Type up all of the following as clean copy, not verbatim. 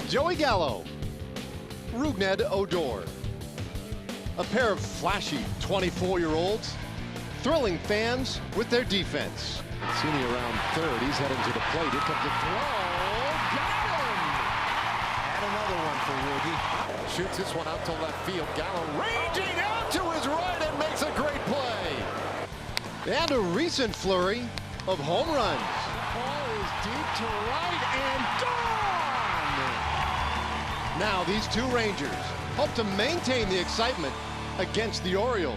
Joey Gallo, Rougned Odor. A pair of flashy 24-year-olds thrilling fans with their defense. Mancini around third. He's heading to the plate. Here comes the throw. Got him! And another one for Woogie. Shoots this one out to left field. Gallo raging out to his right and makes a great play. And a recent flurry of home runs. The ball is deep to right and gone! Now these two Rangers hope to maintain the excitement against the Orioles.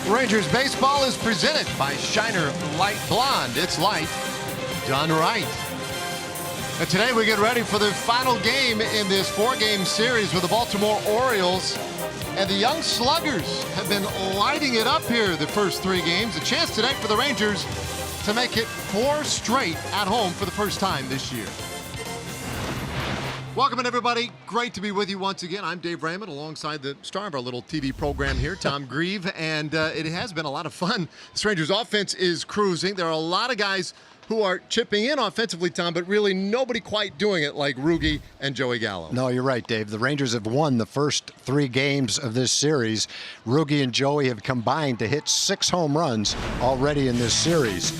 Rangers baseball is presented by Shiner Light Blonde. It's light done right. And today we get ready for the final game in this four-game series with the Baltimore Orioles. And the young sluggers have been lighting it up here the first three games. A chance today for the Rangers to make it four straight at home for the first time this year. Welcome in, everybody. Great to be with you once again. I'm Dave Raymond alongside the star of our little TV program here, Tom Grieve. And it has been a lot of fun. This Rangers offense is cruising. There are a lot of guys who are chipping in offensively, Tom, but really nobody quite doing it like Rougie and Joey Gallo. No, you're right, Dave. The Rangers have won the first three games of this series. Rougie and Joey have combined to hit 6 home runs already in this series.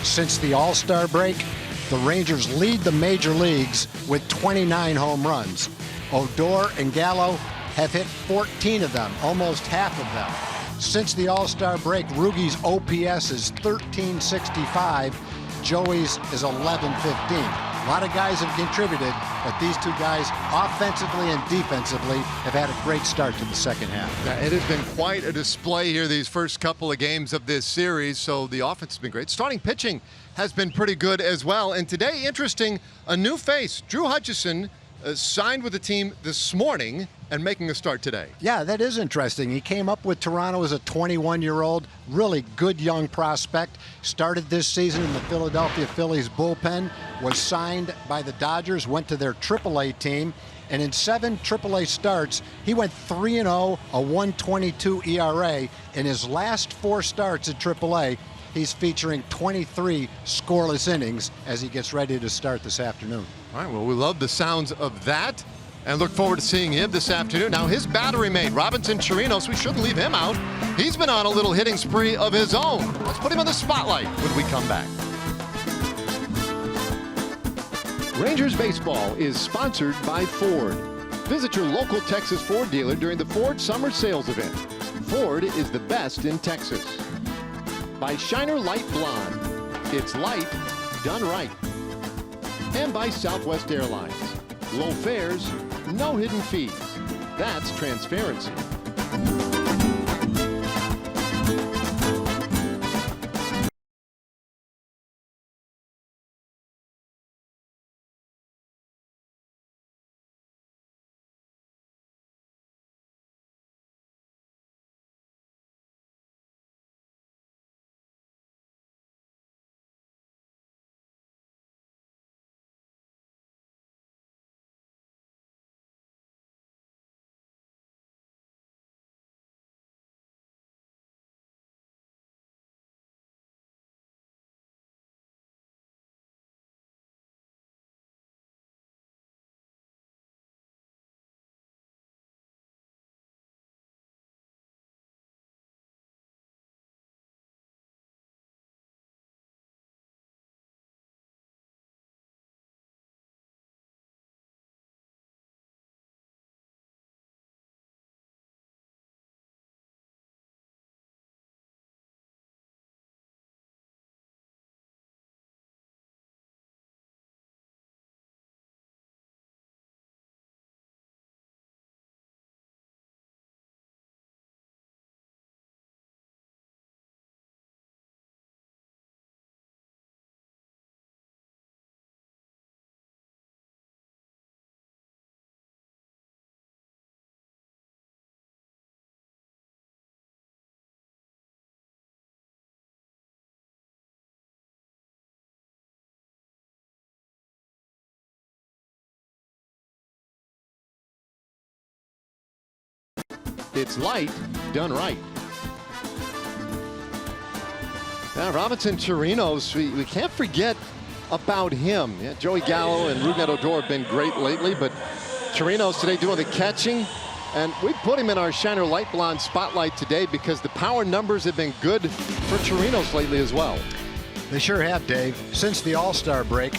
Since the All-Star break, the Rangers lead the major leagues with 29 home runs. Odor and Gallo have hit 14 of them, almost half of them. Since the All-Star break, Rougie's OPS is 1365. Joey's is 1115. A lot of guys have contributed, but these two guys, offensively and defensively, have had a great start to the second half. Now, it has been quite a display here these first couple of games of this series, so the offense has been great. Starting pitching has been pretty good as well. And today, interesting, a new face. Drew Hutchison signed with the team this morning and making a start today. Yeah, that is interesting. He came up with Toronto as a 21-year-old, really good young prospect. Started this season in the Philadelphia Phillies bullpen, was signed by the Dodgers, went to their AAA team, and in 7 AAA starts, he went 3-0, a 1.22 ERA. In his last 4 starts at AAA, he's featuring 23 scoreless innings as he gets ready to start this afternoon. All right, well, we love the sounds of that and look forward to seeing him this afternoon. Now, his battery mate, Robinson Chirinos, we shouldn't leave him out. He's been on a little hitting spree of his own. Let's put him in the spotlight when we come back. Rangers baseball is sponsored by Ford. Visit your local Texas Ford dealer during the Ford Summer Sales Event. Ford is the best in Texas. By Shiner Light Blonde. It's light done right. And by Southwest Airlines. Low fares, no hidden fees. That's transparency. It's light, done right. Now, Robinson Chirinos, we can't forget about him. Yeah, Joey Gallo and Rougned Odor have been great lately, but Chirinos today doing the catching. And we put him in our Shiner Light Blonde spotlight today because the power numbers have been good for Chirinos lately as well. They sure have, Dave. Since the All-Star break,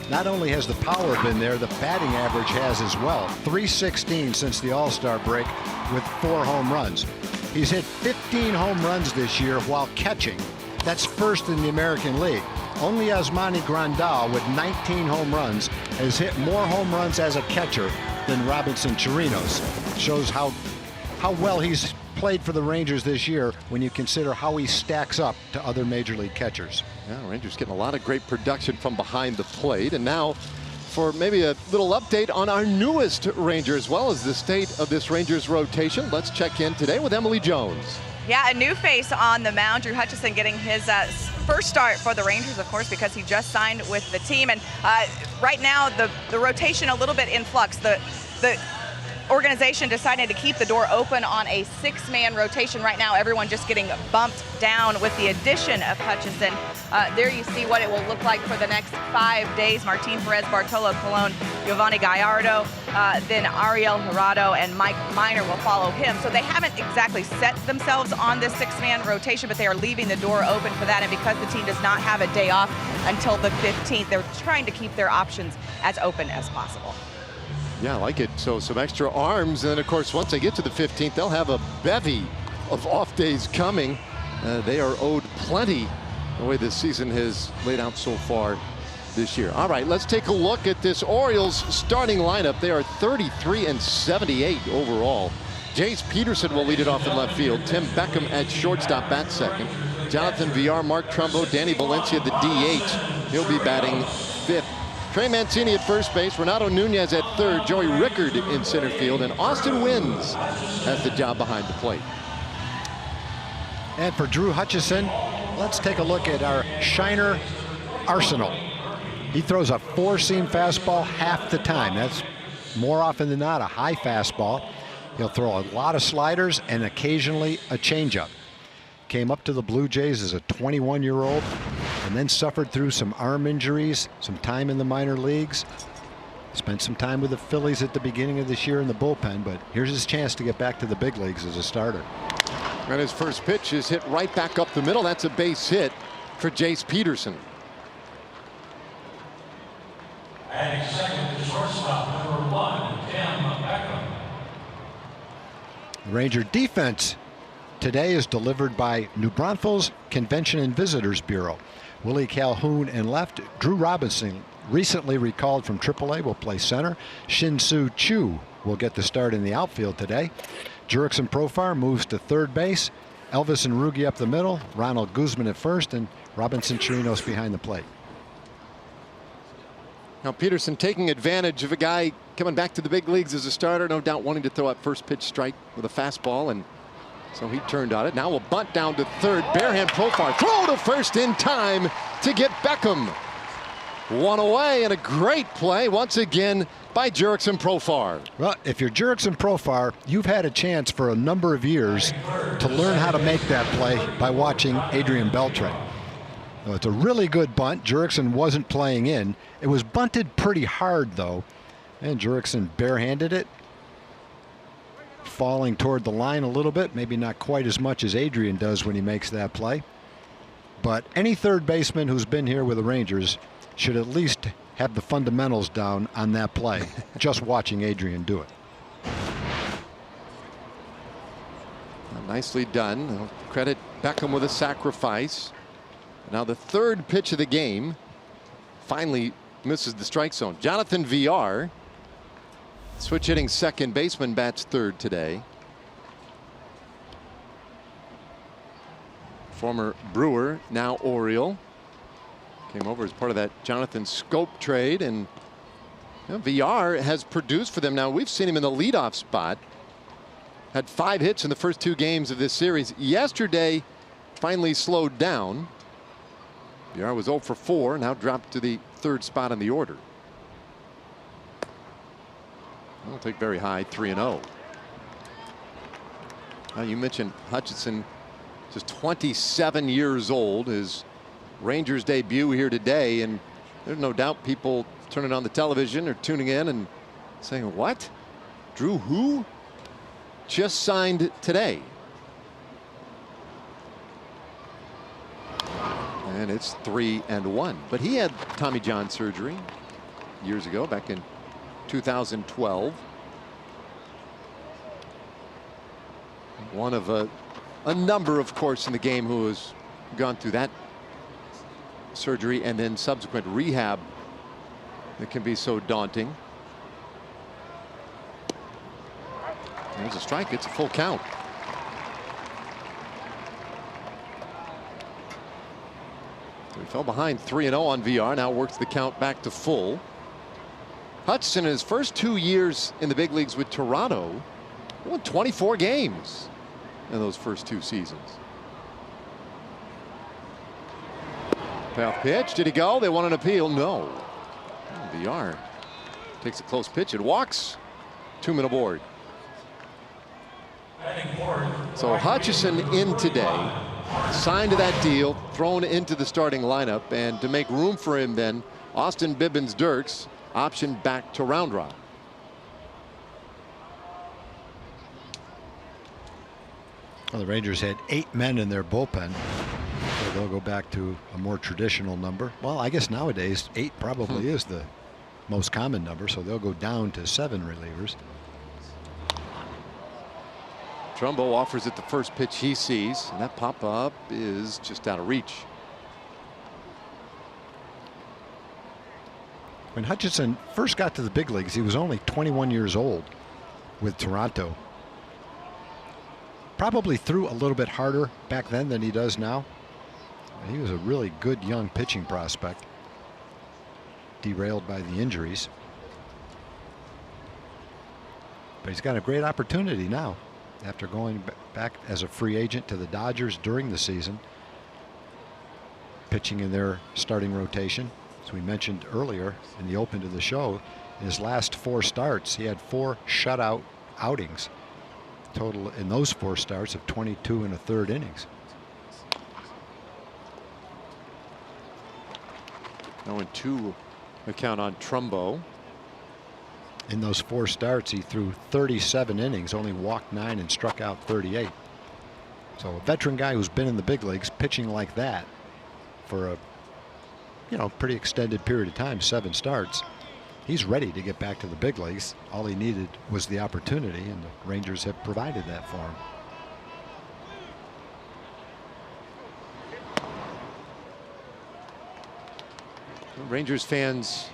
not only has the power been there, the batting average has as well. .316 since the All-Star break with 4 home runs. He's hit 15 home runs this year while catching. That's first in the American League. Only Yasmani Grandal with 19 home runs has hit more home runs as a catcher than Robinson Chirinos. Shows how well he's played for the Rangers this year when you consider how he stacks up to other major league catchers. Yeah, Rangers getting a lot of great production from behind the plate. And now for maybe a little update on our newest Ranger as well as the state of this Rangers rotation. Let's check in today with Emily Jones. Yeah, a new face on the mound. Drew Hutchison getting his first start for the Rangers, of course, because he just signed with the team. And right now, the rotation a little bit in flux. The organization decided to keep the door open on a 6-man rotation. Right now, everyone just getting bumped down with the addition of Hutchison. There you see what it will look like for the next 5 days. Martin Perez, Bartolo Colon, Giovanni Gallardo, then Ariel Jurado and Mike Minor will follow him. So they haven't exactly set themselves on this 6-man rotation, but they are leaving the door open for that. And because the team does not have a day off until the 15th, they're trying to keep their options as open as possible. Yeah, I like it. So some extra arms. And then, of course, once they get to the 15th, they'll have a bevy of off days coming. They are owed plenty the way this season has laid out so far this year. All right, let's take a look at this Orioles starting lineup. They are 33-78 overall. Jace Peterson will lead it off in left field. Tim Beckham at shortstop, bat second. Jonathan Villar, Mark Trumbo, Danny Valencia, the DH. He'll be batting 5th. Trey Mancini at first base, Renato Nunez at third, Joey Rickard in center field, and Austin Wynns has the job behind the plate. And for Drew Hutchison, let's take a look at our Shiner arsenal. He throws a 4-seam fastball half the time. That's more often than not a high fastball. He'll throw a lot of sliders and occasionally a changeup. Came up to the Blue Jays as a 21-year-old and then suffered through some arm injuries, some time in the minor leagues. Spent some time with the Phillies at the beginning of this year in the bullpen, but here's his chance to get back to the big leagues as a starter. And his first pitch is hit right back up the middle. That's a base hit for Jace Peterson. And second, shortstop number 1, Tim Beckham. The Ranger defense today is delivered by New Braunfels Convention and Visitors Bureau. Willie Calhoun in left. Drew Robinson, recently recalled from AAA, will play center. Shin-Soo Choo will get the start in the outfield today. Jurickson Profar moves to third base. Elvis and Rugi up the middle. Ronald Guzman at first, and Robinson Chirinos behind the plate. Now Peterson taking advantage of a guy coming back to the big leagues as a starter, no doubt wanting to throw out first pitch strike with a fastball, and so he turned on it. Now we'll bunt down to third. Barehand Profar. Throw to first in time to get Beckham. One away, and a great play once again by Jurickson Profar. Well, if you're Jurickson Profar, you've had a chance for a number of years to learn how to make that play by watching Adrian Beltre. Well, it's a really good bunt. Jurickson wasn't playing in. It was bunted pretty hard, though, and Jurickson barehanded it, falling toward the line a little bit, maybe not quite as much as Adrian does when he makes that play. But any third baseman who's been here with the Rangers should at least have the fundamentals down on that play, just watching Adrian do it. Nicely done. I'll credit Beckham with a sacrifice. Now the third pitch of the game finally misses the strike zone. Jonathan Villar, switch hitting second baseman, bats third today. Former Brewer, now Oriole. Came over as part of that Jonathan Scope trade, and Villar has produced for them. Now we've seen him in the leadoff spot. Had 5 hits in the first 2 games of this series. Yesterday finally slowed down. Villar was 0 for 4, now dropped to the 3rd spot in the order. I don't think very high, 3-0. You mentioned Hutchinson, just 27 years old. His Rangers debut here today, and there's no doubt people turning on the television or tuning in and saying, what? Drew who? Just signed today. And it's 3-1. But he had Tommy John surgery years ago, back in 2012. One of a number, of course, in the game who has gone through that surgery and then subsequent rehab that can be so daunting. There's a strike. It's a full count. So he fell behind 3-0 on Villar. Now works the count back to full. Hutchinson, in his first 2 years in the big leagues with Toronto, won 24 games in those first 2 seasons. Payoff pitch. Did he go? They want an appeal. No. Villar takes a close pitch. It walks. 2-men aboard. So Hutchinson in today, signed to that deal, thrown into the starting lineup, and to make room for him then, Austin Bibbins-Dirks optioned back to Round Rock. Well, the Rangers had 8 men in their bullpen, so they'll go back to a more traditional number. Well, I guess nowadays 8 probably is the most common number, so they'll go down to 7 relievers. Trumbo offers it the first pitch he sees, and that pop-up is just out of reach. When Hutchinson first got to the big leagues, he was only 21 years old with Toronto. Probably threw a little bit harder back then than he does now. He was a really good young pitching prospect, derailed by the injuries. But he's got a great opportunity now after going back as a free agent to the Dodgers during the season, pitching in their starting rotation. As we mentioned earlier in the open to the show, in his last 4 starts, he had 4 shutout outings. Total in those 4 starts of 22 1/3 innings. 0-2 account on Trumbo. In those 4 starts, he threw 37 innings, only walked 9 and struck out 38. So a veteran guy who's been in the big leagues pitching like that for a pretty extended period of time, 7 starts. He's ready to get back to the big leagues. All he needed was the opportunity, and the Rangers have provided that for him. Rangers fans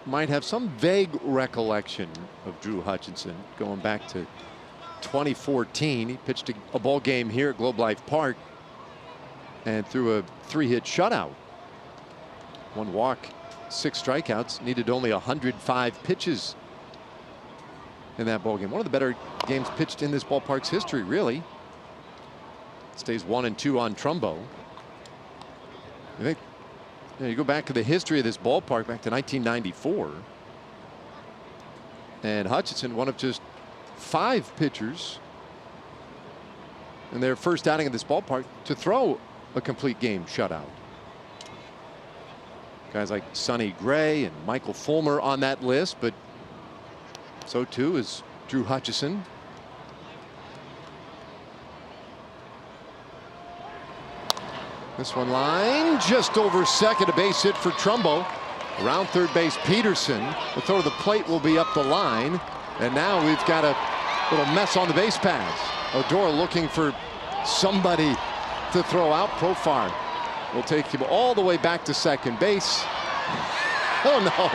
might have some vague recollection of Drew Hutchinson going back to 2014. He pitched a ball game here at Globe Life Park and threw a 3-hit shutout. 1 walk, 6 strikeouts, needed only 105 pitches in that ball game. One of the better games pitched in this ballpark's history, really. Stays 1-2 on Trumbo. I think you go back to the history of this ballpark back to 1994, and Hutchinson, one of just 5 pitchers in their first outing of this ballpark to throw a complete game shutout. Guys like Sonny Gray and Michael Fulmer on that list, but so too is Drew Hutchinson. This one line just over second, a base hit for Trumbo. Around third base, Peterson. The throw to the plate will be up the line, and now we've got a little mess on the base paths. Odor looking for somebody to throw out. Profar will take him all the way back to second base. Oh no.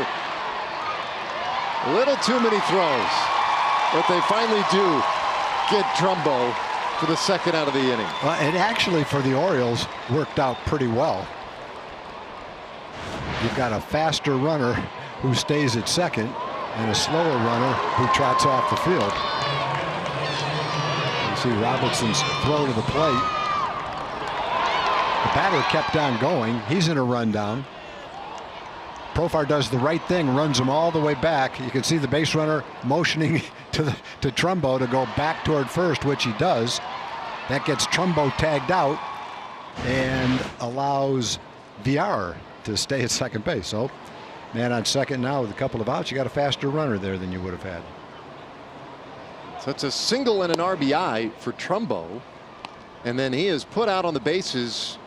A little too many throws. But they finally do get Trumbo for the second out of the inning. Well, it actually, for the Orioles, worked out pretty well. You've got a faster runner who stays at second and a slower runner who trots off the field. You see Robinson's throw to the plate. The batter kept on going. He's in a rundown. Profar does the right thing, runs him all the way back. You can see the base runner motioning to Trumbo to go back toward first, which he does. That gets Trumbo tagged out and allows Villar to stay at second base. So, man on second now with a couple of outs. You got a faster runner there than you would have had. So it's a single and an RBI for Trumbo. And then he is put out on the bases.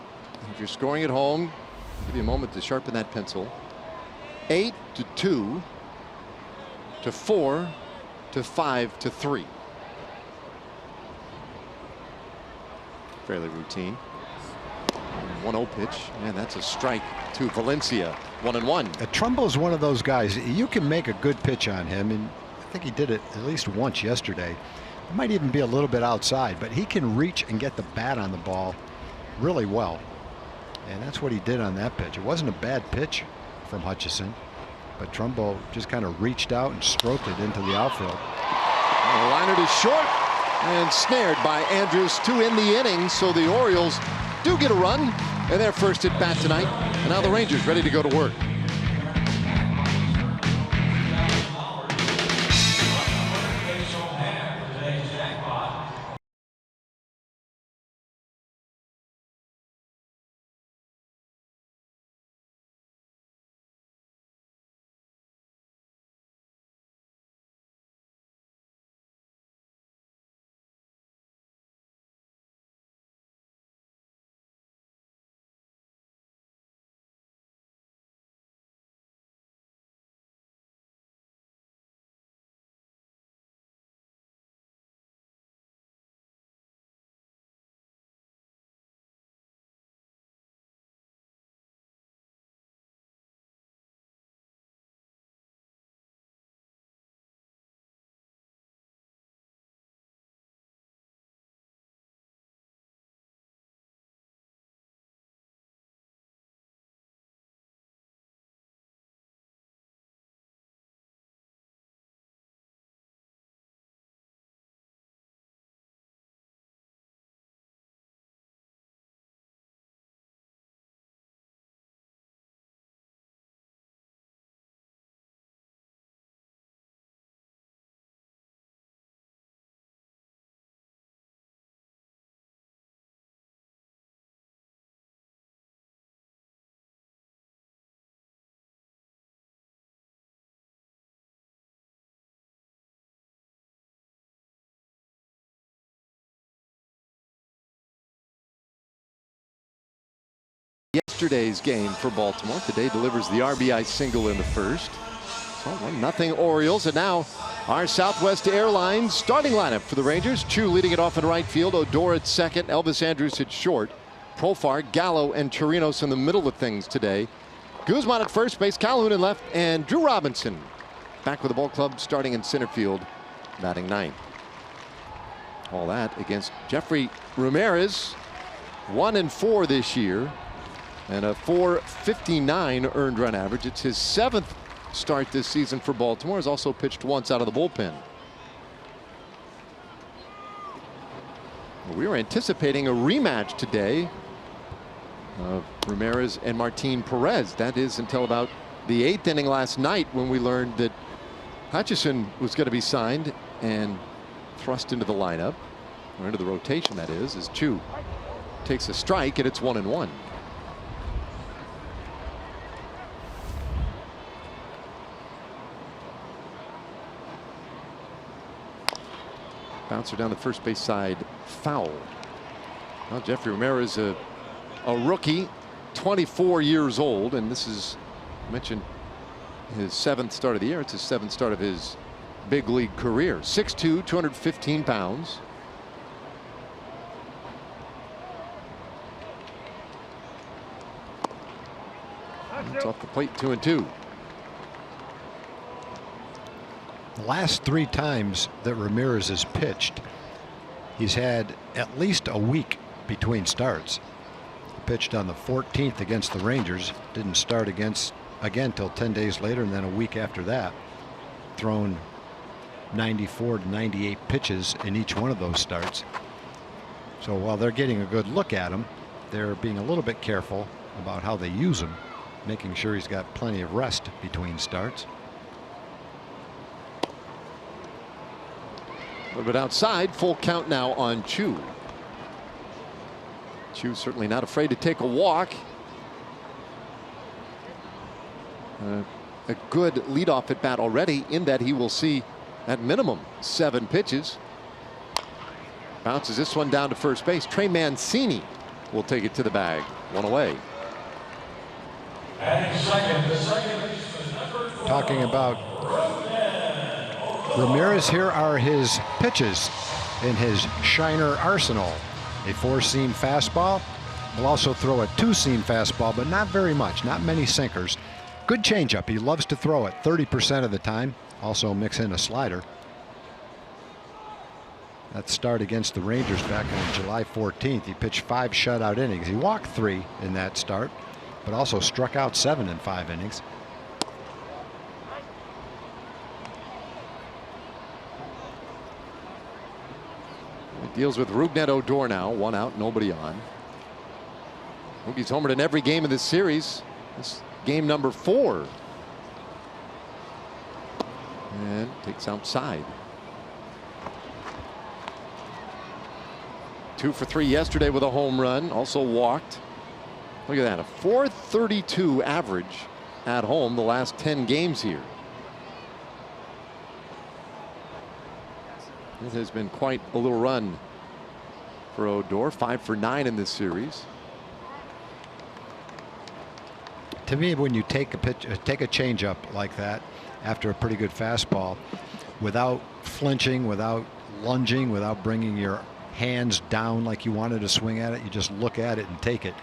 If you're scoring at home, give you a moment to sharpen that pencil. 8-2 to 4 to 5 to 3. Fairly routine. 1-0 pitch, and that's a strike to Valencia. 1-1. Trumbo's one of those guys. You can make a good pitch on him, and I think he did it at least once yesterday. It might even be a little bit outside, but he can reach and get the bat on the ball really well. And that's what he did on that pitch. It wasn't a bad pitch from Hutchison, but Trumbo just kind of reached out and stroked it into the outfield. The liner to short and snared by Andrus to end the inning. So the Orioles do get a run and their first at bat tonight. And now the Rangers ready to go to work. Yesterday's game for Baltimore. Today delivers the RBI single in the first. So 1-0 Orioles. And now our Southwest Airlines starting lineup for the Rangers. Chu leading it off in right field. Odor at second. Elvis Andrus at short. Profar, Gallo, and Chirinos in the middle of things today. Guzman at first base. Calhoun in left. And Drew Robinson back with the ball club starting in center field, batting ninth. All that against Jeffrey Ramirez. 1-4 this year. And a .459 earned run average. It's his 7th start this season for Baltimore. Has also pitched once out of the bullpen. We were anticipating a rematch today of Ramirez and Martin Perez. That is until about the 8th inning last night when we learned that Hutchison was going to be signed and thrust into the lineup, or into the rotation, that is, as Chu takes a strike, and it's 1-1. Bouncer down the first base side, foul. Well, Jeffrey Ramirez, a rookie, 24 years old, and this is, I mentioned, his 7th start of the year. It's his 7th start of his big league career. 6'2", 215 pounds. It's off the plate, 2-2. The last 3 times that Ramirez has pitched, he's had at least a week between starts. He pitched on the 14th against the Rangers, didn't start again till 10 days later, and then a week after that. Thrown 94 to 98 pitches in each one of those starts. So while they're getting a good look at him, they're being a little bit careful about how they use him, making sure he's got plenty of rest between starts. A little bit outside, full count now on Chu. Chu certainly not afraid to take a walk. A good leadoff at bat already, in that he will see at minimum 7 pitches. Bounces this one down to first base. Trey Mancini will take it to the bag. 1 away. Talking about Ramirez, here are his pitches in his Shiner arsenal. A 4-seam fastball. He'll also throw a 2-seam fastball, but not very much, not many sinkers. Good changeup. He loves to throw it 30% of the time. Also mix in a slider. That start against the Rangers back on July 14th. He pitched 5 shutout innings. He walked 3 in that start, but also struck out 7 in 5 innings. He deals with Rougned Odor now. 1 out, nobody on. Hoagie's homered in every game of this series. This game number 4. And takes outside. 2 for 3 yesterday with a home run. Also walked. Look at that, a .432 average at home the last 10 games here. This has been quite a little run for Odor. 5 for 9 in this series. To me, when you take a pitch, take a changeup like that after a pretty good fastball, without flinching, without lunging, without bringing your hands down like you wanted to swing at it, you just look at it and take it.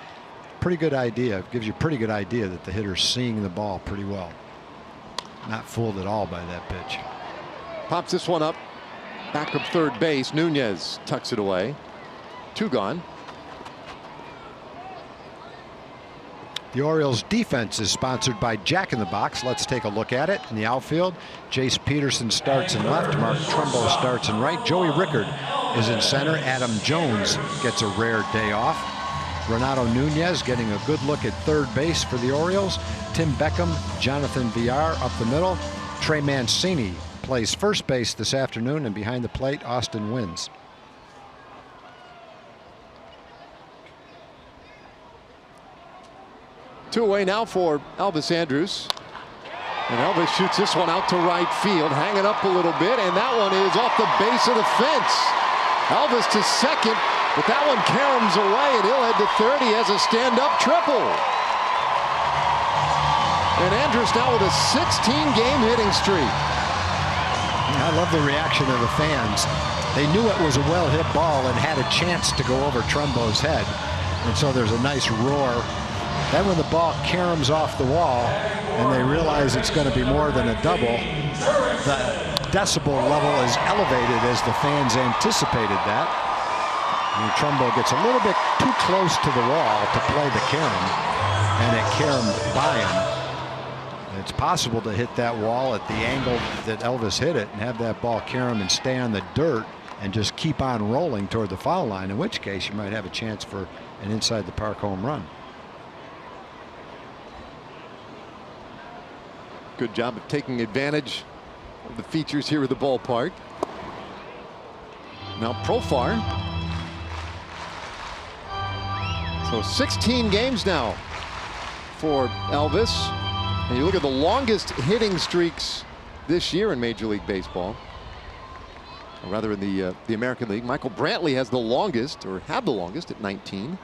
Pretty good idea. It gives you a pretty good idea that the hitter's seeing the ball pretty well. Not fooled at all by that pitch. Pops this one up. Back of third base. Nunez tucks it away. 2 gone. The Orioles defense is sponsored by Jack in the Box. Let's take a look at it. In the outfield, Jace Peterson starts in left. Mark Trumbo starts in right. Joey Rickard is in center. Adam Jones gets a rare day off. Renato Nunez getting a good look at third base for the Orioles. Tim Beckham, Jonathan Villar up the middle. Trey Mancini plays first base this afternoon, and behind the plate, Austin Wins. Two away now for Elvis Andrus. And Elvis shoots this one out to right field, hanging up a little bit, and that one is off the base of the fence. Elvis to second, but that one caroms away, and he'll head to third. He has a stand-up triple. And Andrus now with a 16-game hitting streak. I love the reaction of the fans. They knew it was a well-hit ball and had a chance to go over Trumbo's head. And so there's a nice roar. Then when the ball caroms off the wall and they realize it's going to be more than a double, the decibel level is elevated as the fans anticipated that. And Trumbo gets a little bit too close to the wall to play the carom, and it caromed by him. It's possible to hit that wall at the angle that Elvis hit it and have that ball carom and stay on the dirt and just keep on rolling toward the foul line, in which case you might have a chance for an inside the park home run. Good job of taking advantage of the features here at the ballpark. Now Profar. So 16 games now for Elvis. And you look at the longest hitting streaks this year in Major League Baseball, or rather in the American League. Michael Brantley has the longest, or had the longest, at 19.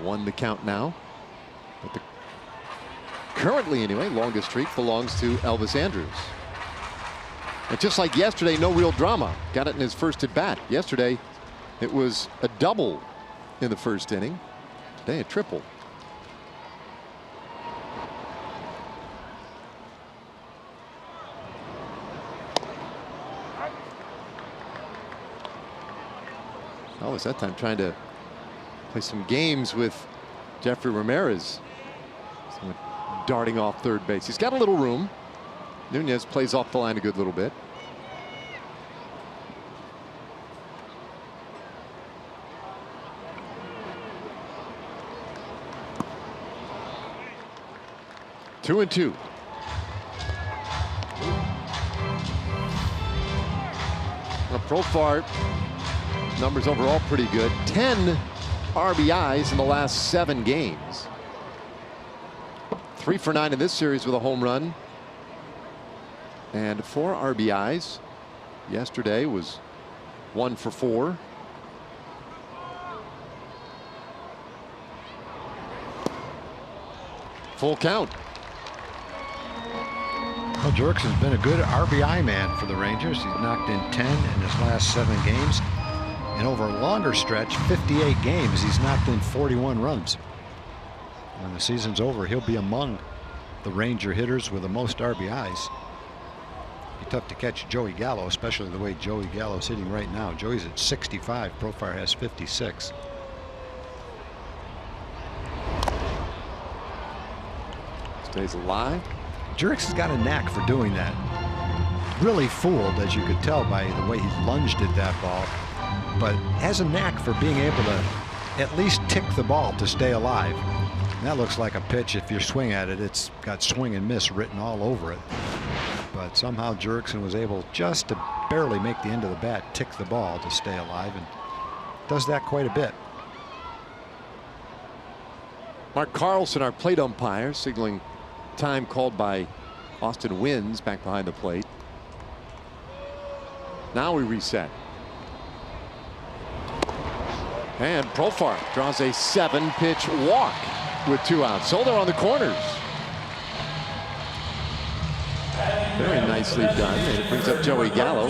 1-1 the count now. But the currently, anyway, longest streak belongs to Elvis Andrus. And just like yesterday, no real drama. Got it in his first at bat. Yesterday, it was a double in the first inning. Today, a triple. Elvis that time trying to play some games with Jeffrey Ramirez. So darting off third base. He's got a little room. Nunez plays off the line a good little bit. Two and two. Profar, numbers overall pretty good. 10 RBIs in the last 7 games. 3 for 9 in this series with a home run. And 4 RBIs. Yesterday was 1 for 4. Full count. Well, Jurickson's been a good RBI man for the Rangers. He's knocked in 10 in his last 7 games. And over a longer stretch, 58 games, he's knocked in 41 runs. When the season's over, he'll be among the Ranger hitters with the most RBIs. Be tough to catch Joey Gallo, especially the way Joey Gallo's hitting right now. Joey's at 65. Profar has 56. Stays alive. Jurickson's got a knack for doing that. Really fooled, as you could tell by the way he lunged at that ball, but has a knack for being able to at least tick the ball to stay alive. And that looks like a pitch. If you swing at it, it's got swing and miss written all over it. But somehow Jurickson was able just to barely make the end of the bat tick the ball to stay alive, and does that quite a bit. Mark Carlson, our plate umpire, signaling time called by Austin Wins back behind the plate. Now we reset. And Profar draws a 7-pitch walk with 2 outs. So they're on the corners. Very nicely done. And it brings up Joey Gallo.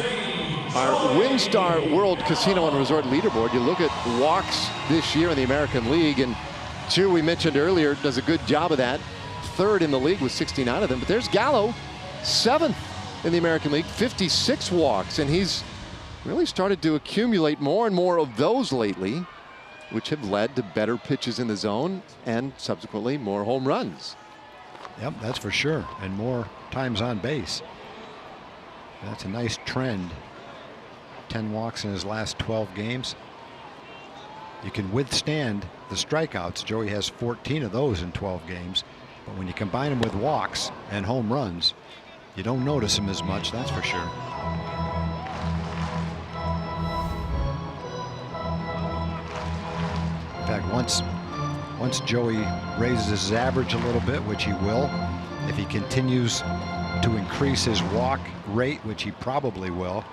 Our WinStar World Casino and Resort leaderboard. You look at walks this year in the American League, and Chu, we mentioned earlier, does a good job of that. 3rd in the league with 69 of them. But there's Gallo, 7th in the American League, 56 walks, and he's really started to accumulate more and more of those lately, which have led to better pitches in the zone and subsequently more home runs. Yep, that's for sure, and more times on base. That's a nice trend. 10 walks in his last 12 games. You can withstand the strikeouts. Joey has 14 of those in 12 games. But when you combine them with walks and home runs, you don't notice them as much, that's for sure. In fact, once Joey raises his average a little bit, which he will, if he continues to increase his walk rate, which he probably will,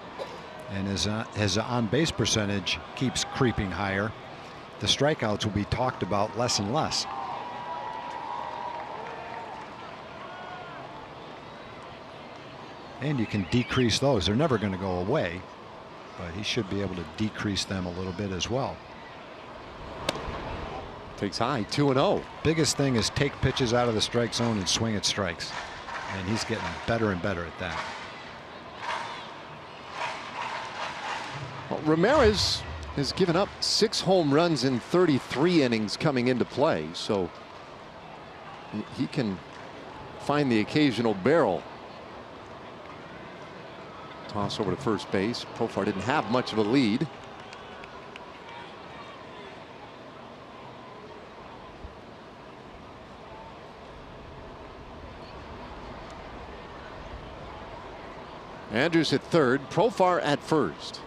and his on-base percentage keeps creeping higher, the strikeouts will be talked about less and less. And you can decrease those. They're never going to go away, but he should be able to decrease them a little bit as well. Takes high, 2-0. Biggest thing is take pitches out of the strike zone and swing at strikes. And he's getting better and better at that. Well, Ramirez has given up 6 home runs in 33 innings coming into play, so he can find the occasional barrel. Toss over to first base. Profar didn't have much of a lead. Andrews at 3rd, Profar at 1st.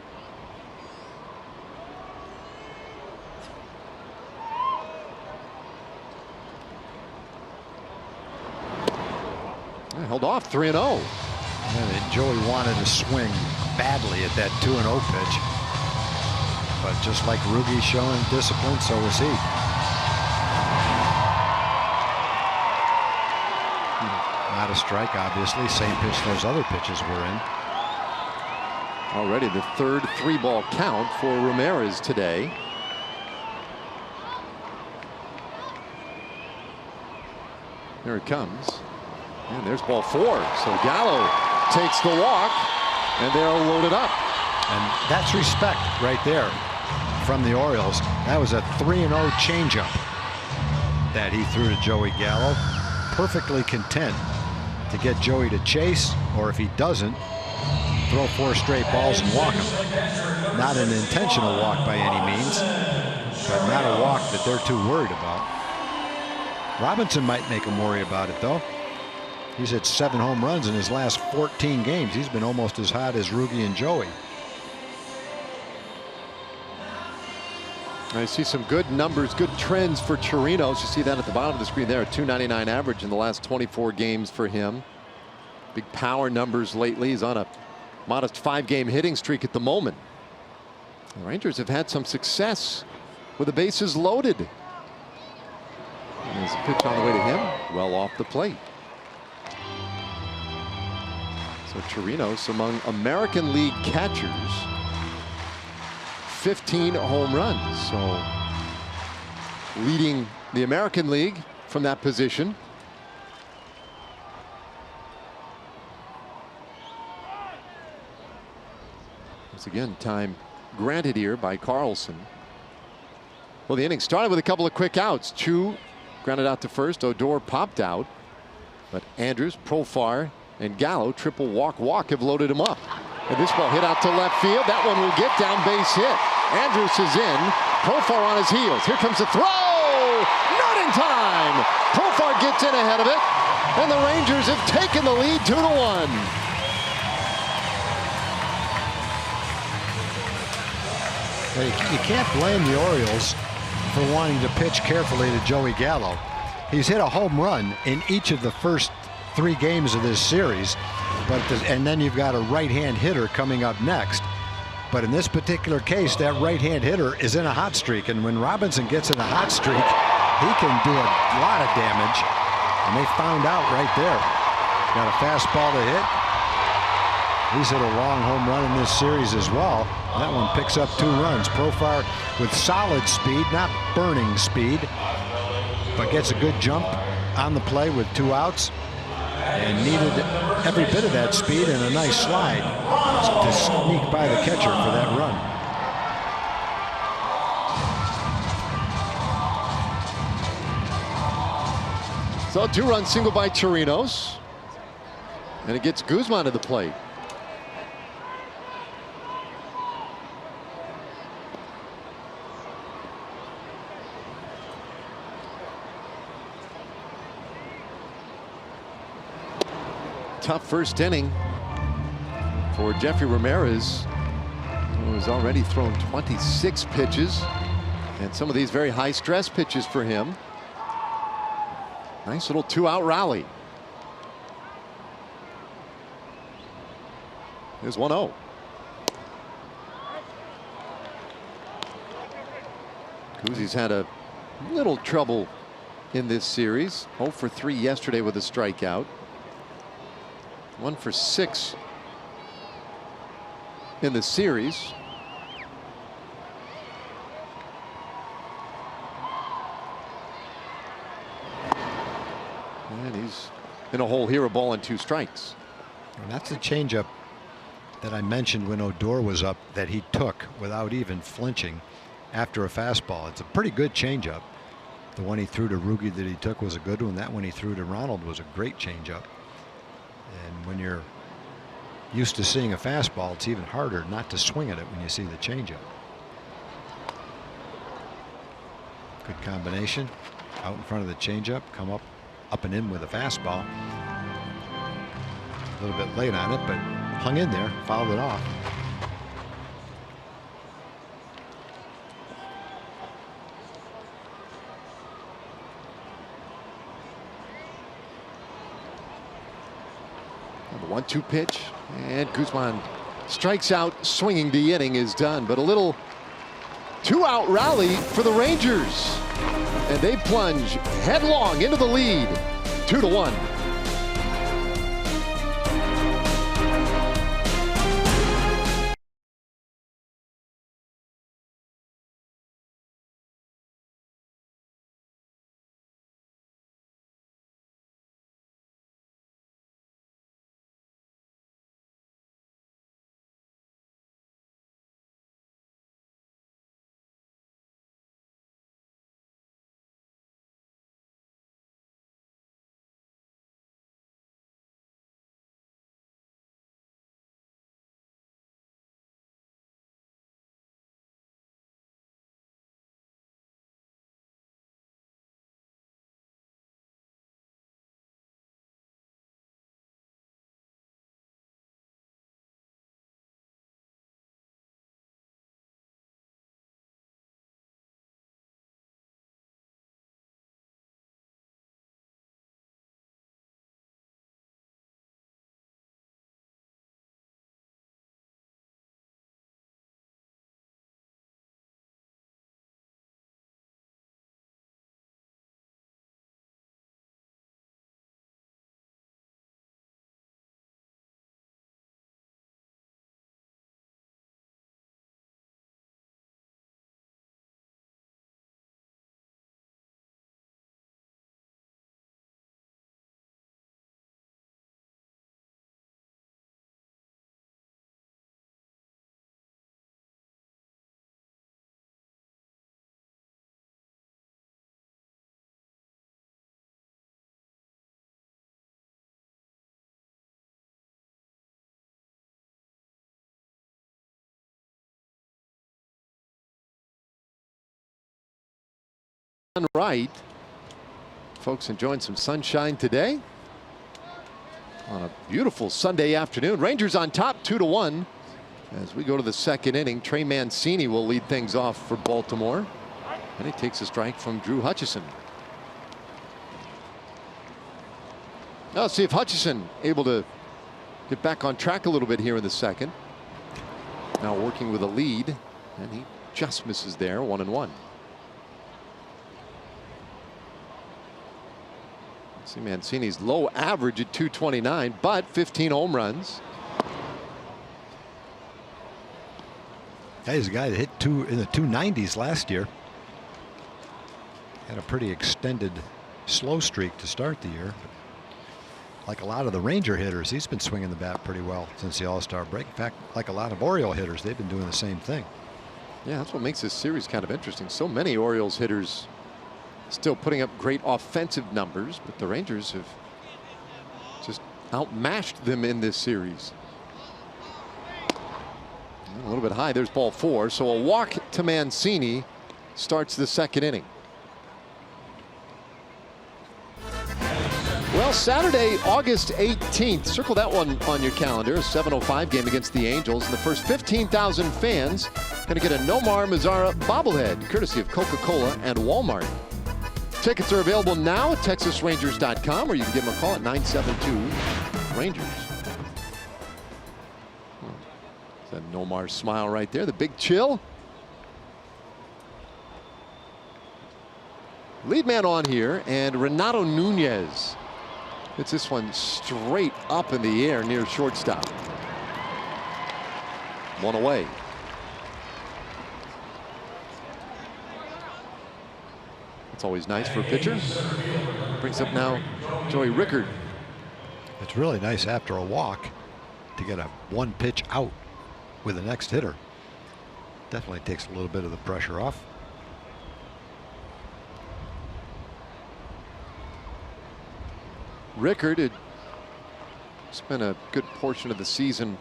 Held off, 3-0. And Joey wanted to swing badly at that 2-0 pitch, but just like Rugi showing discipline, so was he. Not a strike, obviously. Same pitch those other pitches were in. Already the 3rd 3-ball count for Ramirez today. There it comes. And there's ball 4. So Gallo takes the walk, and they're loaded up. And that's respect right there from the Orioles. That was a 3-0 changeup that he threw to Joey Gallo. Perfectly content to get Joey to chase, or if he doesn't, throw 4 straight balls and walk him. Not an intentional walk by any means, but not a walk that they're too worried about. Robinson might make him worry about it, though. He's hit 7 home runs in his last 14 games. He's been almost as hot as Rugi and Joey. I see some good numbers, good trends for Chirinos. You see that at the bottom of the screen there, a .299 average in the last 24 games for him. Big power numbers lately. He's on a modest 5-game hitting streak at the moment. The Rangers have had some success with the bases loaded. And there's a pitch on the way to him, well off the plate. So Chirinos among American League catchers, 15 home runs. So leading the American League from that position. Once again, time granted here by Carlson. Well, the inning started with a couple of quick outs. Chu grounded out to first. Odor popped out. But Andrews, Profar, and Gallo, triple walk have loaded him up. And this ball hit out to left field. That one will get down, base hit. Andrews is in. Profar on his heels. Here comes the throw. Not in time. Profar gets in ahead of it. And the Rangers have taken the lead 2-1. You can't blame the Orioles for wanting to pitch carefully to Joey Gallo. He's hit a home run in each of the first 3 games of this series, and then you've got a right-hand hitter coming up next. But in this particular case, that right-hand hitter is in a hot streak, and when Robinson gets in a hot streak, he can do a lot of damage, and they found out right there. Got a fastball to hit. He's hit a long home run in this series as well. That one picks up 2 runs. Profar with solid speed, not burning speed, but gets a good jump on the play with 2 outs. And needed every bit of that speed and a nice slide to sneak by the catcher for that run. So a 2-run single by Chirinos. And it gets Guzman to the plate. Tough first inning for Jeffrey Ramirez, who has already thrown 26 pitches, and some of these very high stress pitches for him. Nice little 2-out rally. Here's 1-0. Guzzi's had a little trouble in this series. 0 for 3 yesterday with a strikeout. 1 for 6 in the series. And he's in a hole here, a ball and 2 strikes. And that's the changeup that I mentioned when Odor was up that he took without even flinching after a fastball. It's a pretty good changeup. The one he threw to Rugi that he took was a good one. That one he threw to Ronald was a great changeup. And when you're used to seeing a fastball, it's even harder not to swing at it when you see the changeup. Good combination. Out in front of the changeup, come up and in with a fastball. A little bit late on it, but hung in there, fouled it off. The 1-2 pitch, and Guzman strikes out, swinging. The inning is done, but a little 2-out rally for the Rangers, and they plunge headlong into the lead, 2-1. right. Folks enjoying some sunshine today on a beautiful Sunday afternoon. Rangers on top 2-1 as we go to the second inning. Trey Mancini will lead things off for Baltimore, and he takes a strike from Drew Hutchison. Now let's see if Hutchison able to get back on track a little bit here in the second. Now working with a lead, and he just misses there. 1-1. See Mancini's low average at 229, but 15 home runs. Yeah, he's a guy that hit in the 290s last year. Had a pretty extended slow streak to start the year. Like a lot of the Ranger hitters, he's been swinging the bat pretty well since the All-Star break. In fact, like a lot of Oriole hitters, they've been doing the same thing. Yeah, that's what makes this series kind of interesting. So many Orioles hitters still putting up great offensive numbers, but the Rangers have just outmatched them in this series. A little bit high. There's ball 4. So a walk to Mancini starts the second inning. Well, Saturday, August 18th. Circle that one on your calendar. A 7:05 game against the Angels. And the first 15,000 fans going to get a Nomar Mazara bobblehead, courtesy of Coca-Cola and Walmart. Tickets are available now at TexasRangers.com, or you can give them a call at 972-RANGERS. That Nomar smile right there, the big chill. Lead man on here, and Renato Nunez hits this one straight up in the air near shortstop. 1 away. It's always nice for a pitcher. Brings up now Joey Rickard. It's really nice after a walk to get a one pitch out with the next hitter. Definitely takes a little bit of the pressure off. Rickard had spent a good portion of the season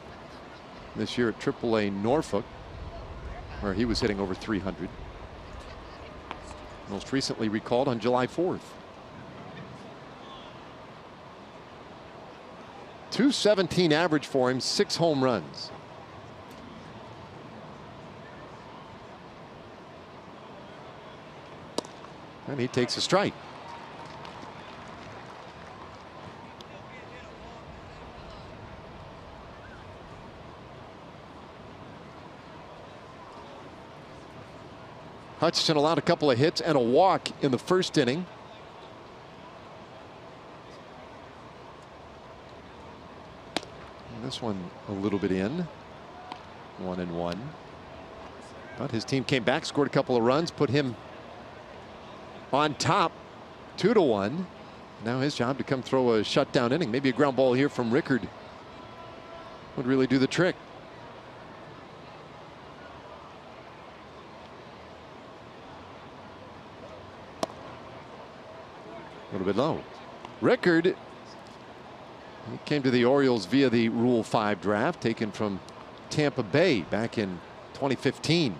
this year at AAA Norfolk, where he was hitting over 300. Most recently recalled on July 4th. .217 average for him, 6 home runs. And he takes a strike. Hutchison allowed a couple of hits and a walk in the first inning. And this one a little bit in. 1-1. But his team came back, scored a couple of runs, put him on top 2-1. Now his job to come throw a shutdown inning. Maybe a ground ball here from Rickard would really do the trick. A little bit low. Rickard, he came to the Orioles via the Rule 5 draft, taken from Tampa Bay back in 2015.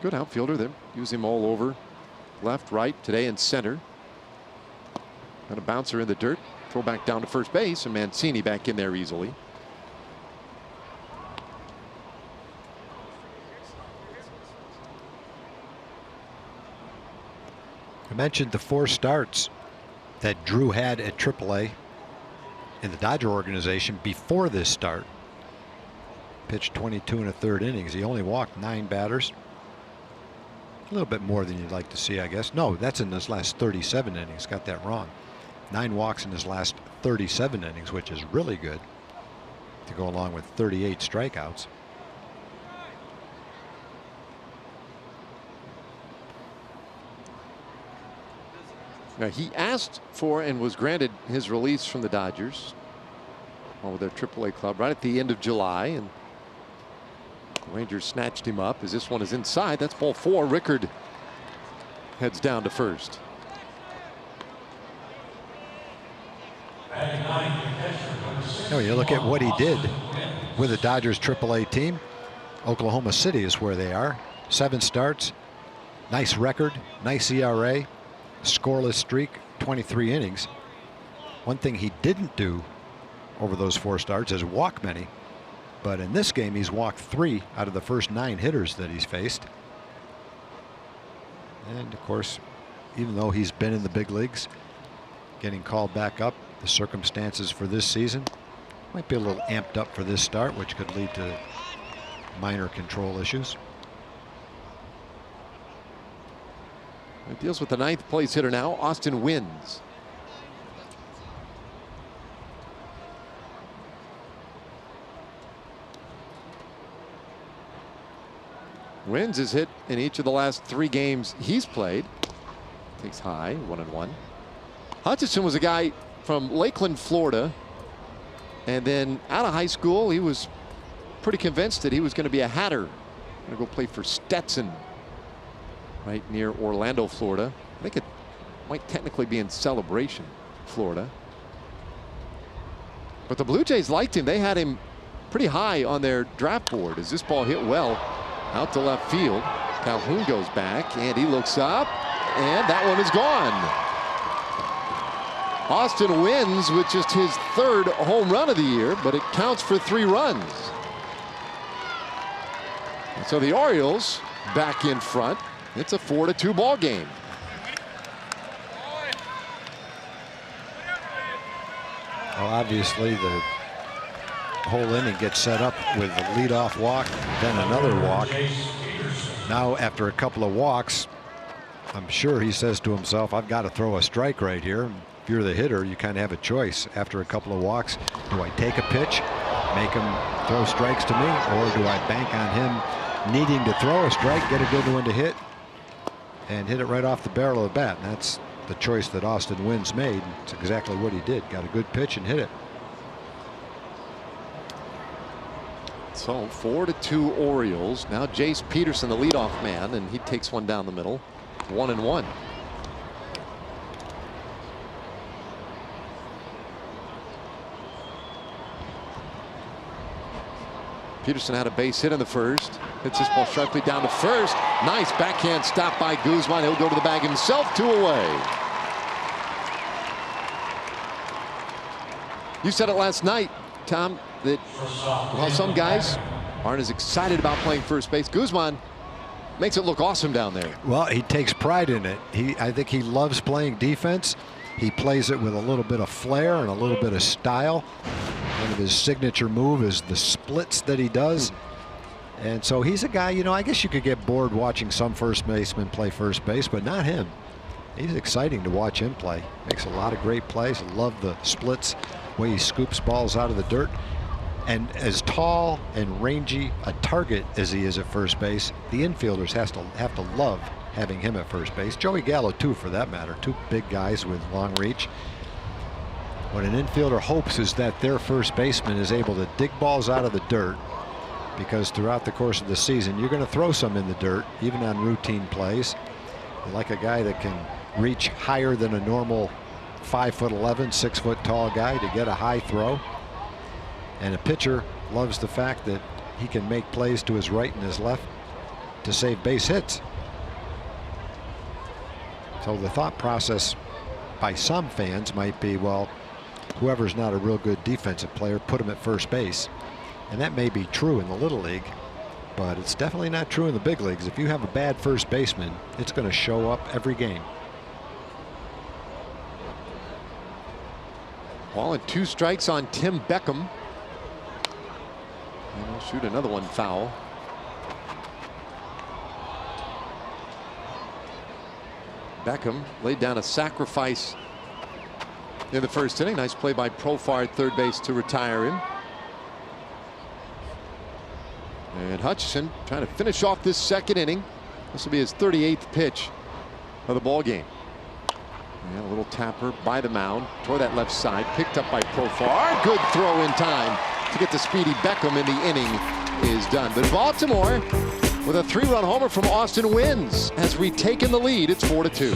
Good outfielder. They use him all over. Left, right, today in center. And a bouncer in the dirt. Throw back down to first base, and Mancini back in there easily. I mentioned the 4 starts that Drew had at AAA in the Dodger organization before this start. Pitched 22 1/3 innings. He only walked 9 batters. A little bit more than you'd like to see, I guess. No, that's in his last 37 innings. Got that wrong. 9 walks in his last 37 innings, which is really good to go along with 38 strikeouts. Now, he asked for and was granted his release from the Dodgers, with their AAA club, right at the end of July, and the Rangers snatched him up as this one is inside. That's ball 4. Rickard heads down to first. Batting ninth, the catcher, number 61. You look at what he did with the Dodgers AAA team. Oklahoma City is where they are. 7 starts, nice record, nice ERA, scoreless streak, 23 innings. One thing he didn't do over those 4 starts is walk many. But in this game, he's walked 3 out of the first 9 hitters that he's faced. And of course, even though he's been in the big leagues, getting called back up, the circumstances for this season might be a little amped up for this start, which could lead to minor control issues. It deals with the 9th place hitter now, Austin Wynns. Wynns has hit in each of the last 3 games he's played. Takes high, 1-1. Hutchison was a guy from Lakeland, Florida. And then out of high school, he was pretty convinced that he was going to be a Hatter. Going to go play for Stetson, right near Orlando, Florida. I think it might technically be in Celebration, Florida. But the Blue Jays liked him. They had him pretty high on their draft board as this ball hit well out to left field. Calhoun goes back and he looks up and that one is gone. Austin Wynns with just his 3rd home run of the year, but it counts for 3 runs. And so the Orioles back in front. It's a 4-2 ball game. Well, obviously the whole inning gets set up with the leadoff walk, then another walk. Now after a couple of walks, I'm sure he says to himself, I've got to throw a strike right here. If you're the hitter, you kind of have a choice. After a couple of walks, do I take a pitch, make him throw strikes to me, or do I bank on him needing to throw a strike, get a good one to hit, and hit it right off the barrel of the bat? And that's the choice that Austin Wynns made. It's exactly what he did. Got a good pitch and hit it. So 4-2 Orioles. Now Jace Peterson, the leadoff man, and he takes one down the middle. 1-1. Peterson had a base hit in the first. Hits this ball sharply down to first. Nice backhand stop by Guzman. He'll go to the bag himself. 2 away. You said it last night, Tom, that while some guys aren't as excited about playing first base, Guzman makes it look awesome down there. Well, he takes pride in it. I think he loves playing defense. He plays it with a little bit of flair and a little bit of style. One of his signature move is the splits that he does. And so he's a guy, I guess you could get bored watching some first basemen play first base, but not him. He's exciting to watch him play. Makes a lot of great plays. I love the splits, way he scoops balls out of the dirt. And as tall and rangy a target as he is at first base, the infielders have to love having him at first base. Joey Gallo too, for that matter. 2 big guys with long reach. What an infielder hopes is that their first baseman is able to dig balls out of the dirt, because throughout the course of the season you're going to throw some in the dirt, even on routine plays. You like a guy that can reach higher than a normal 5'11", 6 foot tall guy to get a high throw. And a pitcher loves the fact that he can make plays to his right and his left to save base hits. So the thought process by some fans might be, well, whoever's not a real good defensive player, put him at first base. And that may be true in the Little League, but it's definitely not true in the big leagues. If you have a bad first baseman, it's going to show up every game. Ball and 2 strikes on Tim Beckham. And he'll shoot another one foul. Beckham laid down a sacrifice in the first inning. Nice play by Profar at third base to retire him. And Hutchison trying to finish off this second inning. This will be his 38th pitch of the ball game. And a little tapper by the mound toward that left side, picked up by Profar. Good throw in time to get to Speedy Beckham, and the inning is done. But Baltimore, with a 3-run homer from Austin Wynns, has retaken the lead. It's 4-2.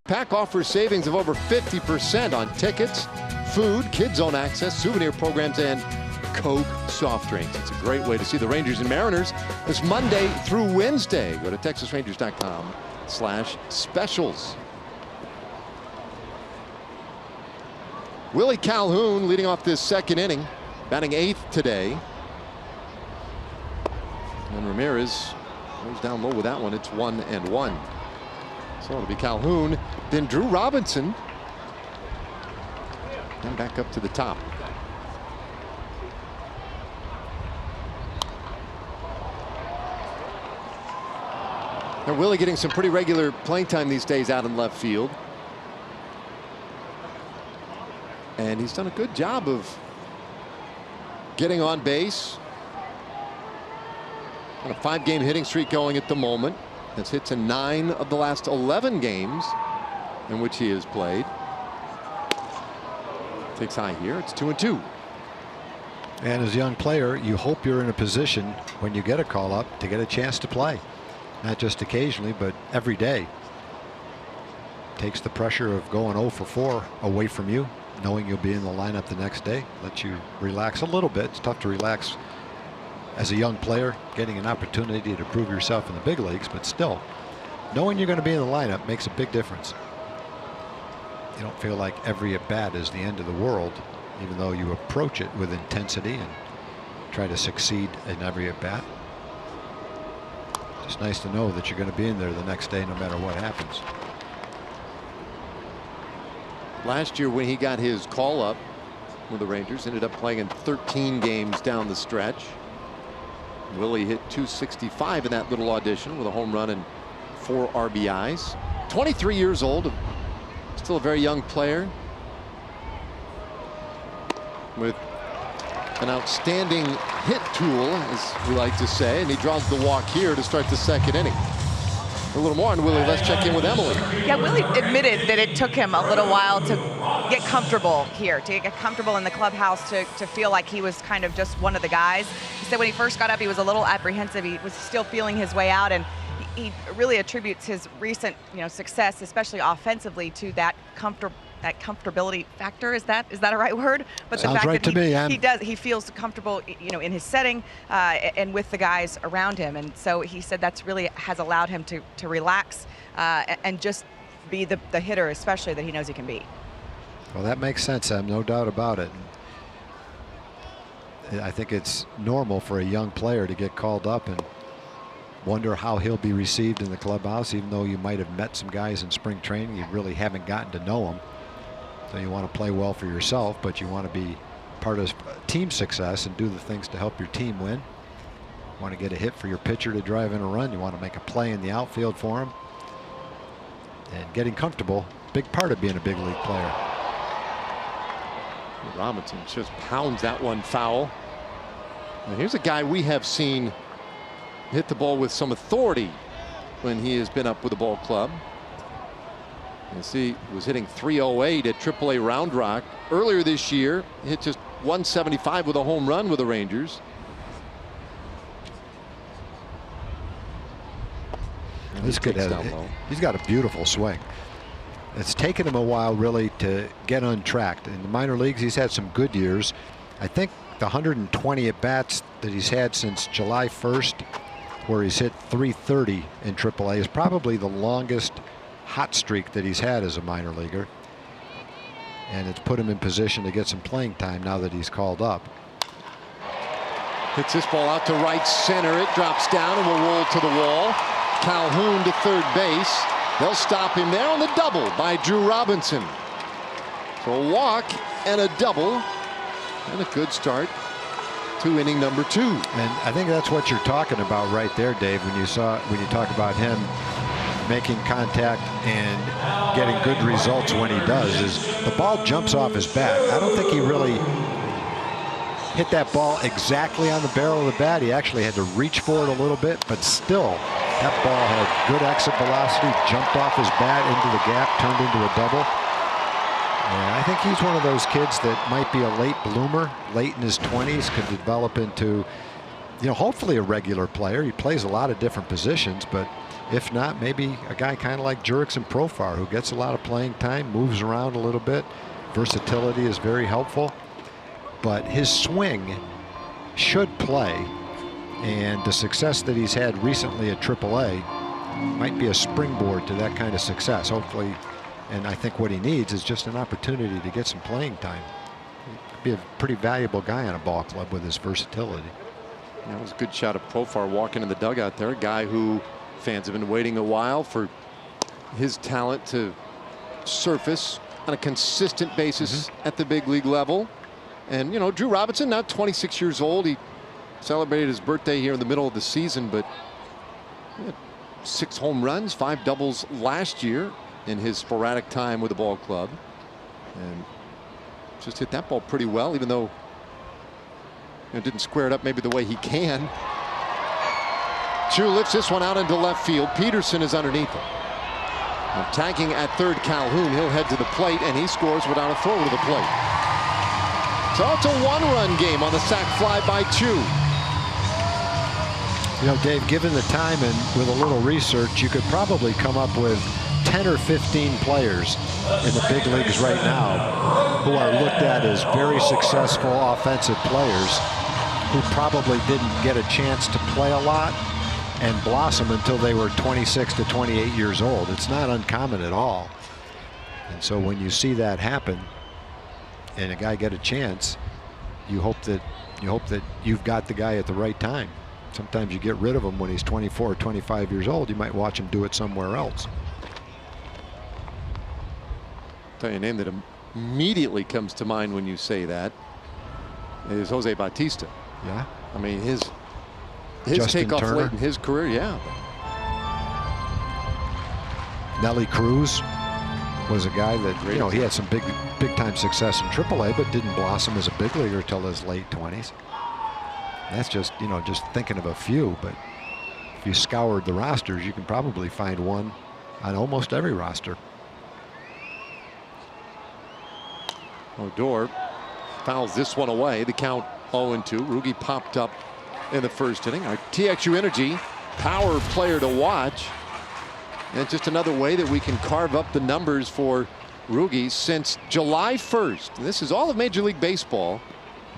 Pack offers savings of over 50% on tickets, food, kids zone access, souvenir programs, and Coke soft drinks. It's a great way to see the Rangers and Mariners this Monday through Wednesday. Go to TexasRangers.com/specials. Willie Calhoun leading off this second inning, batting 8th today. And Ramirez goes down low with that one. It's 1-1. So it'll be Calhoun, then Drew Robinson, and back up to the top. Now Willie getting some pretty regular playing time these days out in left field. And he's done a good job of getting on base. On a 5-game hitting streak going at the moment. Has hits in 9 of the last 11 games in which he has played. Takes high here. It's 2-2. And as a young player, you hope you're in a position when you get a call up to get a chance to play. Not just occasionally, but every day. Takes the pressure of going 0 for 4 away from you, knowing you'll be in the lineup the next day. Lets you relax a little bit. It's tough to relax as a young player, getting an opportunity to prove yourself in the big leagues, but still, knowing you're going to be in the lineup makes a big difference. You don't feel like every at bat is the end of the world, even though you approach it with intensity and try to succeed in every at bat. It's nice to know that you're going to be in there the next day no matter what happens. Last year when he got his call up with the Rangers, ended up playing in 13 games down the stretch. Willie hit .265 in that little audition with a home run and 4 RBIs. 23 years old, still a very young player with an outstanding hit tool, as we like to say, and he draws the walk here to start the second inning. A little more on Willie. Let's check in with Emily. Yeah, Willie admitted that it took him a little while to get comfortable here, to get comfortable in the clubhouse, to feel like he was kind of just one of the guys. He said when he first got up, he was a little apprehensive. He was still feeling his way out, and he really attributes his recent, success, especially offensively, to that comfortability factor. Is that a right word? But sounds the fact right that to me. he feels comfortable, in his setting and with the guys around him, and so he said that's really has allowed him to relax and just be the hitter, especially that he knows he can be. Well, that makes sense. I have no doubt about it. I think it's normal for a young player to get called up and wonder how he'll be received in the clubhouse, even though you might have met some guys in spring training. You really haven't gotten to know them. So you want to play well for yourself, but you want to be part of team success and do the things to help your team win. You want to get a hit for your pitcher to drive in a run. You want to make a play in the outfield for him. And getting comfortable, big part of being a big league player. Robinson just pounds that one foul. And here's a guy we have seen hit the ball with some authority when he has been up with the ball club. You see, he was hitting .308 at AAA Round Rock earlier this year. Hit just .175 with a home run with the Rangers. And this kid he's got a beautiful swing. It's taken him a while really to get untracked. In the minor leagues, he's had some good years. I think the 120 at bats that he's had since July 1st, where he's hit .330 in AAA, is probably the longest hot streak that he's had as a minor leaguer. And it's put him in position to get some playing time now that he's called up. Hits this ball out to right center. It drops down and will roll to the wall. Calhoun to third base. They'll stop him there on the double by Drew Robinson. So a walk and a double and a good start to inning number 2. And I think that's what you're talking about right there, Dave, when you talk about him making contact and getting good results when he does, is the ball jumps off his bat. I don't think he really hit that ball exactly on the barrel of the bat. He actually had to reach for it a little bit, but still that ball had good exit velocity, jumped off his bat into the gap, turned into a double. And I think he's one of those kids that might be a late bloomer, late in his 20s, could develop into, hopefully a regular player. He plays a lot of different positions, but If not, maybe a guy kind of like Jurickson Profar, who gets a lot of playing time, moves around a little bit. Versatility is very helpful, but his swing should play, and the success that he's had recently at AAA might be a springboard to that kind of success, hopefully. And I think what he needs is just an opportunity to get some playing time. He'd be a pretty valuable guy on a ball club with his versatility. That was a good shot of Profar walking in the dugout there. A guy who fans have been waiting a while for his talent to surface on a consistent basis at the big league level. And, you know, Drew Robinson, now 26 years old. He celebrated his birthday here in the middle of the season, but 6 home runs, 5 doubles last year in his sporadic time with the ball club, and just hit that ball pretty well, even though it didn't square it up maybe the way he can. Chu lifts this one out into left field. Peterson is underneath him. Tagging at third, Calhoun. He'll head to the plate, and he scores without a throw to the plate. So it's a 1-run game on the sac fly by Chu. You know, Dave, given the time and with a little research, you could probably come up with 10 or 15 players in the big leagues right now who are looked at as very successful offensive players who probably didn't get a chance to play a lot and blossom until they were 26 to 28 years old. It's not uncommon at all. And so when you see that happen and a guy get a chance, you hope that you've got the guy at the right time. Sometimes you get rid of him when he's 24 or 25 years old. You might watch him do it somewhere else. Tell you a name that immediately comes to mind when you say that is Jose Bautista. Yeah. I mean, his Justin takeoff Turner. late in his career, yeah. Nelly Cruz was a guy that, you know, he had some big time success in AAA, but didn't blossom as a big leaguer till his late 20s. That's just, you know, just thinking of a few, but if you scoured the rosters, you can probably find one on almost every roster. Odor fouls this one away. The count 0-2. Rugi popped up in the first inning. Our TXU Energy power player to watch. And just another way that we can carve up the numbers for Rugi since July 1st. This is all of Major League Baseball.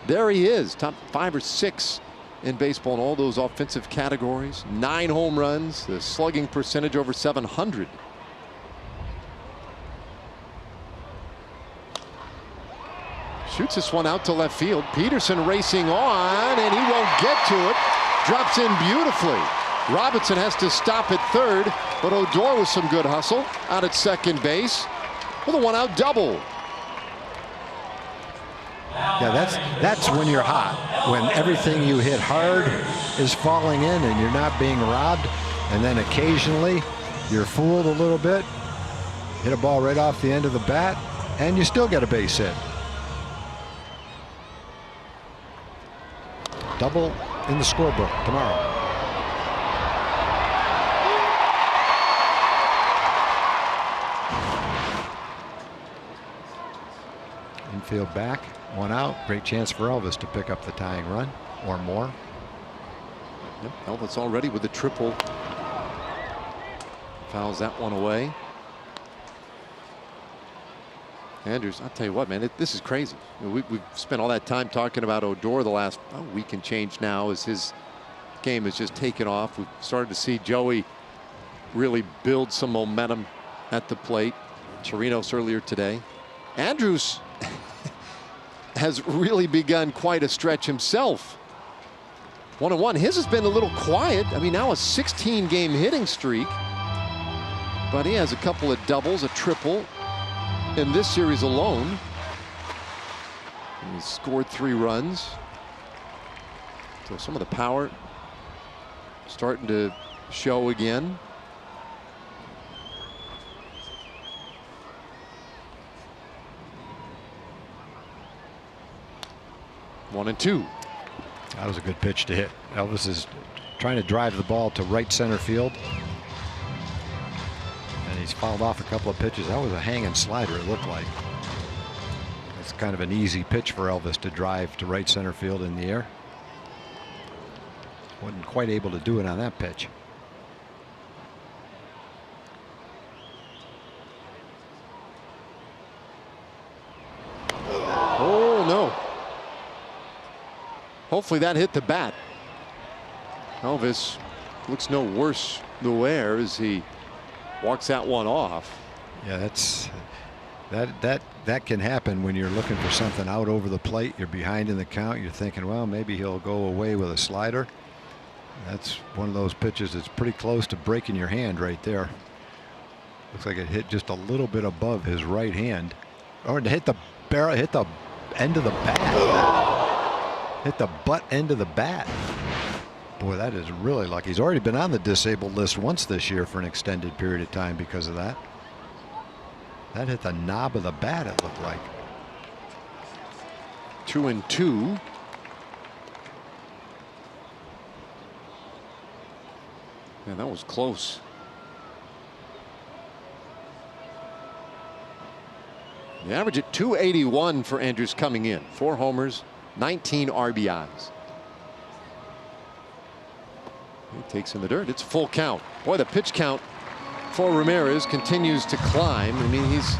There he is, top 5 or 6 in baseball in all those offensive categories. 9 home runs, the slugging percentage over 700. Shoots this one out to left field. Peterson racing on, and he won't get to it. Drops in beautifully. Robinson has to stop at third, but Odor with some good hustle out at second base with a 1-out double. Yeah, that's when you're hot, when everything you hit hard is falling in and you're not being robbed, and then occasionally you're fooled a little bit, hit a ball right off the end of the bat, and you still get a base hit. Double in the scorebook tomorrow. Infield back, 1 out. Great chance for Elvis to pick up the tying run or more. Yep, Elvis already with the triple. Fouls that one away. Andrews, I'll tell you what, man, this is crazy. We've spent all that time talking about Odor the last week and change now as his game has just taken off. We've started to see Joey really build some momentum at the plate. Chirinos earlier today. Andrews has really begun quite a stretch himself. 1-1. His has been a little quiet. I mean, now a 16-game hitting streak. But he has a couple of doubles, a triple in this series alone. And he's scored 3 runs. So some of the power starting to show again. One and two. That was a good pitch to hit. Elvis is trying to drive the ball to right center field. And he's fouled off a couple of pitches. That was a hanging slider, it looked like. It's kind of an easy pitch for Elvis to drive to right center field in the air. Wasn't quite able to do it on that pitch. Hopefully that hit the bat. Elvis looks no worse the wear as he walks that one off. Yeah, that can happen when you're looking for something out over the plate. You're behind in the count. You're thinking, well, maybe he'll go away with a slider. That's one of those pitches that's pretty close to breaking your hand right there. Looks like it hit just a little bit above his right hand. Or to hit the barrel, hit the end of the bat. Hit the butt end of the bat. Boy, that is really lucky. He's already been on the disabled list once this year for an extended period of time because of that. That hit the knob of the bat, it looked like. 2-2. Yeah, that was close. The average at 281 for Andrews coming in. 4 homers, 19 RBIs. He takes in the dirt. It's full count. Boy, the pitch count for Ramirez continues to climb. I mean, he's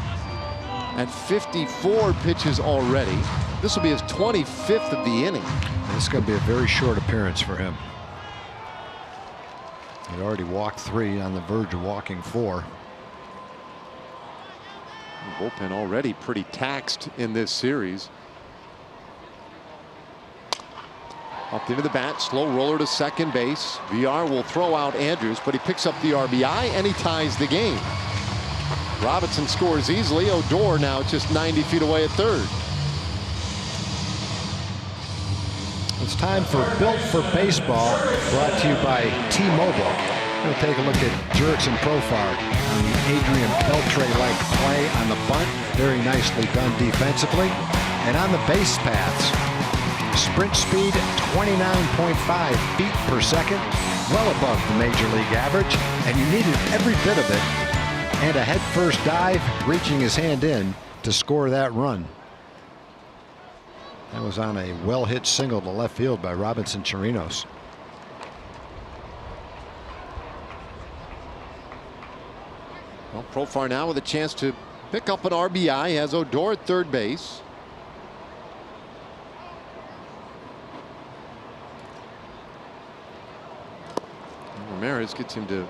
at 54 pitches already. This will be his 25th of the inning. This is going to be a very short appearance for him. He already walked 3, on the verge of walking 4. The bullpen already pretty taxed in this series. Up into the bat, slow roller to second base. Villar will throw out Andrews, but he picks up the RBI and he ties the game. Robinson scores easily. Odor now just 90 feet away at third. It's time for Built for Baseball, brought to you by T-Mobile. We'll take a look at Jurickson Profar on the Adrian Beltre-like play on the bunt. Very nicely done defensively. And on the base paths, sprint speed 29.5 feet per second, well above the major league average, and you needed every bit of it. And a head-first dive, reaching his hand in to score that run. That was on a well-hit single to left field by Robinson Chirinos. Well, Profar now with a chance to pick up an RBI. He has Odor at third base. And Ramirez gets him to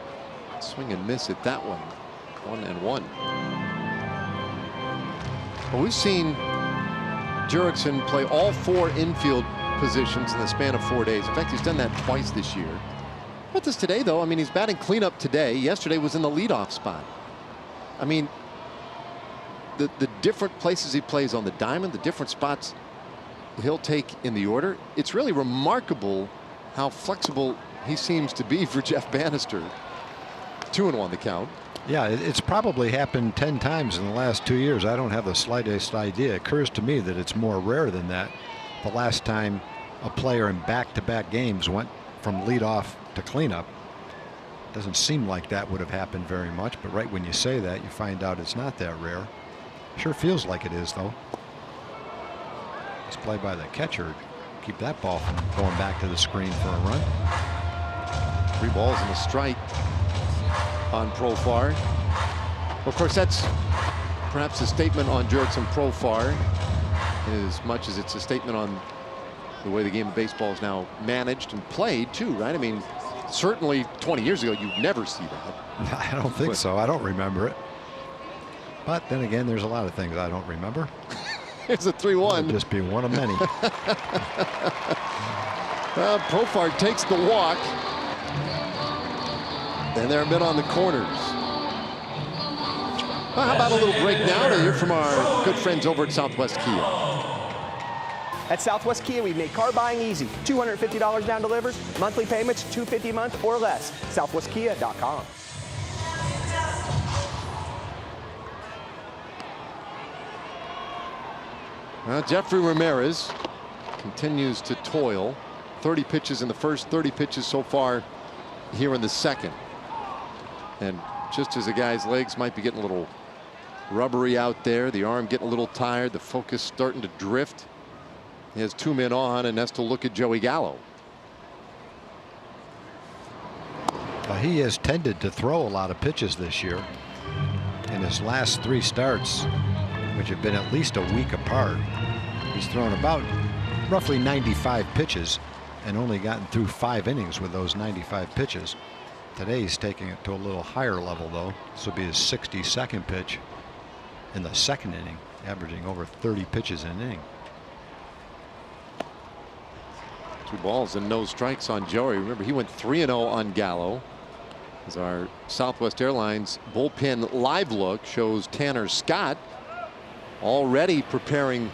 swing and miss at that one. 1-1. Well, we've seen Jurickson play all 4 infield positions in the span of 4 days. In fact, he's done that twice this year. What does today, though? I mean, he's batting cleanup today. Yesterday was in the leadoff spot. I mean, the different places he plays on the diamond, the different spots he'll take in the order. It's really remarkable how flexible he seems to be for Jeff Bannister. 2-1 the count. Yeah, it's probably happened 10 times in the last 2 years. I don't have the slightest idea. It occurs to me that it's more rare than that. The last time a player in back-to-back games went from leadoff to cleanup. Doesn't seem like that would have happened very much, but right when you say that, you find out it's not that rare. Sure feels like it is, though. It's play by the catcher. Keep that ball from going back to the screen for a run. 3 balls and a strike on Profar. Of course, that's perhaps a statement on Jurickson Profar as much as it's a statement on the way the game of baseball is now managed and played too, right? I mean, certainly 20 years ago you'd never see that. I don't think so. I don't remember it. But then again, there's a lot of things I don't remember. It's a 3-1. It'll just be one of many. Profar takes the walk. And they're a bit on the corners. Well, how about a little break now to hear from our good friends over at Southwest Kia. At Southwest Kia, we've made car buying easy. $250 down delivers, monthly payments $250 a month or less. SouthwestKia.com. Jeffrey Ramirez continues to toil. 30 pitches in the first, 30 pitches so far here in the second. And just as the guy's legs might be getting a little rubbery out there, the arm getting a little tired, the focus starting to drift. He has 2 men on, and that's to look at Joey Gallo. He has tended to throw a lot of pitches this year. In his last 3 starts, which have been at least a week apart, he's thrown about roughly 95 pitches and only gotten through 5 innings with those 95 pitches. Today he's taking it to a little higher level, though. This will be his 62nd pitch in the second inning, averaging over 30 pitches an inning. 2 balls and no strikes on Joey. Remember, he went 3-0 on Gallo. As our Southwest Airlines bullpen live look shows Tanner Scott already preparing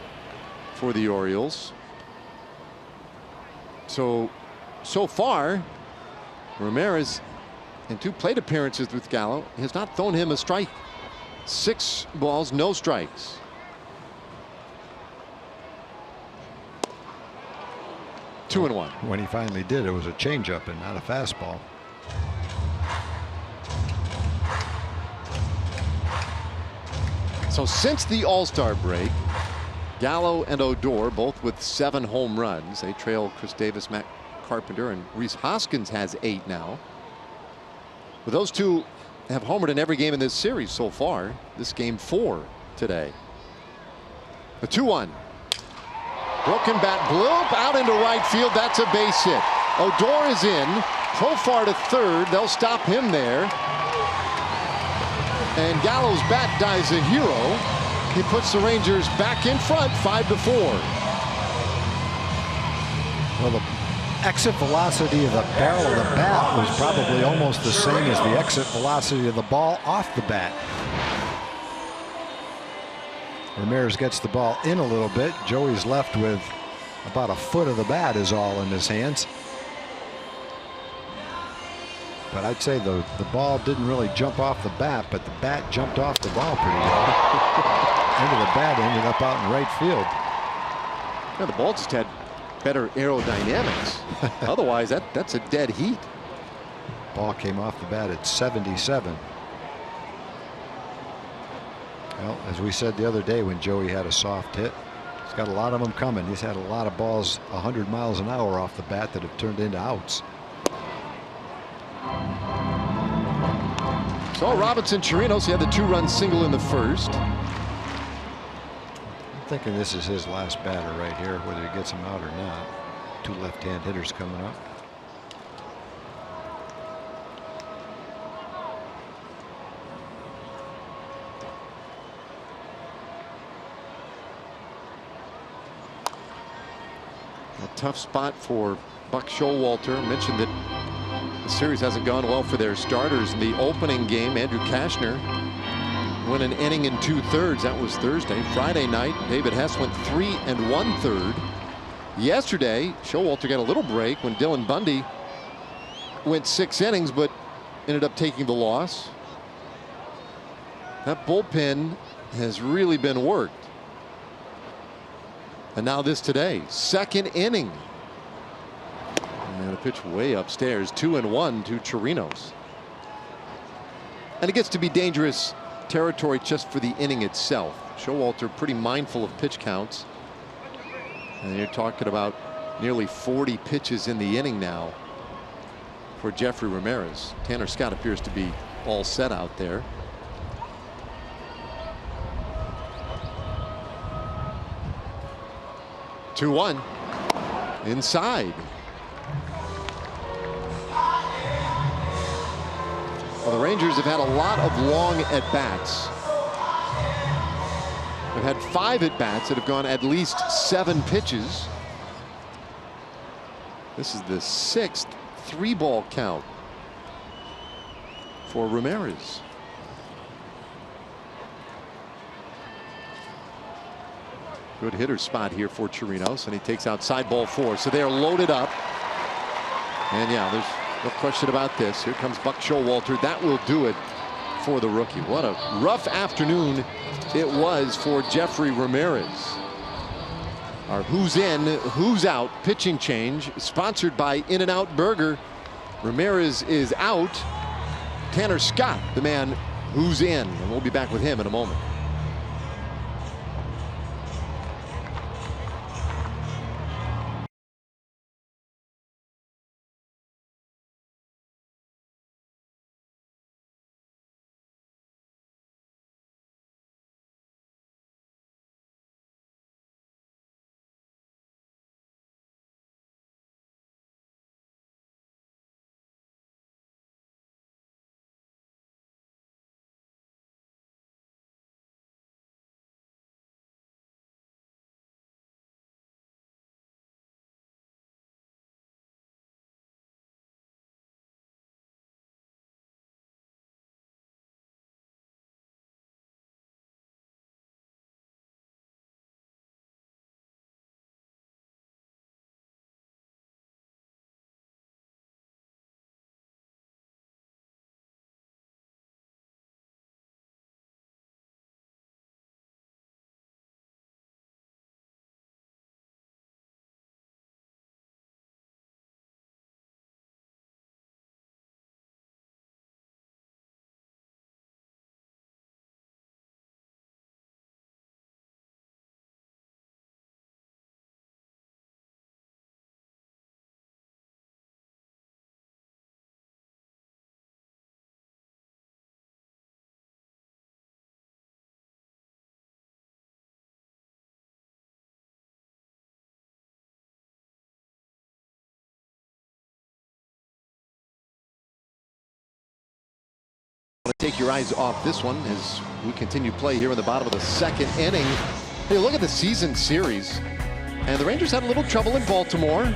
for the Orioles. So far, Ramirez, in 2 plate appearances with Gallo, has not thrown him a strike. 6 balls, no strikes. Two and one. When he finally did, it was a changeup and not a fastball. So since the All-Star break, Gallo and Odor both with 7 home runs. They trail Chris Davis, Matt Carpenter, and Rhys Hoskins has 8 now. But those 2 have homered in every game in this series so far. This game 4 today. The 2-1. Broken bat bloop out into right field. That's a base hit. Odor is in. Profar to third. They'll stop him there. And Gallo's bat dies a hero. He puts the Rangers back in front, 5-4. Well, the exit velocity of the barrel of the bat was probably almost the same as the exit velocity of the ball off the bat. Ramirez gets the ball in a little bit. Joey's left with about a foot of the bat is all in his hands. But I'd say the ball didn't really jump off the bat, but the bat jumped off the ball pretty well. End of the bat ended up out in right field. Yeah, the ball just had better aerodynamics. Otherwise, that's a dead heat. Ball came off the bat at 77. Well, as we said the other day when Joey had a soft hit, he's got a lot of them coming. He's had a lot of balls 100 miles an hour off the bat that have turned into outs. So Robinson Chirinos, he had the 2-run single in the first. I'm thinking this is his last batter right here, whether he gets him out or not. 2 left-hand hitters coming up. A tough spot for Buck Showalter. Mentioned that the series hasn't gone well for their starters. In the opening game, Andrew Kashner went an inning and 2/3. That was Thursday. Friday night, David Hess went 3 1/3. Yesterday, Showalter got a little break when Dylan Bundy went 6 innings, but ended up taking the loss. That bullpen has really been worked. And now this today, 2nd inning. And a pitch way upstairs, 2-1 to Chirinos. And it gets to be dangerous territory just for the inning itself. Showalter pretty mindful of pitch counts. And you're talking about nearly 40 pitches in the inning now for Jeffrey Ramirez. Tanner Scott appears to be all set out there. Two-one inside. Well, the Rangers have had a lot of long at-bats. They've had 5 at-bats that have gone at least 7 pitches. This is the 6th 3-ball count for Ramirez. Good hitter spot here for Chirinos, and he takes outside ball 4. So they are loaded up. And yeah, there's no question about this. Here comes Buck Showalter. That will do it for the rookie. What a rough afternoon it was for Jeffrey Ramirez. Our who's in, who's out pitching change, sponsored by In-N-Out Burger. Ramirez is out. Tanner Scott, the man who's in, and we'll be back with him in a moment. Take your eyes off this one as we continue play here in the bottom of the second inning. Hey, look at the season series. And the Rangers had a little trouble in Baltimore.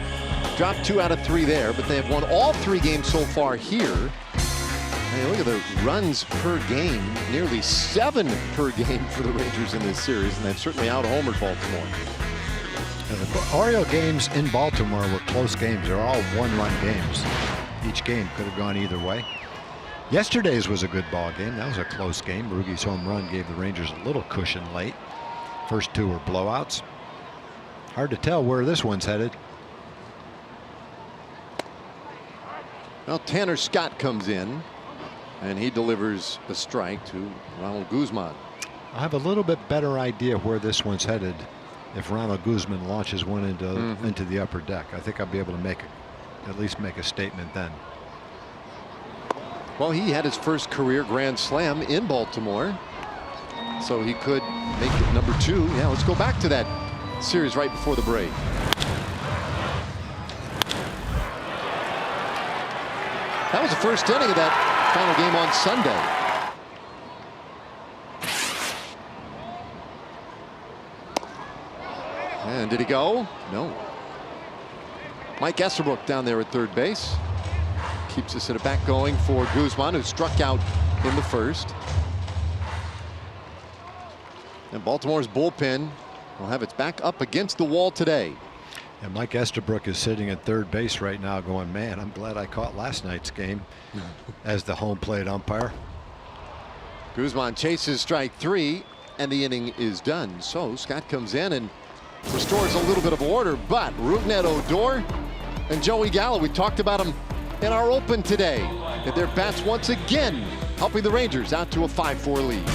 Dropped 2 out of 3 there, but they have won all 3 games so far here. Hey, look at the runs per game. Nearly 7 per game for the Rangers in this series, and they've certainly out-homered Baltimore. The Oriole games in Baltimore were close games. They're all one-run games. Each game could have gone either way. Yesterday's was a good ball game. That was a close game. Rugi's home run gave the Rangers a little cushion late. First 2 were blowouts. Hard to tell where this one's headed. Well, Tanner Scott comes in, and he delivers a strike to Ronald Guzman. I have a little bit better idea where this one's headed if Ronald Guzman launches one into the upper deck. I think I'll be able to at least make a statement then. Well, he had his first career grand slam in Baltimore, so he could make it number 2. Yeah, let's go back to that series right before the break. That was the first inning of that final game on Sunday. And did he go? No. Mike Esterbrook down there at third base. Keeps us in a back going for Guzman, who struck out in the first. And Baltimore's bullpen will have its back up against the wall today. And Mike Esterbrook is sitting at third base right now going, man, I'm glad I caught last night's game as the home plate umpire. Guzman chases strike 3, and the inning is done. So Scott comes in and restores a little bit of order, but Rougned Odor and Joey Gallo, we talked about them in our open today, and their bats once again helping the Rangers out to a 5-4 lead.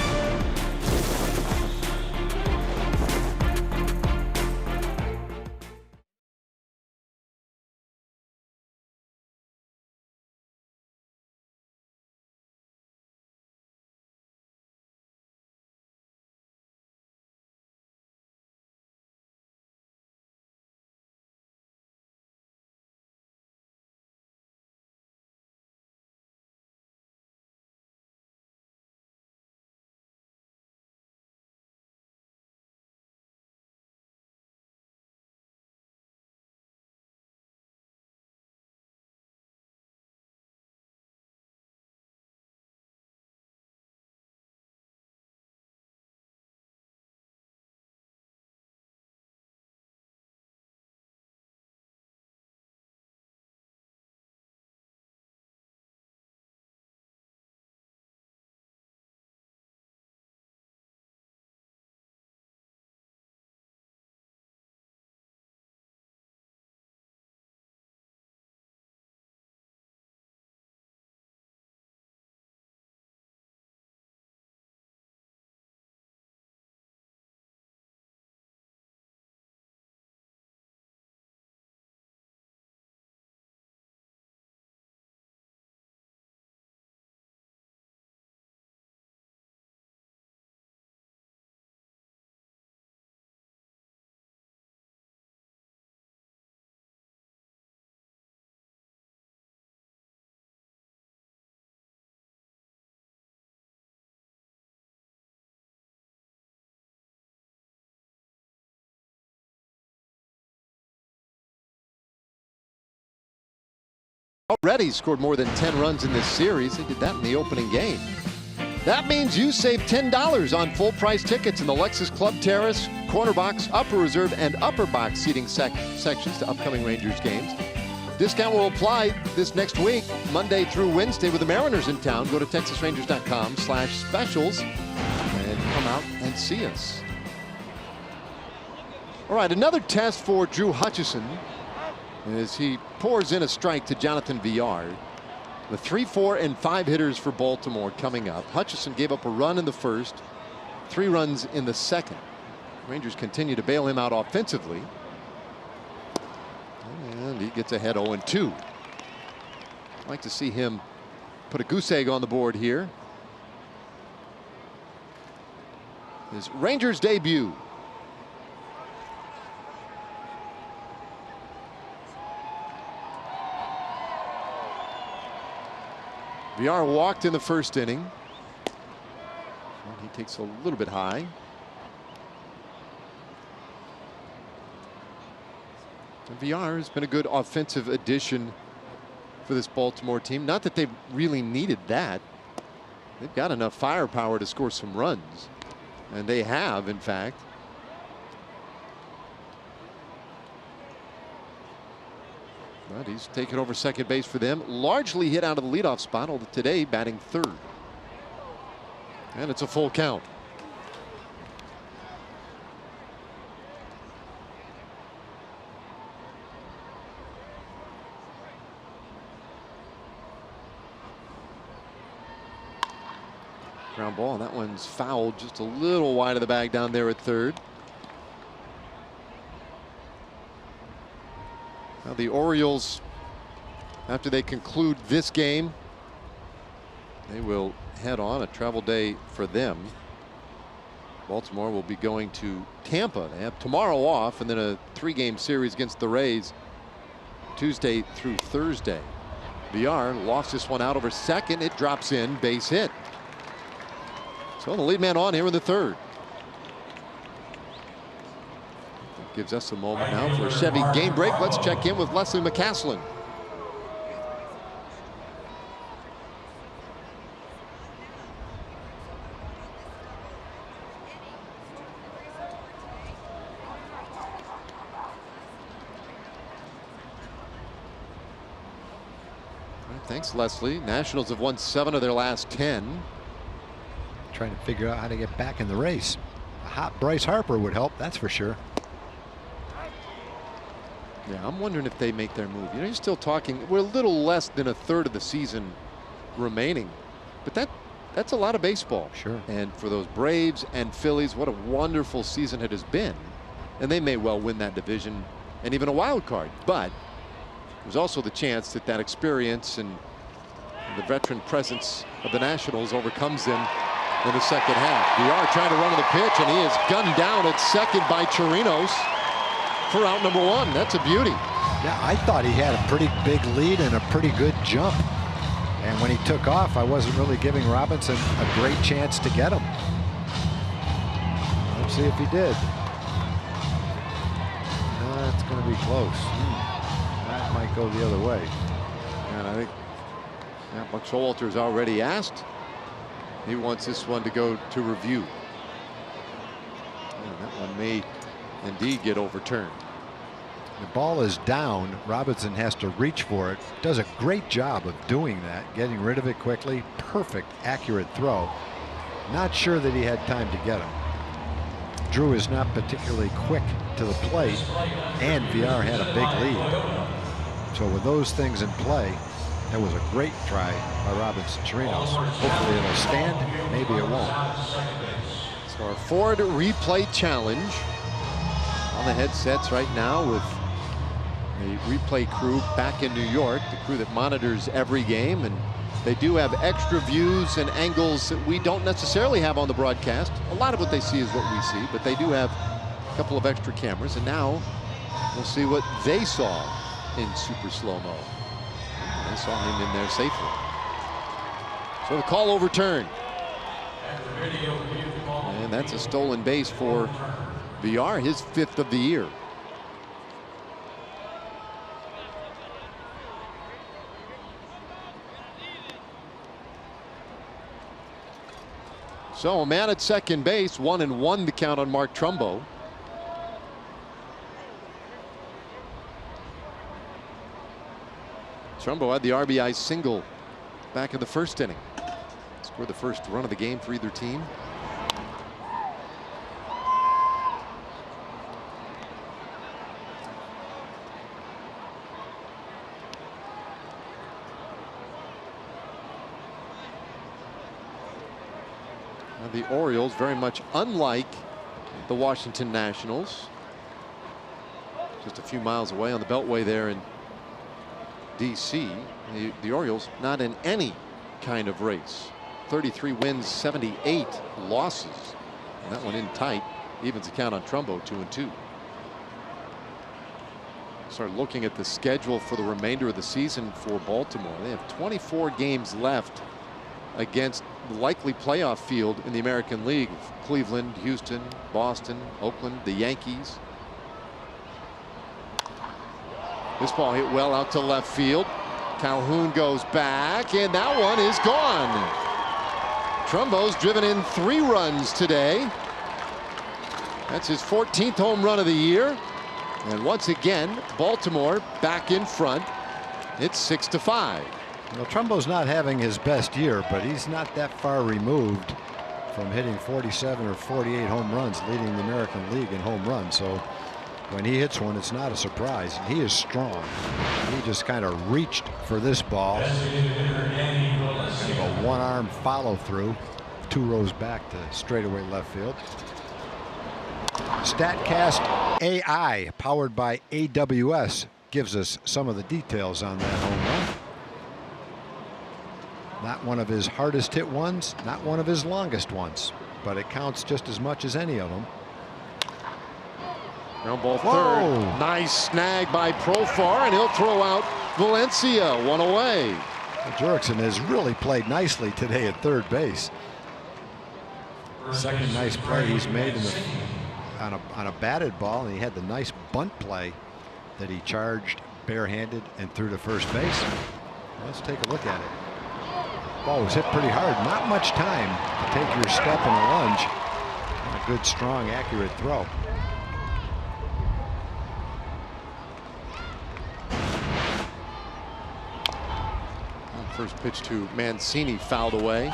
Already scored more than 10 runs in this series. They did that in the opening game. That means you save $10 on full price tickets in the Lexus Club Terrace, corner box, upper reserve, and upper box seating sections to upcoming Rangers games. Discount will apply this next week, Monday through Wednesday, with the Mariners in town. Go to TexasRangers.com/specials and come out and see us. All right, another test for Drew Hutchison as he pours in a strike to Jonathan Villar. The 3, 4, and 5 hitters for Baltimore coming up. Hutchison gave up a run in the first, 3 runs in the second. Rangers continue to bail him out offensively. And he gets ahead 0-2. I'd like to see him put a goose egg on the board here. His Rangers debut. Villar walked in the first inning. He takes a little bit high. And Villar has been a good offensive addition for this Baltimore team. Not that they've really needed that. They've got enough firepower to score some runs. And they have, in fact. But he's taken over second base for them. Largely hit out of the leadoff spot, although today batting third. And it's a full count. Ground ball. That one's fouled just a little wide of the bag down there at third. Now the Orioles, after they conclude this game, they will head on a travel day for them. Baltimore will be going to Tampa. They have tomorrow off and then a 3-game series against the Rays Tuesday through Thursday. Villar lofts this one out over second. It drops in, base hit. So the lead man on here in the third. That gives us a moment now for a Chevy game break. Let's check in with Leslie McCaslin. Thanks, Leslie. Nationals have won 7 of their last 10. Trying to figure out how to get back in the race. A hot Bryce Harper would help, that's for sure. Yeah, I'm wondering if they make their move. You know, you're still talking, we're a little less than a third of the season remaining, but that's a lot of baseball. Sure. And for those Braves and Phillies, what a wonderful season it has been. And they may well win that division and even a wild card, but there's also the chance that that experience and the veteran presence of the Nationals overcomes them in the second half. Villar trying to run to the pitch, and he is gunned down at second by Chirinos for out number 1. That's a beauty. Yeah, I thought he had a pretty big lead and a pretty good jump. And when he took off, I wasn't really giving Robinson a great chance to get him. Let's see if he did. That's going to be close. That might go the other way. And I think Buck Showalter's already asked. He wants this one to go to review. And that one may indeed get overturned. The ball is down. Robinson has to reach for it. Does a great job of doing that, getting rid of it quickly. Perfect, accurate throw. Not sure that he had time to get him. Drew is not particularly quick to the plate, and Villar had a big lead. So with those things in play, that was a great try by Robinson Chirinos. Hopefully it'll stand. Maybe it won't. So our Ford replay challenge on the headsets right now with the replay crew back in New York, the crew that monitors every game, and they do have extra views and angles that we don't necessarily have on the broadcast. A lot of what they see is what we see, but they do have a couple of extra cameras, and now we'll see what they saw in super slow-mo. They saw him in there safely. So the call overturned. And that's a stolen base for Villar, his 5th of the year. So a man at second base, 1-1 the count on Mark Trumbo. Trumbo had the RBI single back in the first inning. Scored the first run of the game for either team. Now the Orioles, very much unlike the Washington Nationals, just a few miles away on the Beltway there in DC. The Orioles not in any kind of race. 33 wins, 78 losses. And that one in tight. Evens the count on Trumbo, 2-2. Start looking at the schedule for the remainder of the season for Baltimore. They have 24 games left against the likely playoff field in the American League. Cleveland, Houston, Boston, Oakland, the Yankees. This ball hit well out to left field. Calhoun goes back, and that one is gone. Trumbo's driven in 3 runs today. That's his 14th home run of the year. And once again, Baltimore back in front. It's 6-5. Well, Trumbo's not having his best year, but he's not that far removed from hitting 47 or 48 home runs, leading the American League in home runs. So when he hits one, it's not a surprise. He is strong. He just kind of reached for this ball. Kind of a one-arm follow-through, 2 rows back to straightaway left field. StatCast AI, powered by AWS, gives us some of the details on that home run. Not one of his hardest hit ones, not one of his longest ones, but it counts just as much as any of them. Ground ball Whoa. third. Nice snag by Profar, and he'll throw out Valencia. 1 away. Jurickson has really played nicely today at third base. Second nice play he's made in the, on a batted ball, and he had the nice bunt play that he charged barehanded and threw to first base. Let's take a look at it. Ball was hit pretty hard. Not much time to take your step in a lunge. And a good, strong, accurate throw. First pitch to Mancini, fouled away.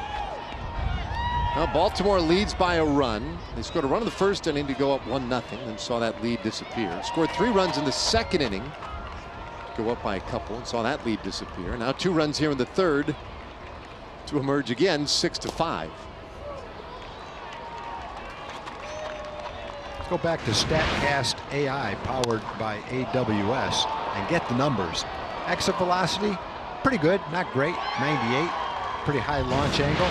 Now Baltimore leads by a run. They scored a run in the first inning to go up 1-0, and saw that lead disappear. Scored 3 runs in the second inning, go up by a couple, and saw that lead disappear. Now 2 runs here in the third to emerge again, 6-5. Let's go back to StatCast AI, powered by AWS, and get the numbers. Exit velocity, pretty good, not great, 98. Pretty high launch angle.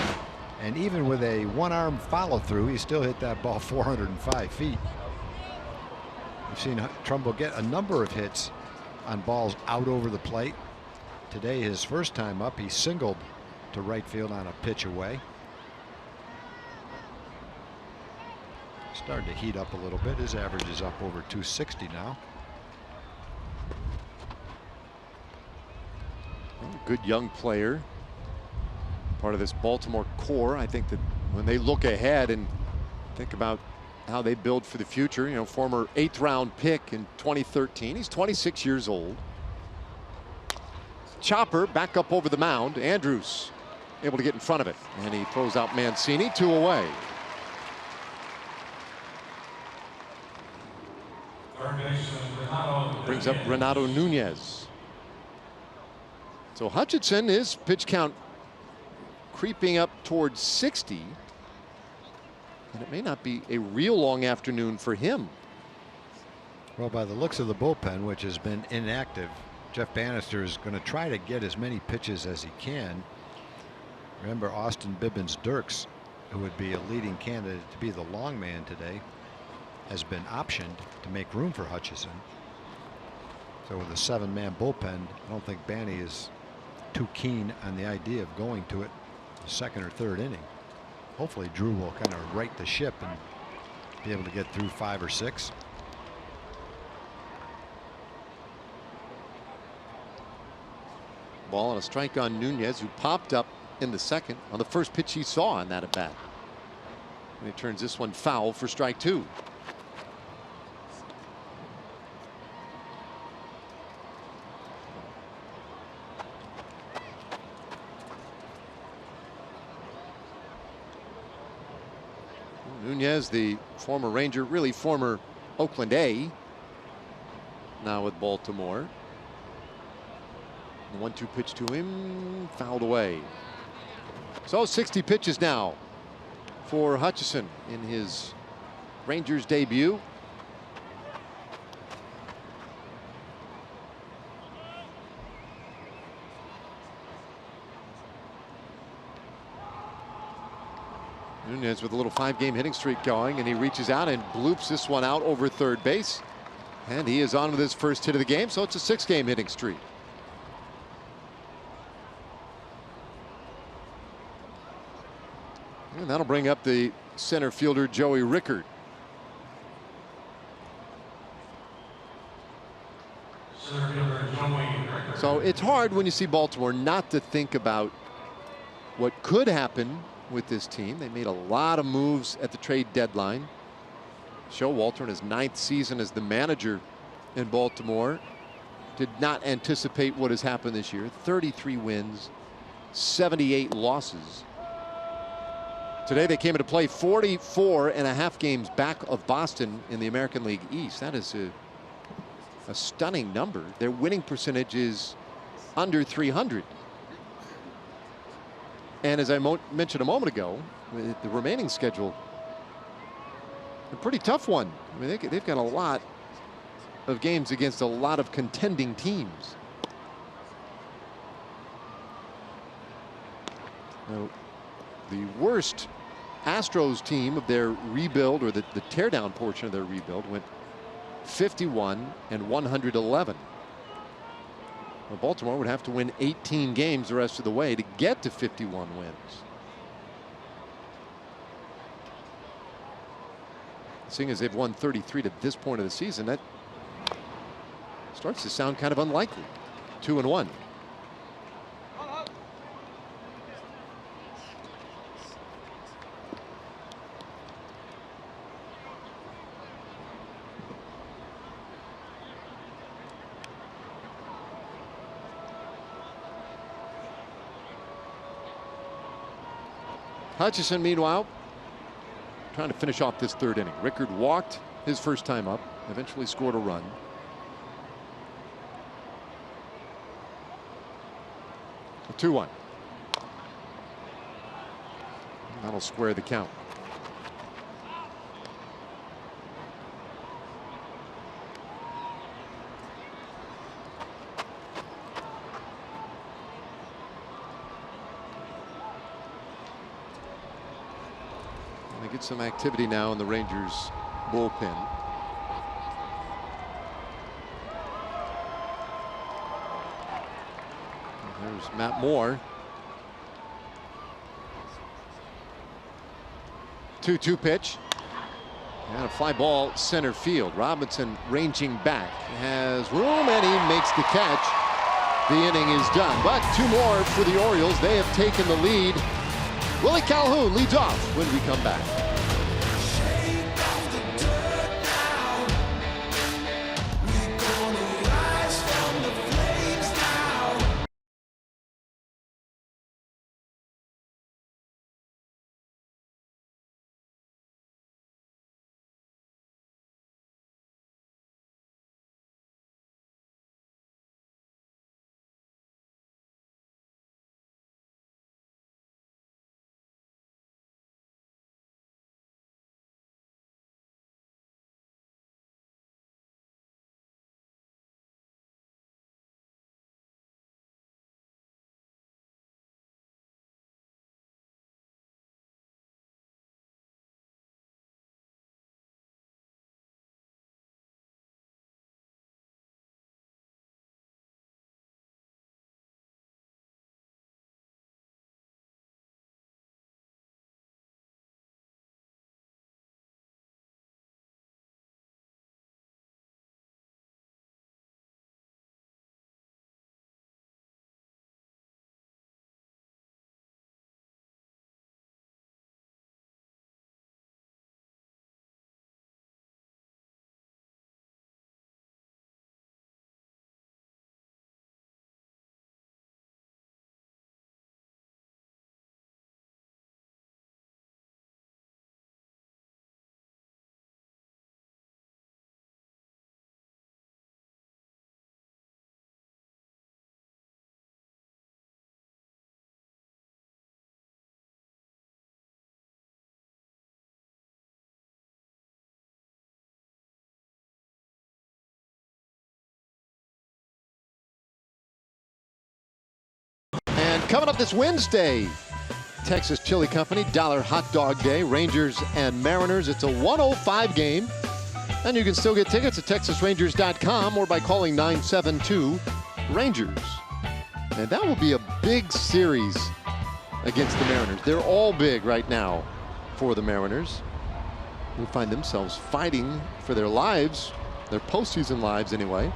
And even with a one-arm follow-through, he still hit that ball 405 feet. We've seen Trumbo get a number of hits on balls out over the plate. Today, his first time up, he singled to right field on a pitch away. Starting to heat up a little bit. His average is up over 260 now. Good young player. Part of this Baltimore core. I think that when they look ahead and think about how they build for the future, you know, former 8th round pick in 2013. He's 26 years old. Chopper back up over the mound. Andrews able to get in front of it, and he throws out Mancini. 2 away. Brings up Renato Nunez. So Hutchinson, his pitch count creeping up towards 60, and it may not be a real long afternoon for him. Well, by the looks of the bullpen, which has been inactive, Jeff Bannister is going to try to get as many pitches as he can. Remember, Austin Bibbins-Dirks, who would be a leading candidate to be the long man today, has been optioned to make room for Hutchinson. So with a 7-man bullpen, I don't think Banny is too keen on the idea of going to it the second or third inning. Hopefully Drew will kind of right the ship and be able to get through 5 or 6. Ball and a strike on Nunez, who popped up in the second on the first pitch he saw on that at bat. And he turns this one foul for strike 2. Nunez, the former Ranger, really former Oakland A, now with Baltimore. The 1-2 pitch to him, fouled away. So 60 pitches now for Hutchinson in his Rangers debut. Nunez with a little 5-game hitting streak going, and he reaches out and bloops this one out over third base. And he is on with his first hit of the game, so it's a 6-game hitting streak. And that'll bring up the center fielder, Joey Rickard. So it's hard when you see Baltimore not to think about what could happen with this team. They made a lot of moves at the trade deadline. Showalter in his 9th season as the manager in Baltimore did not anticipate what has happened this year. 33 wins, 78 losses. Today they came into play 44.5 games back of Boston in the American League East. That is a stunning number. Their winning percentage is under 300. And as I mentioned a moment ago, with the remaining schedule, a pretty tough one. I mean, they've got a lot of games against a lot of contending teams. Now, the worst Astros team of their rebuild, or the teardown portion of their rebuild, went 51 and 111. Well, Baltimore would have to win 18 games the rest of the way to get to 51 wins. Seeing as they've won 33 to this point of the season, that starts to sound kind of unlikely. 2-1. Hutchison, meanwhile, trying to finish off this 3rd inning. Rickard walked his first time up, eventually scored a run. A 2-1. That'll square the count. Get some activity now in the Rangers bullpen. There's Matt Moore. 2-2 pitch. And a fly ball center field. Robinson ranging back. Has room and he makes the catch. The inning is done. But 2 more for the Orioles. They have taken the lead. Willie Calhoun leads off when we come back. Coming up this Wednesday, Texas Chili Company Dollar Hot Dog Day, Rangers and Mariners. It's a 105 game, and you can still get tickets at TexasRangers.com or by calling 972-RANGERS. And that will be a big series against the Mariners. They're all big right now for the Mariners, who find themselves fighting for their lives, their postseason lives anyway.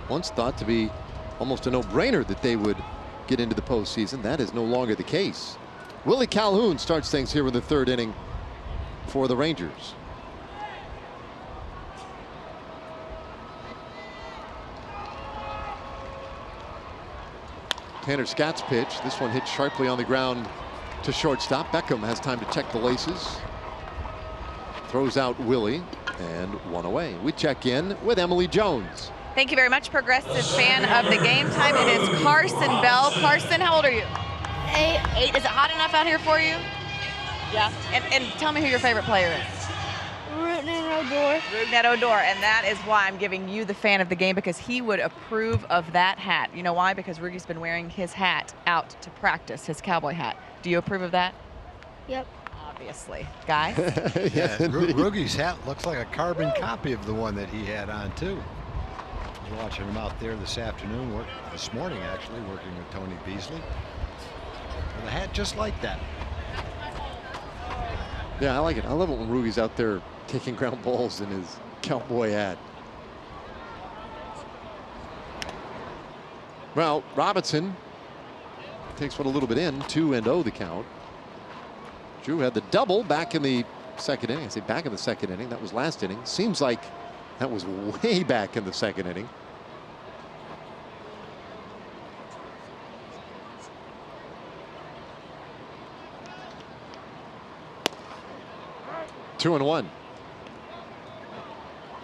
Once thought to be almost a no-brainer that they would get into the postseason. That is no longer the case. Willie Calhoun starts things here in the third inning for the Rangers. Tanner Scott's pitch. This one hit sharply on the ground to shortstop. Beckham has time to check the laces. Throws out Willie, and one away. We check in with Emily Jones. Thank you very much, Progressive fan of the game time. It is Carson Bell. Carson, how old are you? 8. 8. Is it hot enough out here for you? Yeah. And tell me who your favorite player is. Rougned Odor, and that is why I'm giving you the fan of the game, because he would approve of that hat. You know why? Because Rugy's been wearing his hat out to practice, his cowboy hat. Do you approve of that? Yep. Obviously. Guys? Yeah, Rugy's hat looks like a carbon copy of the one that he had on, too. I was watching him out there this afternoon, this morning actually, working with Tony Beasley. With a hat just like that. Yeah, I like it. I love it when Rugy's out there taking ground balls in his cowboy hat. Well, Robinson takes one a little bit in, 2-0 the count. Drew had the double back in the second inning. I say back in the second inning. That was last inning. Seems like that was way back in the second inning. Two and one.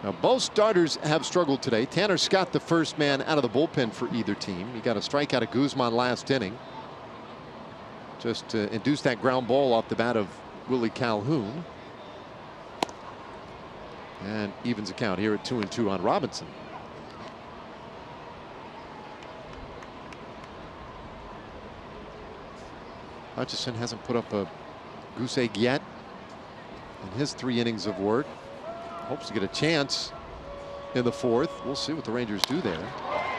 Now both starters have struggled today. Tanner Scott, the first man out of the bullpen for either team. He got a strikeout of Guzman last inning. Just to induce that ground ball off the bat of Willie Calhoun. And evens the count here at 2-2 on Robinson. Hutchison hasn't put up a goose egg yet in his 3 innings of work. Hopes to get a chance in the fourth. We'll see what the Rangers do there.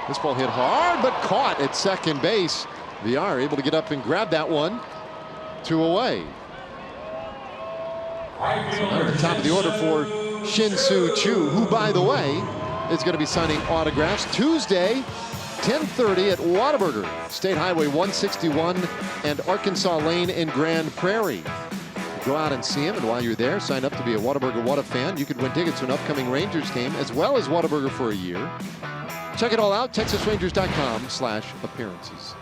This ball hit hard, but caught at second base. Villar able to get up and grab that one. 2 away. So now at the top of the order for Shin-Soo Choo, who, by the way, is going to be signing autographs Tuesday, 10:30 at Whataburger, State Highway 161 and Arkansas Lane in Grand Prairie. Go out and see him, and while you're there, sign up to be a Whataburger Whata fan. You could win tickets to an upcoming Rangers game, as well as Whataburger for a year. Check it all out, TexasRangers.com/appearances.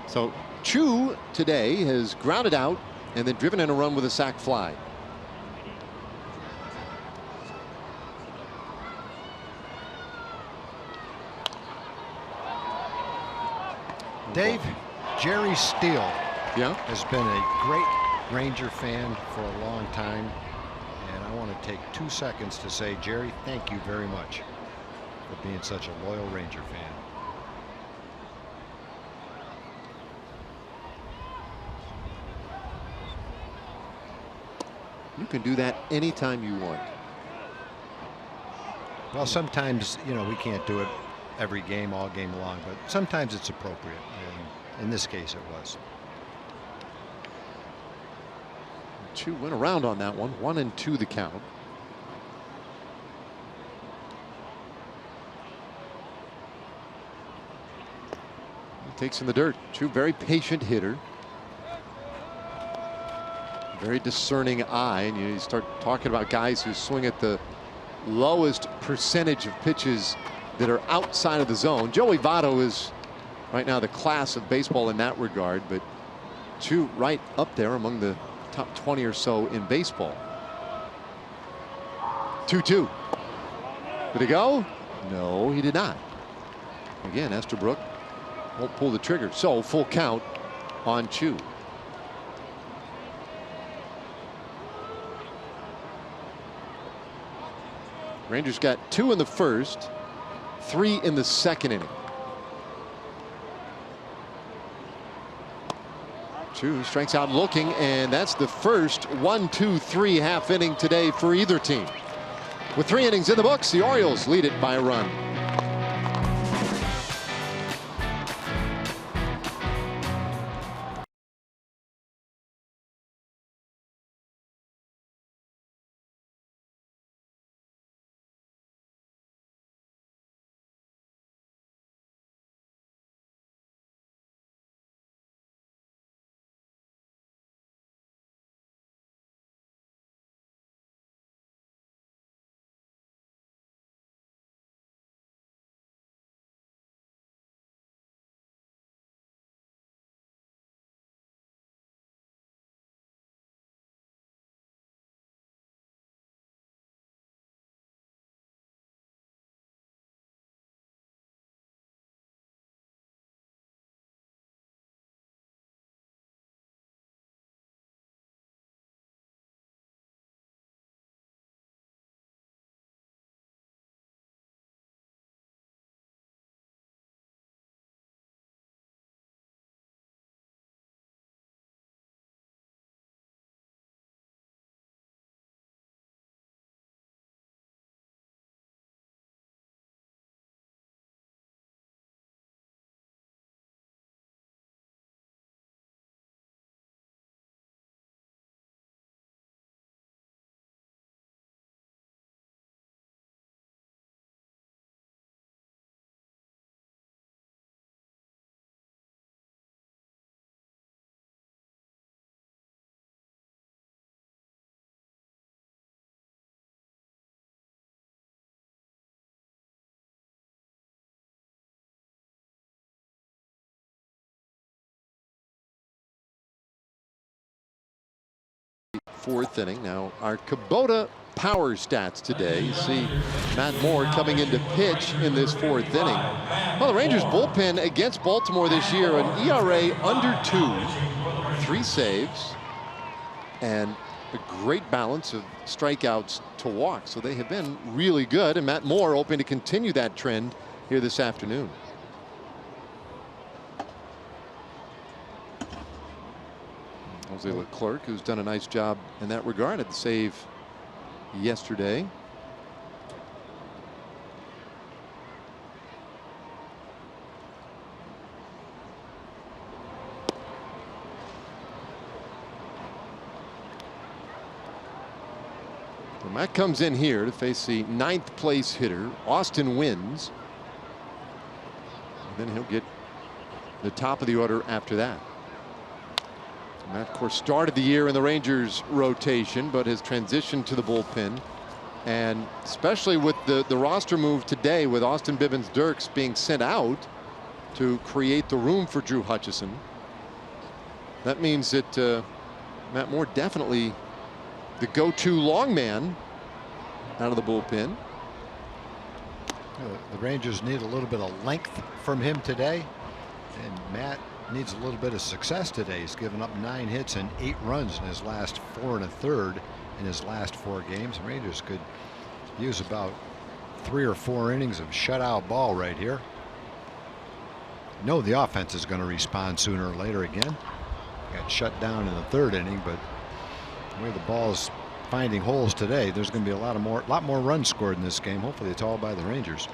So Choo today has grounded out and then driven in a run with a sac fly. Dave, Jerry Steele Yeah. has been a great Ranger fan for a long time, and I want to take 2 seconds to say, Jerry, thank you very much for being such a loyal Ranger fan. You can do that anytime you want. Well, sometimes, you know, we can't do it every game, all game long, but sometimes it's appropriate, and in this case it was. Choo went around on that one. 1-2 the count. He takes in the dirt. Choo, very patient hitter. Very discerning eye, and you start talking about guys who swing at the lowest percentage of pitches that are outside of the zone. Joey Votto is right now the class of baseball in that regard, but Choo right up there among the top 20 or so in baseball. 2-2. Did he go? No, he did not. Again, Estabrook won't pull the trigger, so full count on Choo. Rangers got 2 in the first, 3 in the second inning. Choo strikes out looking, and that's the first 1-2-3 half inning today for either team. With 3 innings in the books, the Orioles lead it by a run. Fourth inning. Now our Kubota power stats today. You see Matt Moore coming into pitch in this fourth inning. Well, the Rangers bullpen against Baltimore this year, an ERA under 2, 3 saves, and a great balance of strikeouts to walks. So they have been really good, and Matt Moore hoping to continue that trend here this afternoon. Jose Leclerc, who's done a nice job in that regard at the save yesterday. And Matt comes in here to face the 9th place hitter, Austin Wins. And then he'll get the top of the order after that. Matt, of course, started the year in the Rangers rotation, but has transitioned to the bullpen. And especially with the roster move today, with Austin Bibbins-Dirks being sent out to create the room for Drew Hutchison, that means that Matt Moore definitely the go-to long man out of the bullpen. The Rangers need a little bit of length from him today, and Matt needs a little bit of success today. He's given up 9 hits and 8 runs in his last 4 1/3 in his last 4 games. The Rangers could use about 3 or 4 innings of shutout ball right here. You know the offense is going to respond sooner or later again. Got shut down in the 3rd inning, but the way the ball's finding holes today, there's going to be a lot more runs scored in this game. Hopefully it's all by the Rangers.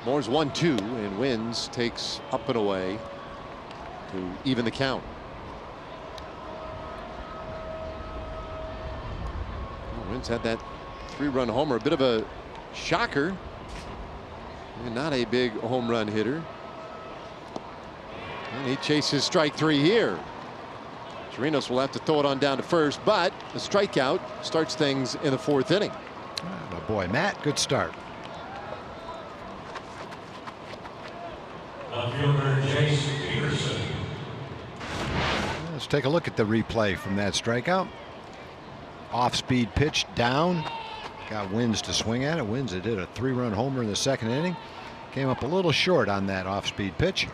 Moore's 1-2, and Wins takes up and away to even the count. Wins had that 3-run homer, a bit of a shocker, and not a big home run hitter. And he chases strike 3 here. Chirinos will have to throw it on down to first, but a strikeout starts things in the 4th inning. Oh boy, Matt, good start. Let's take a look at the replay from that strikeout. Off-speed pitch down. Got Wins to swing at it. Wins that did a 3-run homer in the 2nd inning. Came up a little short on that off-speed pitch.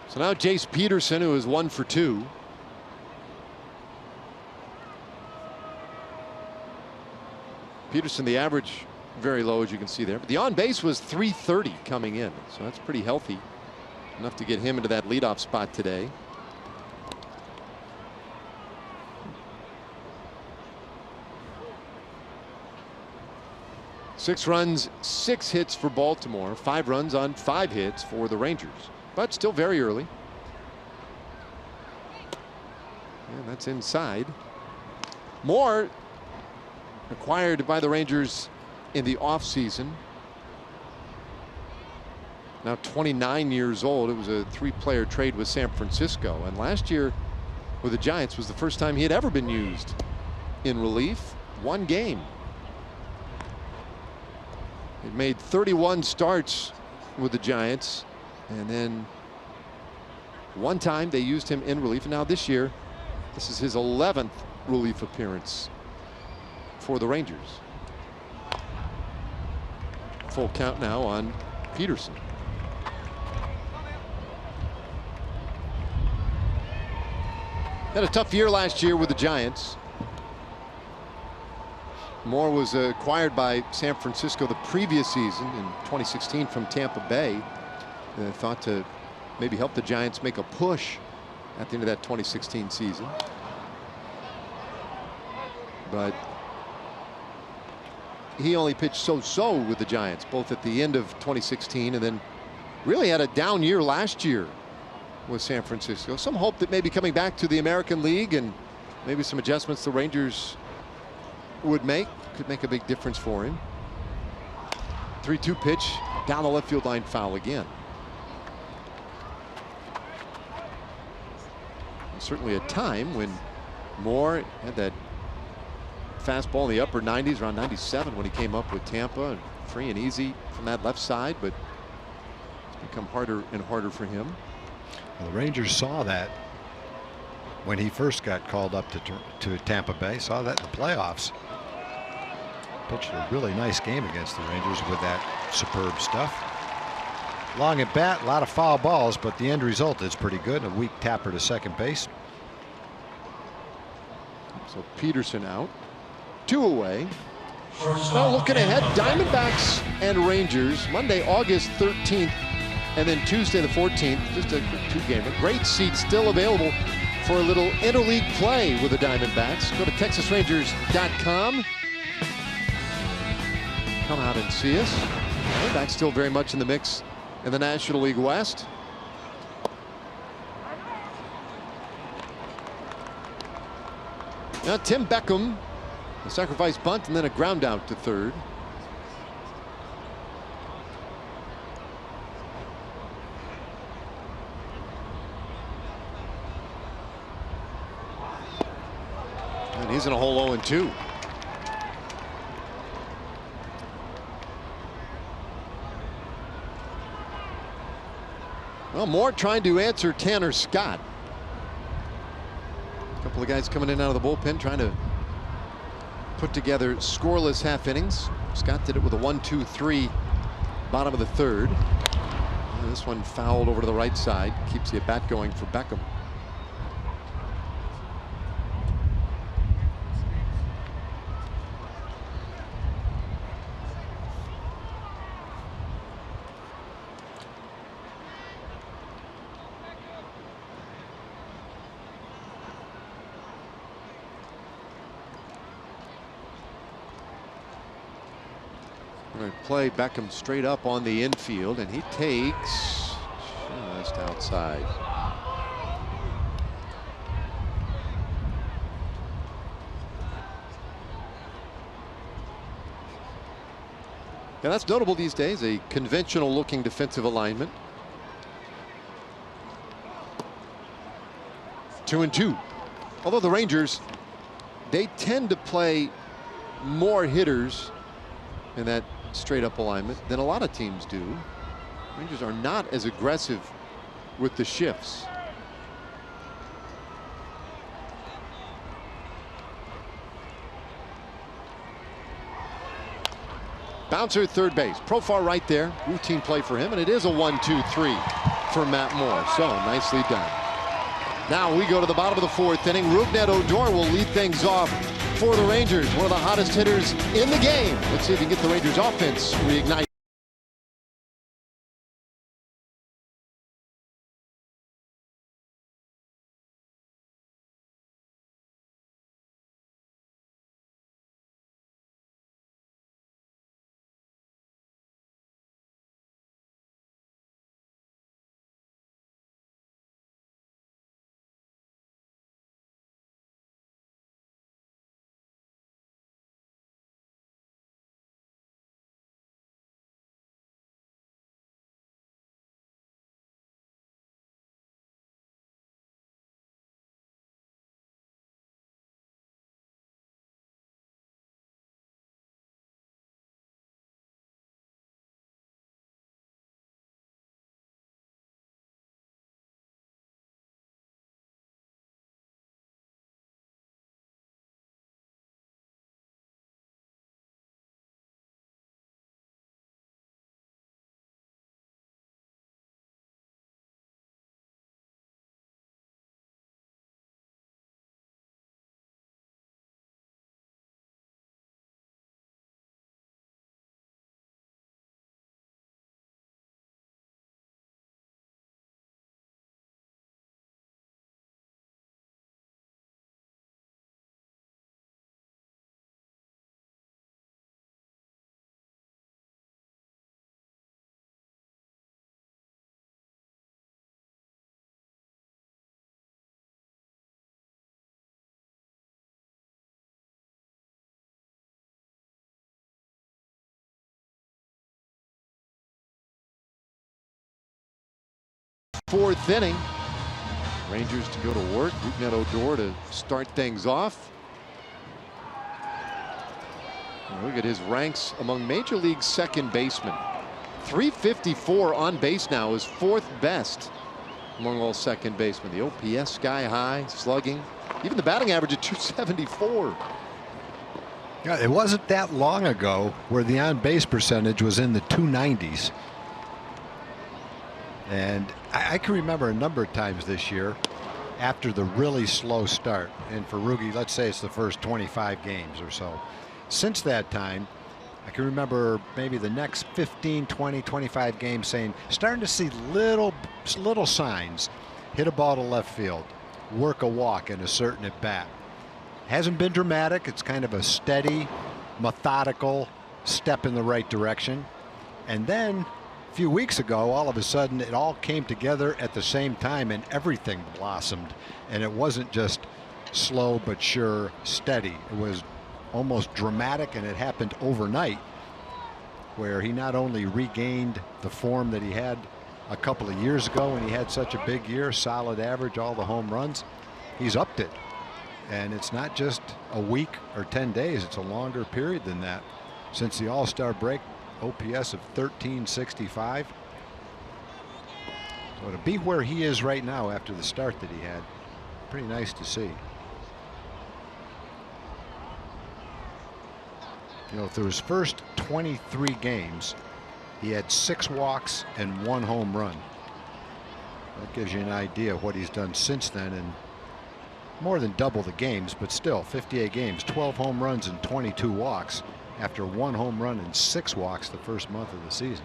So now Jace Peterson, who is 1 for 2. Peterson, the average very low, as you can see there. But the on base was 330 coming in, so that's pretty healthy. Enough to get him into that leadoff spot today. Six runs, 6 hits for Baltimore. 5 runs on 5 hits for the Rangers, but still very early. And that's inside. Moore, acquired by the Rangers in the offseason. Now 29 years old. It was a 3-player trade with San Francisco, and last year with the Giants was the first time he had ever been used in relief. 1 game. He made 31 starts with the Giants, and then 1 time they used him in relief, and now this year this is his 11th relief appearance for the Rangers. Full count now on Peterson. Had a tough year last year with the Giants. Moore was acquired by San Francisco the previous season in 2016 from Tampa Bay. And thought to maybe help the Giants make a push at the end of that 2016 season. But he only pitched so-so with the Giants, both at the end of 2016 and then really had a down year last year with San Francisco. Some hope that maybe coming back to the American League and maybe some adjustments the Rangers would make could make a big difference for him. 3-2 pitch down the left field line, foul again. And certainly a time when Moore had that fastball in the upper 90s, around 97 when he came up with Tampa, and free and easy from that left side, but it's become harder and harder for him. Well, the Rangers saw that when he first got called up to Tampa Bay. Saw that in the playoffs. Pitched a really nice game against the Rangers with that superb stuff. Long at bat, a lot of foul balls, but the end result is pretty good. A weak tapper to second base. So Peterson out. 2 away. Now looking ahead, Diamondbacks and Rangers Monday, August 13th, and then Tuesday the 14th. Just a quick 2-gamer. Great seats still available for a little interleague play with the Diamondbacks. Go to TexasRangers.com. Come out and see us. Diamondbacks still very much in the mix in the National League West. Now Tim Beckham, a sacrifice bunt and then a ground out to third. And he's in a hole 0-2. Well, Moore trying to answer Tanner Scott. A couple of guys coming in out of the bullpen trying to put together scoreless half innings. Scott did it with a 1-2-3 bottom of the 3rd. And this one fouled over to the right side. Keeps the at bat going for Beckham. Going to play Beckham straight up on the infield, and he takes just outside. And that's notable these days, a conventional looking defensive alignment. 2-2. Although the Rangers, they tend to play more hitters in that straight up alignment than a lot of teams do. Rangers are not as aggressive with the shifts. Bouncer at third base. Profar right there. Routine play for him, and it is a 1-2-3 for Matt Moore. So nicely done. Now we go to the bottom of the 4th inning. Rougned Odor will lead things off for the Rangers, one of the hottest hitters in the game. Let's see if he can get the Rangers offense reignited. Fourth inning. Rangers to go to work. We've got Odor to start things off. And look at his ranks among Major League second basemen. 354 on base now is fourth best among all second basemen. The OPS sky high, slugging, even the batting average at 274. Yeah, it wasn't that long ago where the on-base percentage was in the 290s. And I can remember a number of times this year after the really slow start, and for Rugi, let's say it's the first 25 games or so. Since that time, I can remember maybe the next 15, 20, 25 games saying, starting to see little signs. Hit a ball to left field, work a walk in a certain at bat. Hasn't been dramatic. It's kind of a steady, methodical step in the right direction. And then a few weeks ago, all of a sudden, it all came together at the same time and everything blossomed. And it wasn't just slow but sure, steady. It was almost dramatic, and it happened overnight, where he not only regained the form that he had a couple of years ago when he had such a big year, solid average, all the home runs, he's upped it. And it's not just a week or 10 days, it's a longer period than that. Since the All-Star break, OPS of 1365. So to be where he is right now after the start that he had, pretty nice to see. You know, through his first 23 games, he had 6 walks and 1 home run. That gives you an idea of what he's done since then, and more than double the games, but still 58 games, 12 home runs and 22 walks after 1 home run and 6 walks the first month of the season.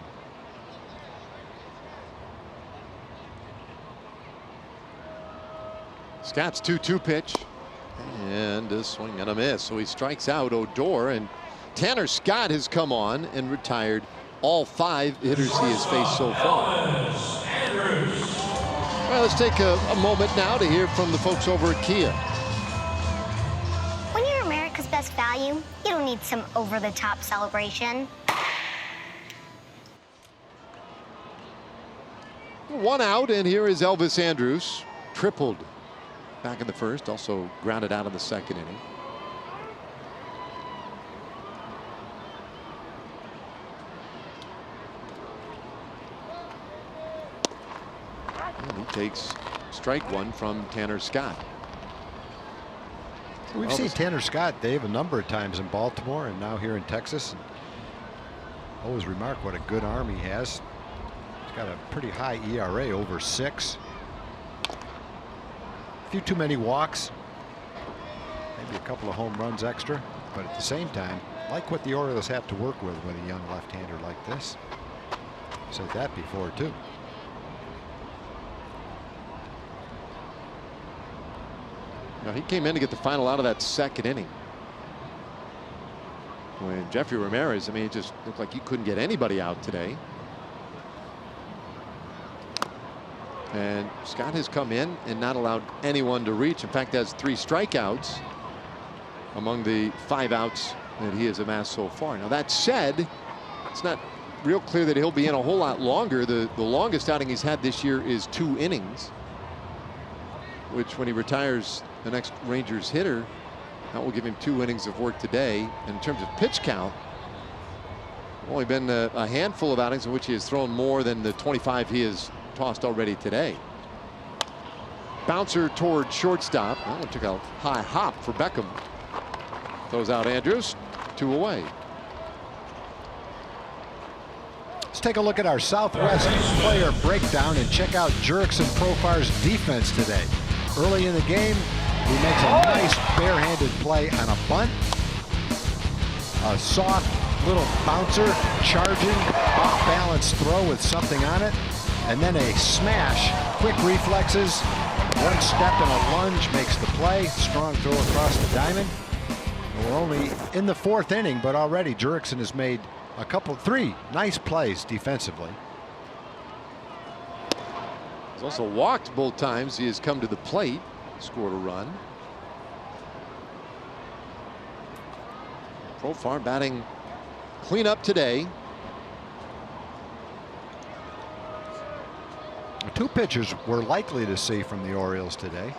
Scott's 2-2 pitch, and a swing and a miss. So he strikes out Odor, and Tanner Scott has come on and retired all 5 hitters he has faced so far. Well, let's take a moment now to hear from the folks over at Kia. When you're America's best value, you don't need some over-the-top celebration. 1 out, and here is Elvis Andrus. Tripled back in the first, also grounded out in the second inning. And he takes strike 1 from Tanner Scott. We've seen Tanner Scott, Dave, a number of times in Baltimore and now here in Texas. And always remark what a good arm he has. He's got a pretty high ERA, over 6. A few too many walks. maybe a couple of home runs extra, but at the same time, like what the Orioles have to work with a young left-hander like this. Said that before too. Now, he came in to get the final out of that second inning. When Jeffrey Ramirez, I mean, it just looked like he couldn't get anybody out today. And Scott has come in and not allowed anyone to reach. In fact, has 3 strikeouts among the 5 outs that he has amassed so far. Now, that said, it's not real clear that he'll be in a whole lot longer. The longest outing he's had this year is 2 innings, which when he retires the next Rangers hitter, that will give him 2 innings of work today. And in terms of pitch count, only been a handful of outings in which he has thrown more than the 25 he has tossed already today. Bouncer toward shortstop. That one took a high hop for Beckham. Throws out Andrews. 2 away. Let's take a look at our Southwest player breakdown and check out Jurickson Profar's defense today. Early in the game, he makes a nice barehanded play on a bunt. A soft little bouncer, charging, off-balance throw with something on it. And then a smash, quick reflexes, 1 step and a lunge makes the play. Strong throw across the diamond. We're only in the 4th inning, but already Jurickson has made 3 nice plays defensively. He's also walked both times he has come to the plate, scored a run. Profar batting cleanup today. 2 pitchers we're likely to see from the Orioles today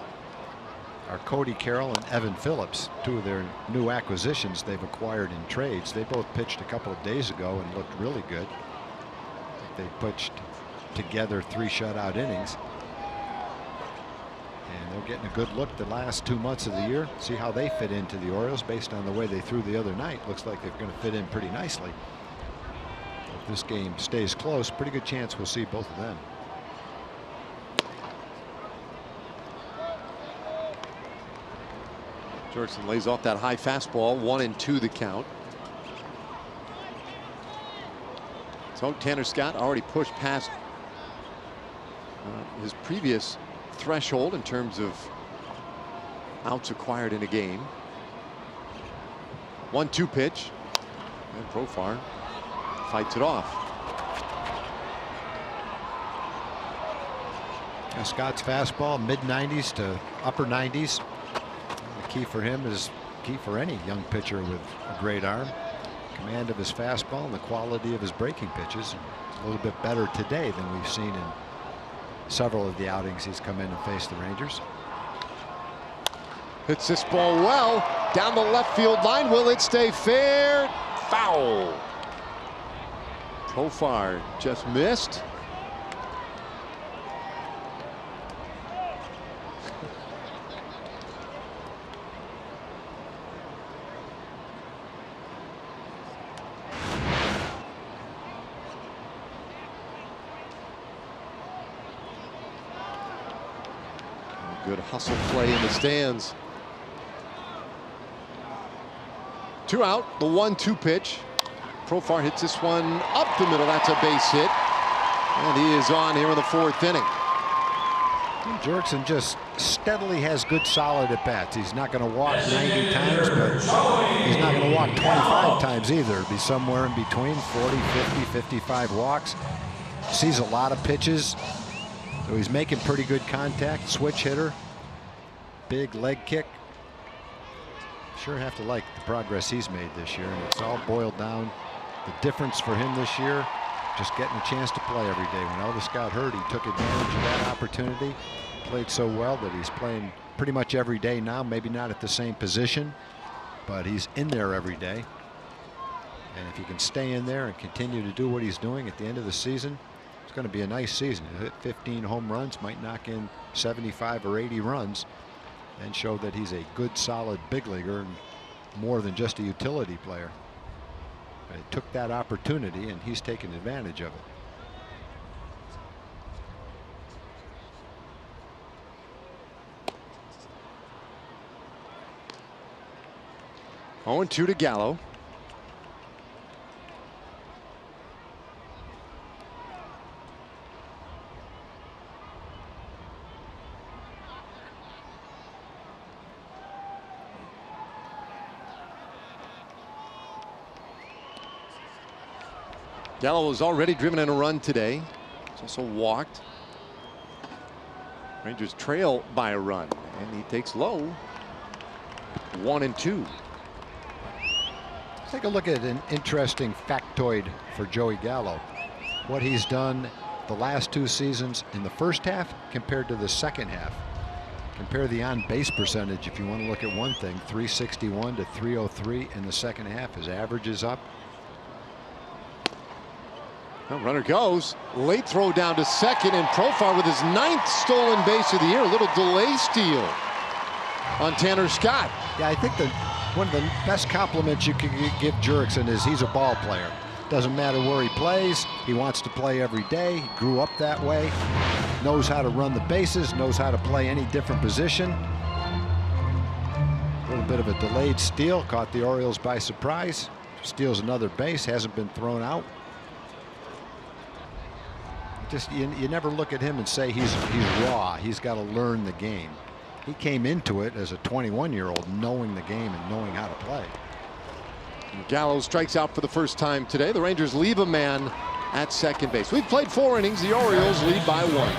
are Cody Carroll and Evan Phillips, 2 of their new acquisitions they've acquired in trades. They both pitched a couple of days ago and looked really good. They pitched together 3 shutout innings. And they're getting a good look the last 2 months of the year. See how they fit into the Orioles based on the way they threw the other night. Looks like they're going to fit in pretty nicely. If this game stays close, pretty good chance we'll see both of them. Jurickson lays off that high fastball. 1-2 the count. So Tanner Scott already pushed past his previous threshold in terms of outs acquired in a game. 1-2 pitch, and Profar fights it off. Now Scott's fastball mid-90s to upper 90s. Key for him is key for any young pitcher with a great arm. Command of his fastball and the quality of his breaking pitches. A little bit better today than we've seen in several of the outings he's come in and faced the Rangers. Hits this ball well down the left field line. Will it stay fair? Foul. Profar just missed. Good hustle play in the stands. 2 out, the 1-2 pitch. Profar hits this one up the middle. That's a base hit. And he is on here in the 4th inning. Jurickson just steadily has good solid at bats. He's not going to walk 90 times, but he's not going to walk 25 times either. It'll be somewhere in between 40, 50, 55 walks. Sees a lot of pitches. So he's making pretty good contact. Switch hitter. Big leg kick. Sure have to like the progress he's made this year. And it's all boiled down. The difference for him this year, just getting a chance to play every day. When Elvis got hurt, he took advantage of that opportunity. Played so well that he's playing pretty much every day now. Maybe not at the same position, but he's in there every day. And if he can stay in there and continue to do what he's doing at the end of the season, it's going to be a nice season. He'll hit 15 home runs, might knock in 75 or 80 runs, and show that he's a good, solid big leaguer and more than just a utility player. But he took that opportunity, and he's taken advantage of it. 0-2 to Gallo. Gallo has already driven in a run today. He's also walked. Rangers trail by a run, and he takes low. 1-2. Let's take a look at an interesting factoid for Joey Gallo. What he's done the last 2 seasons in the first half compared to the second half. Compare the on-base percentage if you want to look at one thing. 361 to 303 in the second half. His average is up. Well, runner goes. Late throw down to second, and Profar with his 9th stolen base of the year. A little delay steal on Tanner Scott. Yeah, I think one of the best compliments you can give Jurickson is he's a ball player. Doesn't matter where he plays. He wants to play every day. He grew up that way. Knows how to run the bases. Knows how to play any different position. A little bit of a delayed steal. Caught the Orioles by surprise. Steals another base. Hasn't been thrown out. Just you never look at him and say he's raw. He's got to learn the game. He came into it as a 21-year-old knowing the game and knowing how to play. Gallo strikes out for the first time today. The Rangers leave a man at second base. We've played 4 innings. The Orioles lead by 1.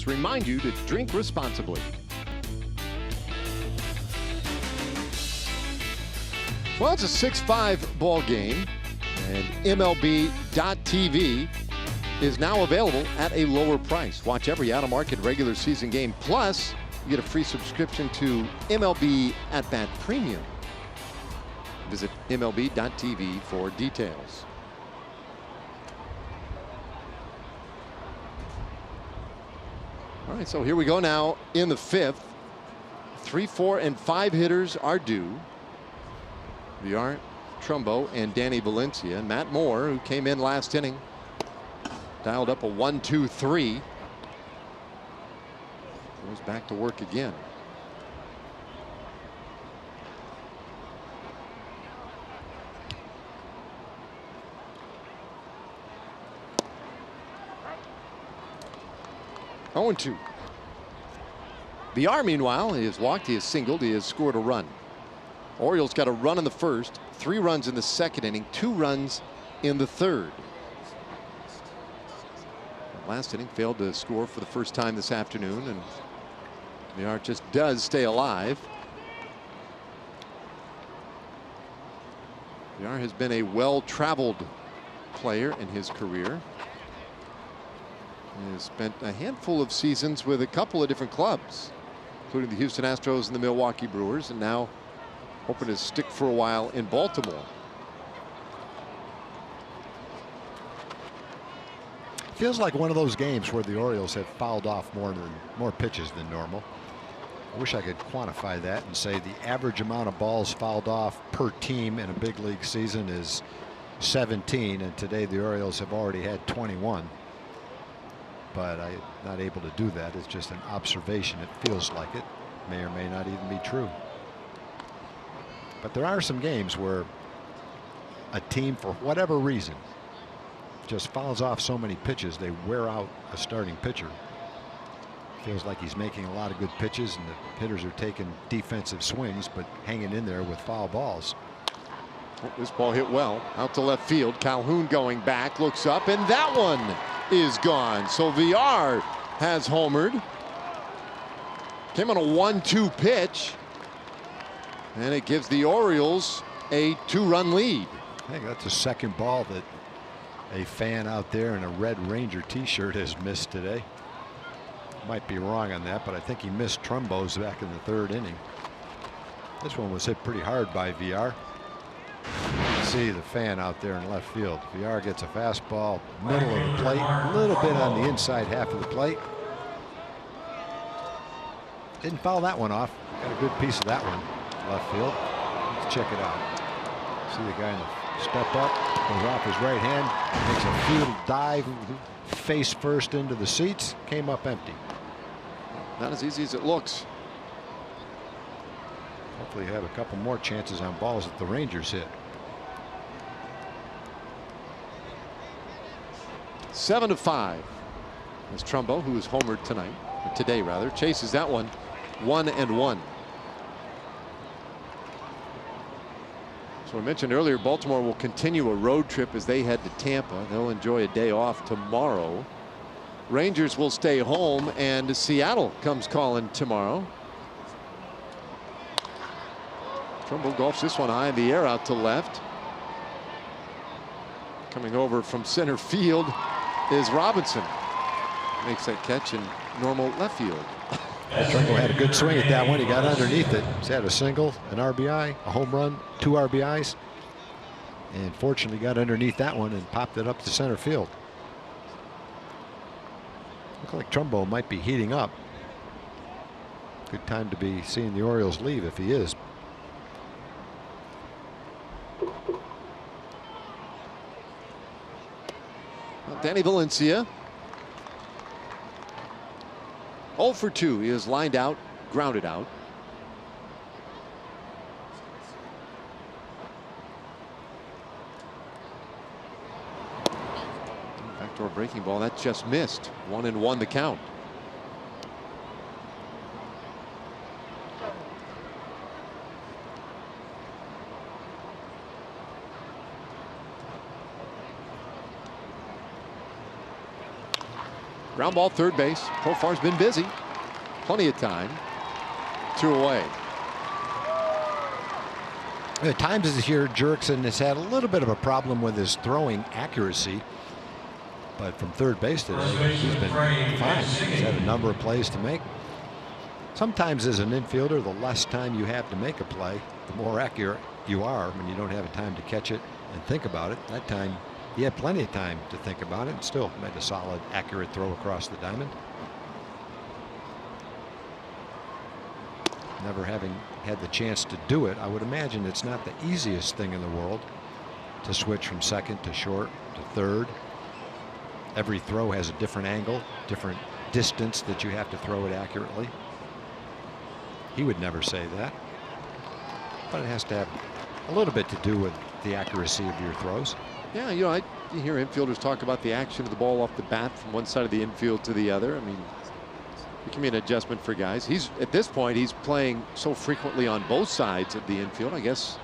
Remind you to drink responsibly. Well, it's a 6-5 ball game, and MLB.TV is now available at a lower price. Watch every out-of-market regular season game. Plus, you get a free subscription to MLB At Bat Premium. Visit MLB.TV for details. All right, so here we go now in the 5th. 3, 4, and 5 hitters are due. Villar, Trumbo, and Danny Valencia. And Matt Moore, who came in last inning, dialed up a 1-2-3. Goes back to work again. Oh, 2. Villar, meanwhile, he has walked, he has singled, he has scored a run. Orioles got a run in the first, 3 runs in the second inning, 2 runs in the third. Last inning failed to score for the first time this afternoon, and Villar just does stay alive. Villar has been a well-traveled player in his career. He has spent a handful of seasons with a couple of different clubs, including the Houston Astros and the Milwaukee Brewers, and now hoping to stick for a while in Baltimore. Feels like one of those games where the Orioles have fouled off more pitches than normal. I wish I could quantify that and say the average amount of balls fouled off per team in a big league season is 17, and today the Orioles have already had 21. But I'm not able to do that. It's just an observation. It feels like it. May or may not even be true. But there are some games where a team, for whatever reason, just fouls off so many pitches they wear out a starting pitcher. Feels like he's making a lot of good pitches and the hitters are taking defensive swings but hanging in there with foul balls. Oh, this ball hit well out to left field. Calhoun going back, looks up, and that one is gone. So Villar has homered. Came on a 1-2 pitch, and it gives the Orioles a 2-run lead. I think that's the second ball that a fan out there in a Red Ranger t-shirt has missed today. Might be wrong on that, but I think he missed Trumbo's back in the 3rd inning. This one was hit pretty hard by Villar. See the fan out there in left field. Villar gets a fastball middle of the plate, a little bit on the inside half of the plate. Didn't foul that one off. Got a good piece of that one left field. Let's check it out. See the guy in the step up, goes off his right hand, makes a field dive, face first into the seats, came up empty. Not as easy as it looks. Hopefully you have a couple more chances on balls that the Rangers hit. 7-5. As Trumbo, who is homered tonight, or today rather, chases that one 1-1. So I mentioned earlier, Baltimore will continue a road trip as they head to Tampa. They'll enjoy a day off tomorrow. Rangers will stay home, and Seattle comes calling tomorrow. Trumbo golfs this one high in the air out to left. Coming over from center field is Robinson. Makes that catch in normal left field. Trumbo had a good swing at that one. He got underneath it. He's had a single, an RBI, a home run, 2 RBIs, and fortunately got underneath that one and popped it up to center field. Looks like Trumbo might be heating up. Good time to be seeing the Orioles leave if he is. Well, Danny Valencia 0 for 2. He is lined out, grounded out. Backdoor breaking ball that just missed. 1-1 the count. Ground ball third base. Profar's been busy. Plenty of time. 2 away. At times this year, Jurickson has had a little bit of a problem with his throwing accuracy. But from third base today, he's been fine. He's had a number of plays to make. Sometimes as an infielder, the less time you have to make a play, the more accurate you are when you don't have time to catch it and think about it. That time, he had plenty of time to think about it and still made a solid, accurate throw across the diamond. Never having had the chance to do it, I would imagine it's not the easiest thing in the world to switch from second to short to third. Every throw has a different angle, different distance that you have to throw it accurately. He would never say that, but it has to have a little bit to do with the accuracy of your throws. Yeah, you know, you hear infielders talk about the action of the ball off the bat from one side of the infield to the other. I mean, it can be an adjustment for guys. He's at this point, he's playing so frequently on both sides of the infield. I guess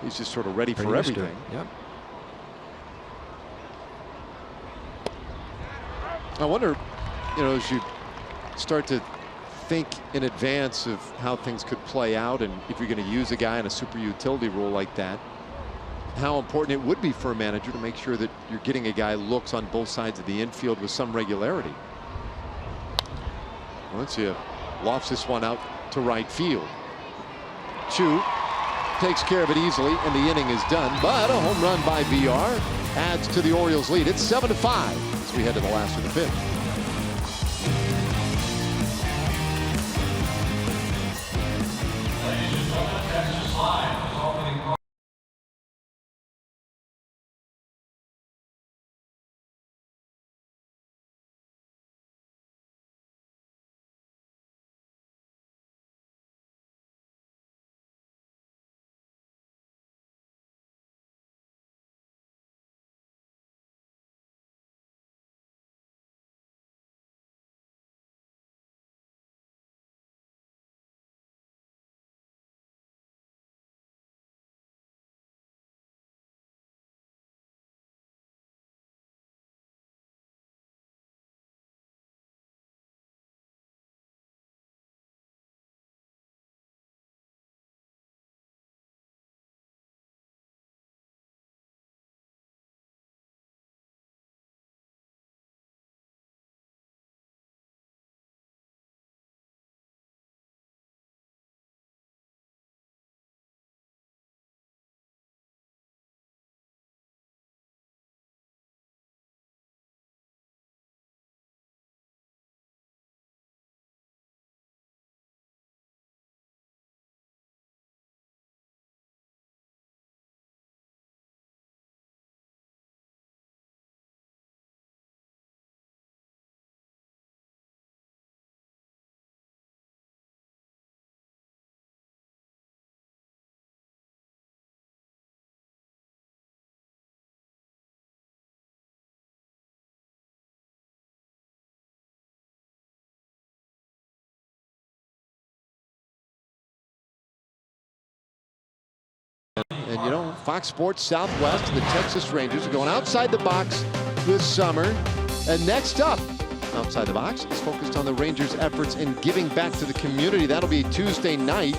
he's just sort of ready for everything. Yep. I wonder, you know, as you start to think in advance of how things could play out, and if you're going to use a guy in a super utility role like that, how important it would be for a manager to make sure that you're getting a guy who looks on both sides of the infield with some regularity. Valencia lofts this one out to right field. Chu takes care of it easily, and the inning is done. But a home run by Villar adds to the Orioles lead. It's 7-5 as we head to the last of the fifth. Ladies and gentlemen, Texas Live is opening. And you know, Fox Sports Southwest and the Texas Rangers are going outside the box this summer. And next up, outside the box, is focused on the Rangers' efforts in giving back to the community. That'll be Tuesday night.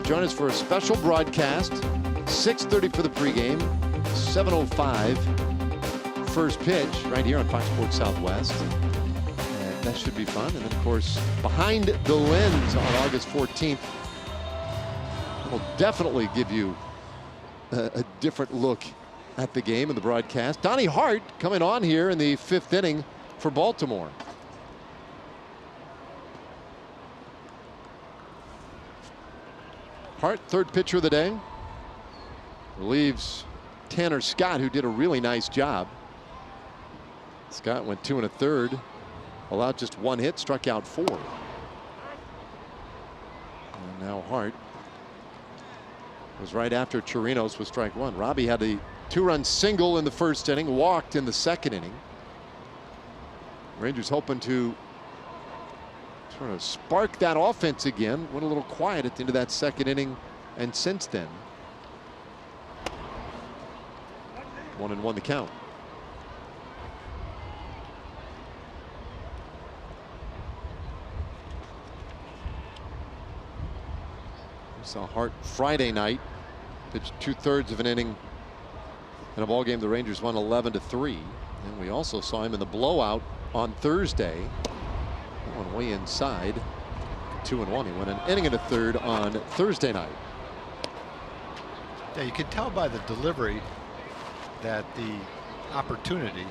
Join us for a special broadcast, 6:30 for the pregame, 7:05 first pitch right here on Fox Sports Southwest. And that should be fun. And then, of course, Behind the Lens on August 14th. Will definitely give you a different look at the game and the broadcast. Donnie Hart coming on here in the fifth inning for Baltimore. Hart, third pitcher of the day, relieves Tanner Scott, who did a really nice job. Scott went 2 1/3, allowed just 1 hit, struck out 4. And now Hart was right after Chirinos with strike 1. Robbie had a 2-run single in the first inning, walked in the second inning. Rangers hoping to sort of spark that offense again. Went a little quiet at the end of that second inning, and since then 1-1 the count. Saw Hart Friday night pitched 2/3 of an inning in a ball game the Rangers won 11-3. And we also saw him in the blowout on Thursday. That one way inside, 2-1. He went an inning and a third on Thursday night. Yeah, you can tell by the delivery that the opportunity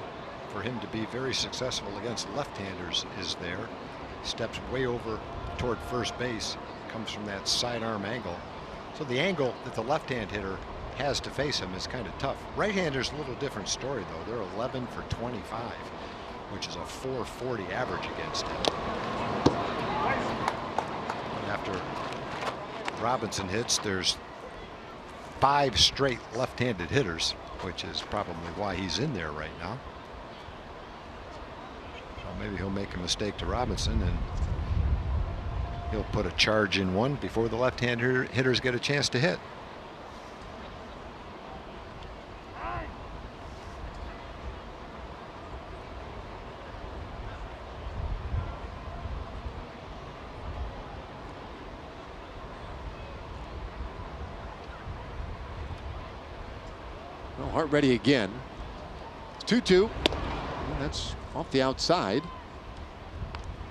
for him to be very successful against left-handers is there. Steps way over toward first base. Comes from that sidearm angle. So the angle that the left-hand hitter has to face him is kind of tough. Right-handers, a little different story though. They're 11 for 25, which is a 440 average against him. And after Robinson hits, there's 5 straight left-handed hitters, which is probably why he's in there right now. So maybe he'll make a mistake to Robinson and he'll put a charge in one before the left-hand hitters get a chance to hit. Well, Hart ready again. It's 2-2. And that's off the outside.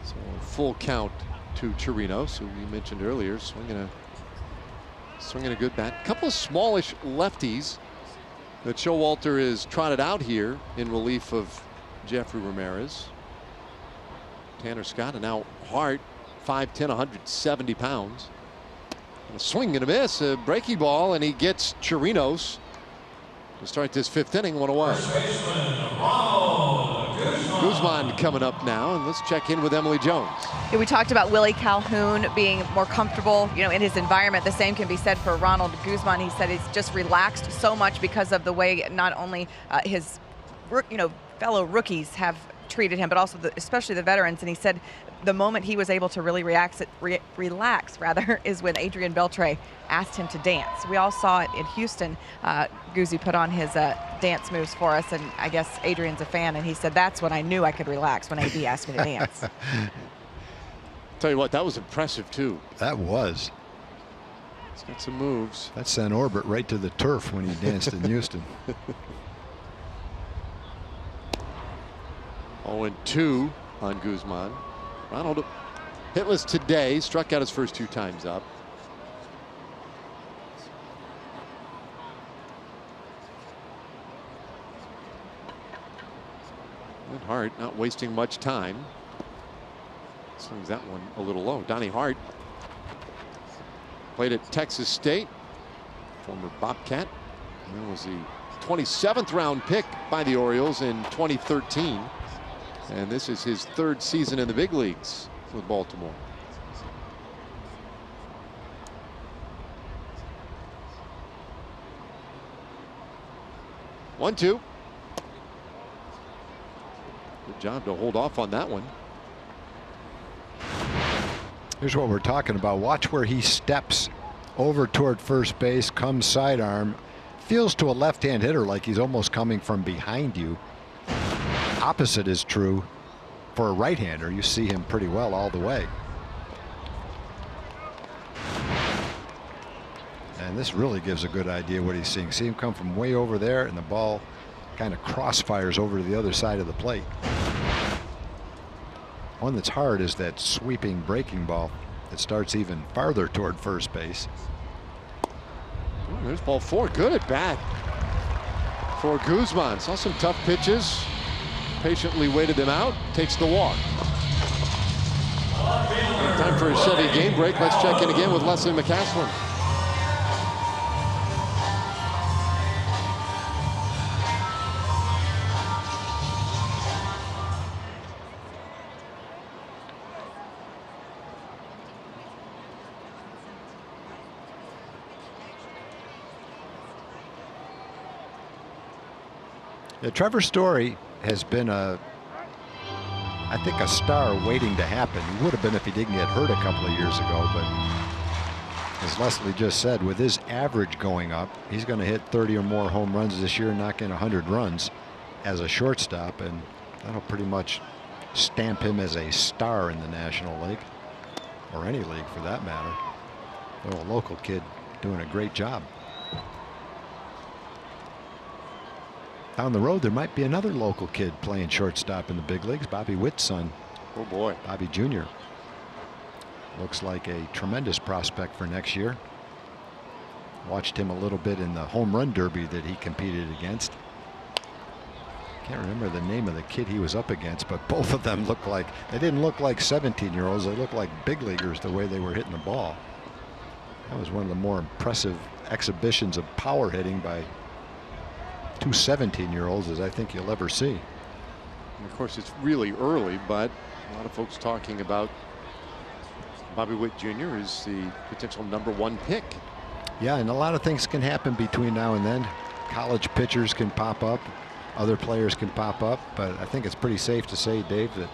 So full count to Chirinos, who we mentioned earlier, swinging a good bat. A couple of smallish lefties that Showalter is trotted out here in relief of Jeffrey Ramirez. Tanner Scott, and now Hart, 5'10", 170 pounds. And a swing and a miss, a breaking ball, and he gets Chirinos to start this 5th inning, 1 away. Guzman coming up now, and let's check in with Emily Jones. Yeah, we talked about Willie Calhoun being more comfortable, in his environment. The same can be said for Ronald Guzman. He said he's just relaxed so much because of the way not only his, fellow rookies have treated him, but also especially the veterans. And he said the moment he was able to really relax, is when Adrian Beltre asked him to dance. We all saw it in Houston. Guzzi put on his dance moves for us, and I guess Adrian's a fan, and he said that's when I knew I could relax, when AB asked me to dance. Tell you what, that was impressive too. That was. He's got some moves. That sent Orbit right to the turf when he danced in Houston. 0-2 on Guzman. Ronald hitless today, struck out his first 2 times up. And Hart not wasting much time. Swings that one a little low. Donnie Hart played at Texas State, former Bobcat. That was the 27th round pick by the Orioles in 2013. And this is his 3rd season in the big leagues with Baltimore. One-two. Good job to hold off on that one. Here's what we're talking about. Watch where he steps over toward first base, comes sidearm, feels to a left-hand hitter like he's almost coming from behind you. Opposite is true for a right-hander. You see him pretty well all the way. And this really gives a good idea what he's seeing. See him come from way over there, and the ball kind of crossfires over to the other side of the plate. One that's hard is that sweeping breaking ball that starts even farther toward first base. There's ball 4. Good at bat for Guzman. Saw some tough pitches. Patiently waited them out. Takes the walk. Time for a Chevy game break. Let's check in again with Leslie McCaslin. Yeah, Trevor Story has been I think a star waiting to happen. He would have been if he didn't get hurt a couple of years ago, but as Leslie just said, with his average going up, he's going to hit 30 or more home runs this year, knock in 100 runs as a shortstop, and that'll pretty much stamp him as a star in the National League, or any league for that matter. Though a local kid doing a great job. Down the road, there might be another local kid playing shortstop in the big leagues. Bobby Witt's son. Oh boy. Bobby Jr. Looks like a tremendous prospect for next year. Watched him a little bit in the home run derby that he competed against. Can't remember the name of the kid he was up against, but both of them looked like, they didn't look like 17-year-olds. They looked like big leaguers the way they were hitting the ball. That was one of the more impressive exhibitions of power hitting by 2 17-year-olds as I think you'll ever see. And of course, it's really early, but a lot of folks talking about Bobby Witt Jr. is the potential #1 pick. Yeah, and a lot of things can happen between now and then. College pitchers can pop up, other players can pop up, but I think it's pretty safe to say, Dave, that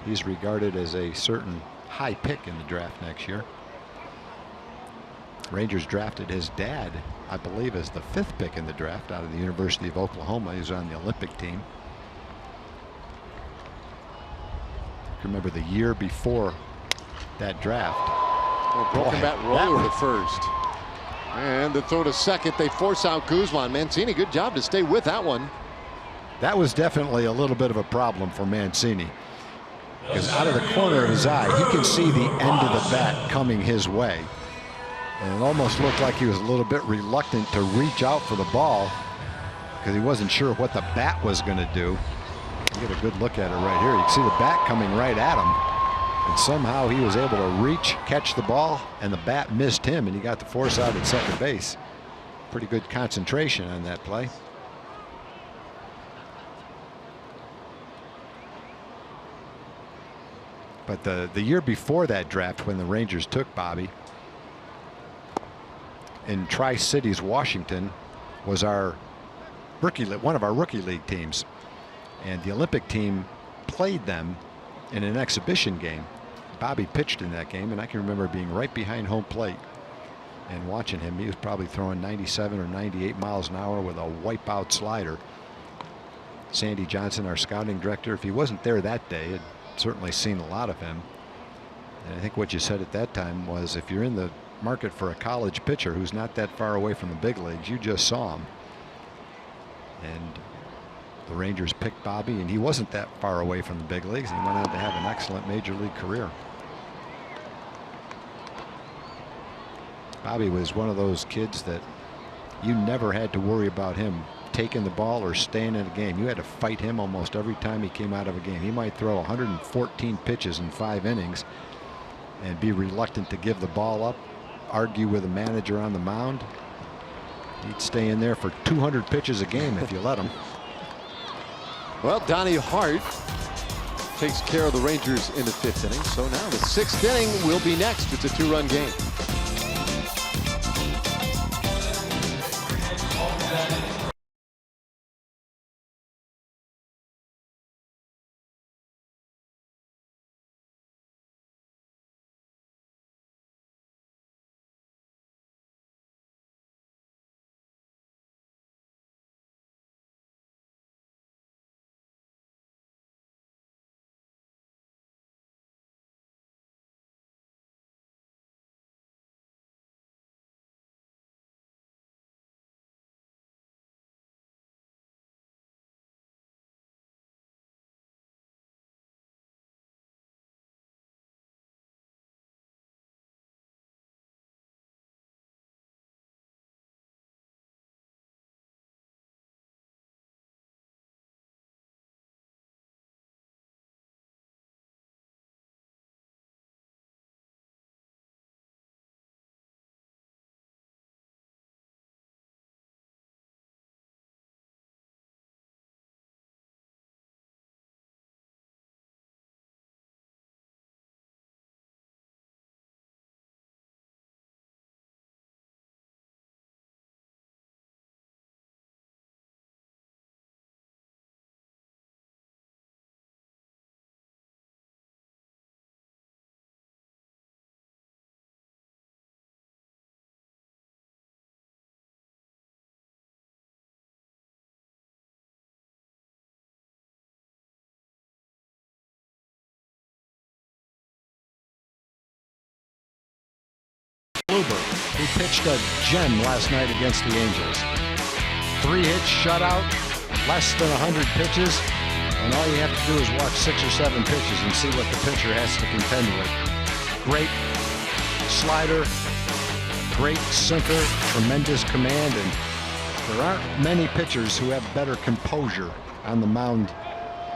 he's regarded as a certain high pick in the draft next year. Rangers drafted his dad, I believe, as the 5th pick in the draft out of the University of Oklahoma. He was on the Olympic team. Remember the year before that draft. Oh, broken bat roller to first. And the throw to second. They force out Guzman. Mancini, good job to stay with that one. That was definitely a little bit of a problem for Mancini, because out of the corner of his eye, he can see the end of the bat coming his way. And it almost looked like he was a little bit reluctant to reach out for the ball. because he wasn't sure what the bat was going to do. You get a good look at it right here. You can see the bat coming right at him. And somehow he was able to reach, catch the ball, and the bat missed him, and he got the force out at second base. Pretty good concentration on that play. But the year before that draft, when the Rangers took Bobby, in Tri-Cities, Washington, was our one of our rookie league teams, and the Olympic team played them in an exhibition game. Bobby pitched in that game, and I can remember being right behind home plate and watching him. He was probably throwing 97 or 98 miles an hour with a wipeout slider. Sandy Johnson, our scouting director, if he wasn't there that day, had certainly seen a lot of him. And I think what you said at that time was, if you're in the market for a college pitcher who's not that far away from the big leagues, you just saw him. And the Rangers picked Bobby, and he wasn't that far away from the big leagues. He went on to have an excellent major league career. Bobby was one of those kids that you never had to worry about him taking the ball or staying in a game. You had to fight him almost every time he came out of a game. He might throw 114 pitches in 5 innings and be reluctant to give the ball up, argue with a manager on the mound. He'd stay in there for 200 pitches a game if you let him. Well, Donnie Hart takes care of the Rangers in the 5th inning. So now the 6th inning will be next. It's a 2-run game. Who pitched a gem last night against the Angels. 3 hits, shutout, less than 100 pitches, and all you have to do is watch 6 or 7 pitches and see what the pitcher has to contend with. Great slider, great sinker, tremendous command, and there aren't many pitchers who have better composure on the mound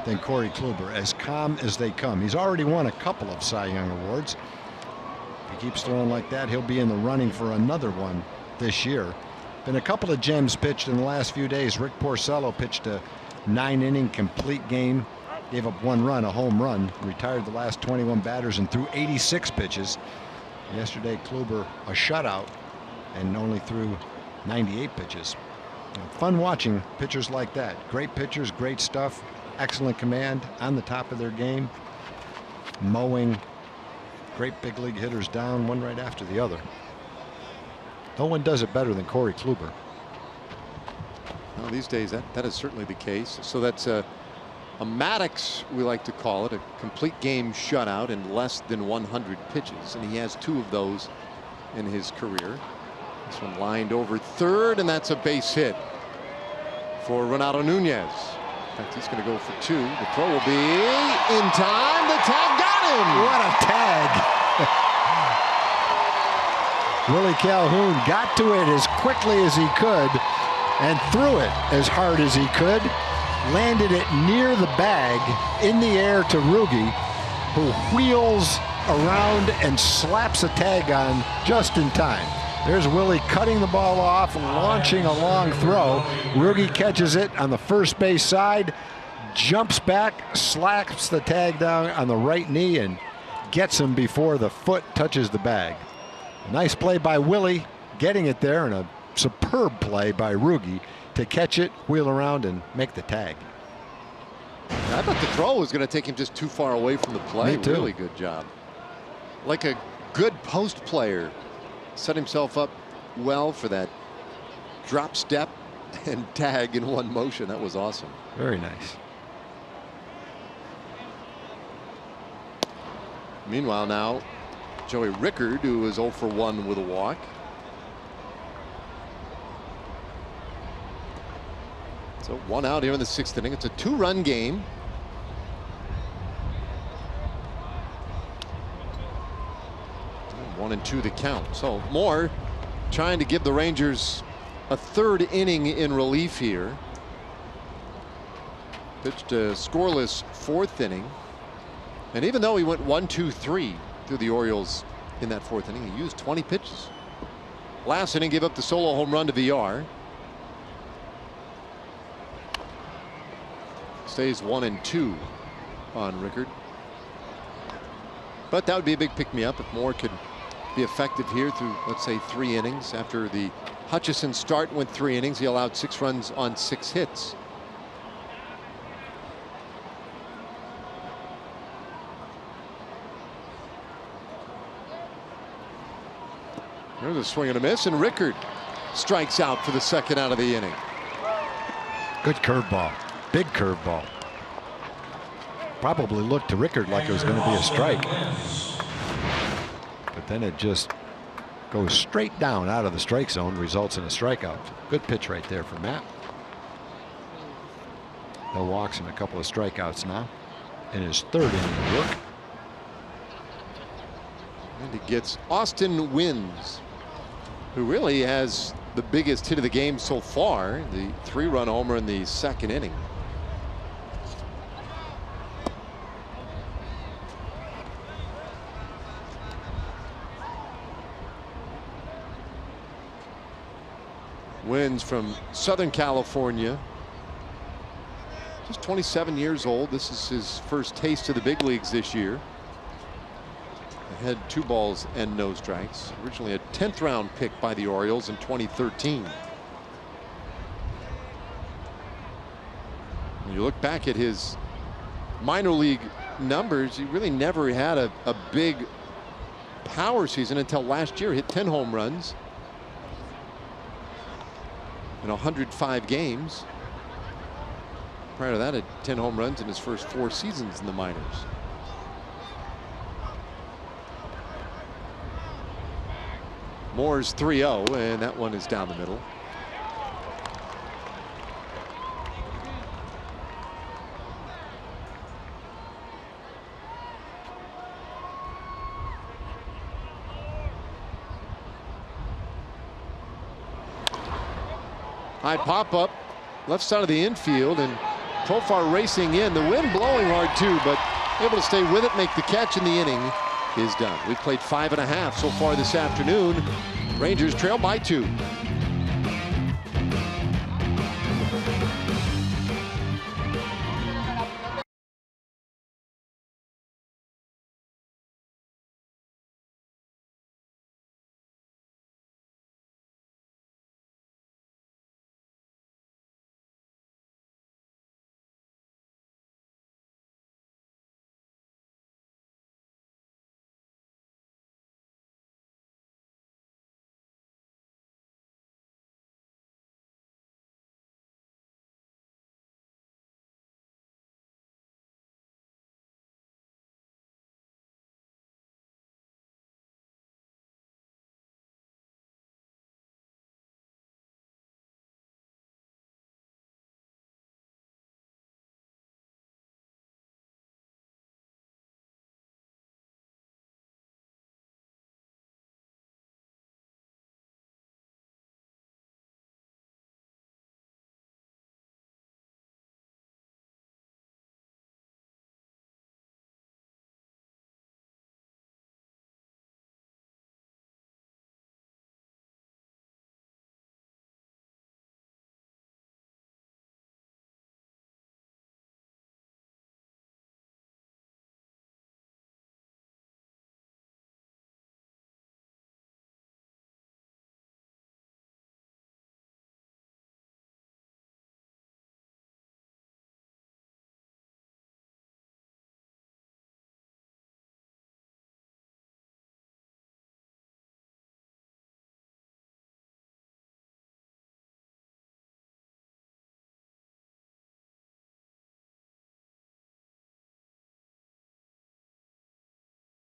than Corey Kluber, as calm as they come. He's already won a couple of Cy Young awards. If he keeps throwing like that, he'll be in the running for another one this year. Been a couple of gems pitched in the last few days. Rick Porcello pitched a 9-inning complete game, gave up 1 run, a home run, retired the last 21 batters and threw 86 pitches. Yesterday, Kluber a shutout and only threw 98 pitches. Fun watching pitchers like that. Great pitchers, great stuff, excellent command, on the top of their game, mowing great big league hitters down one right after the other. No one does it better than Corey Kluber. Well, these days that is certainly the case. So that's a Maddox, we like to call it, a complete game shutout in less than 100 pitches, and he has 2 of those in his career. This one lined over third, and that's a base hit for Renato Nunez. In fact, he's going to go for 2. The throw will be in time. The tag got him. What a tag. Willie Calhoun got to it as quickly as he could and threw it as hard as he could. Landed it near the bag in the air to Rugi, who wheels around and slaps a tag on just in time. There's Willie cutting the ball off, launching a long throw. Rugi catches it on the first base side, jumps back, slaps the tag down on the right knee, and gets him before the foot touches the bag. Nice play by Willie, getting it there, and a superb play by Rugi to catch it, wheel around, and make the tag. I thought the throw was going to take him just too far away from the play. Me too. Really good job. Like a good post player. Set himself up well for that drop step and tag in one motion. That was awesome. Very nice. Meanwhile now, Joey Rickard, who is 0 for 1 with a walk. So 1 out here in the 6th inning. It's a 2-run game. And 1 and 2 to count. So Moore trying to give the Rangers a 3rd inning in relief here. Pitched a scoreless 4th inning. And even though he went 1, 2, 3 through the Orioles in that 4th inning, he used 20 pitches. Last inning gave up the solo home run to Villar. Stays 1 and 2 on Rickard. But that would be a big pick-me-up if Moore could be effective here through, let's say, 3 innings. After the Hutchison start went 3 innings, he allowed 6 runs on 6 hits. There's a swing and a miss, and Rickard strikes out for the 2nd out of the inning. Good curveball. Big curveball. Probably looked to Rickard like it was going to be a strike. But then it just goes straight down out of the strike zone, results in a strikeout. Good pitch right there for Matt. No walks and a couple of strikeouts now in his 3rd inning of work. And he gets Austin Wynns, who really has the biggest hit of the game so far, the 3-run homer in the 2nd inning. Wynns from Southern California, just 27 years old. This is his first taste of the big leagues this year. Had 2 balls and no strikes. Originally a 10th round pick by the Orioles in 2013. When you look back at his minor league numbers, he really never had a big power season until last year. Hit 10 home runs in 105 games. Prior to that, had 10 home runs in his first 4 seasons in the minors. Moore's 3-0, and that one is down the middle. High pop up left side of the infield, and Profar racing in. The wind blowing hard too, but able to stay with it, make the catch, and the inning is done. We've played 5.5 so far this afternoon. Rangers trail by 2.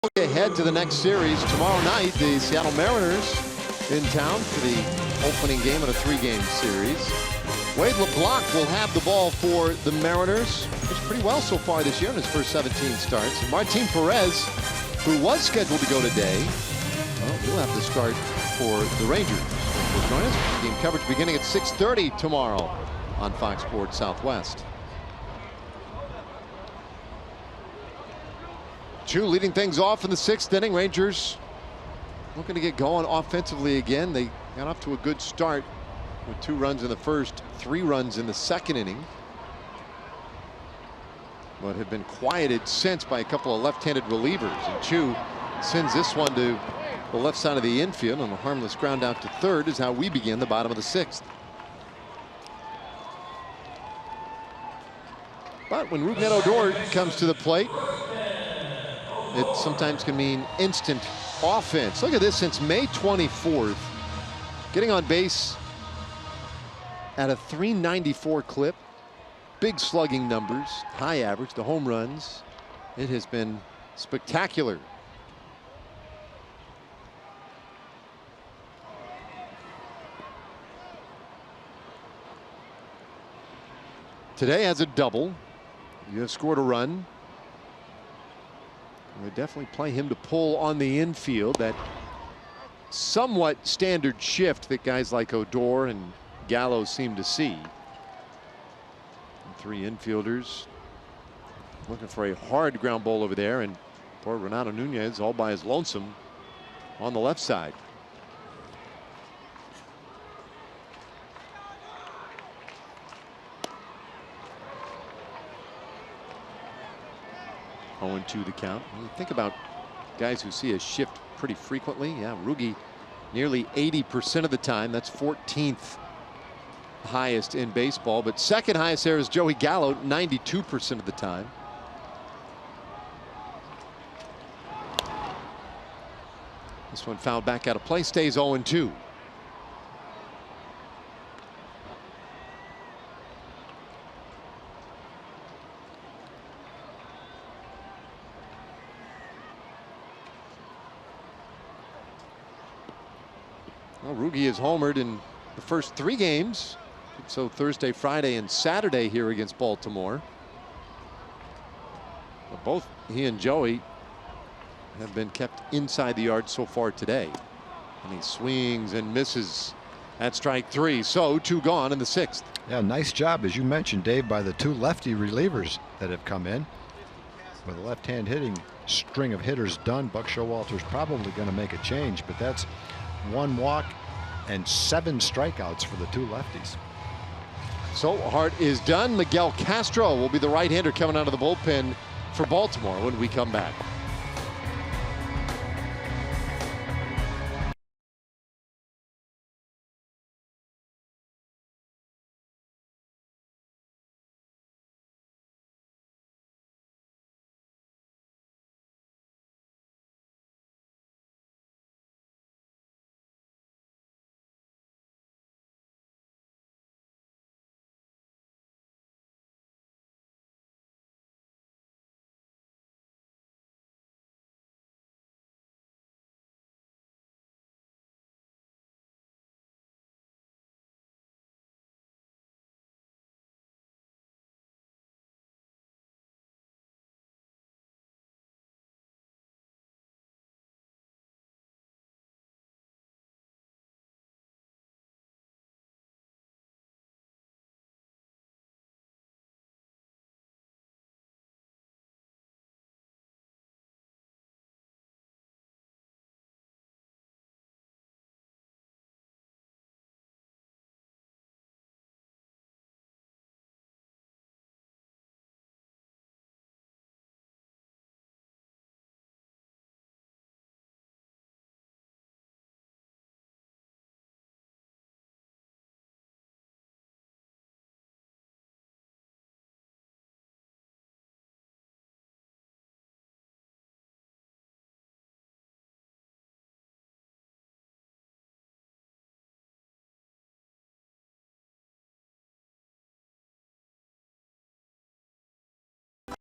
Look ahead to the next series tomorrow night. The Seattle Mariners in town for the opening game in a 3-game series. Wade LeBlanc will have the ball for the Mariners. Pitched pretty well so far this year in his first 17 starts. Martin Perez, who was scheduled to go today, well, he'll have to start for the Rangers. Will join us. Game coverage beginning at 6:30 tomorrow on Fox Sports Southwest. Chu leading things off in the 6th inning. Rangers looking to get going offensively again. They got off to a good start with 2 runs in the first, 3 runs in the 2nd inning, but have been quieted since by a couple of left-handed relievers. And Chu sends this one to the left side of the infield on a harmless ground out to third. Is how we begin the bottom of the 6th. But when Rougned Odor comes to the plate, it sometimes can mean instant offense. Look at this, since May 24th, getting on base at a .394 clip, big slugging numbers, high average, the home runs. It has been spectacular. Today has a double. You have scored a run. We definitely play him to pull on the infield. That somewhat standard shift that guys like Odor and Gallo seem to see. And 3 infielders looking for a hard ground ball over there, and poor Renato Nunez all by his lonesome on the left side. Oh, 2 the count. When you think about guys who see a shift pretty frequently, yeah, Rugi nearly 80% of the time. That's 14th highest in baseball, but second highest there is Joey Gallo, 92% of the time. This one fouled back out of play, stays 0-2. Well, Rugi is homered in the first 3 games. So Thursday, Friday, and Saturday here against Baltimore. But both he and Joey have been kept inside the yard so far today. And he swings and misses at strike 3. So 2 gone in the 6th. Yeah, nice job, as you mentioned, Dave, by the 2 lefty relievers that have come in. With a left-hand hitting string of hitters done, Buck Showalter's probably going to make a change, but that's 1 walk and 7 strikeouts for the 2 lefties. So Hart is done. Miguel Castro will be the right-hander coming out of the bullpen for Baltimore when we come back.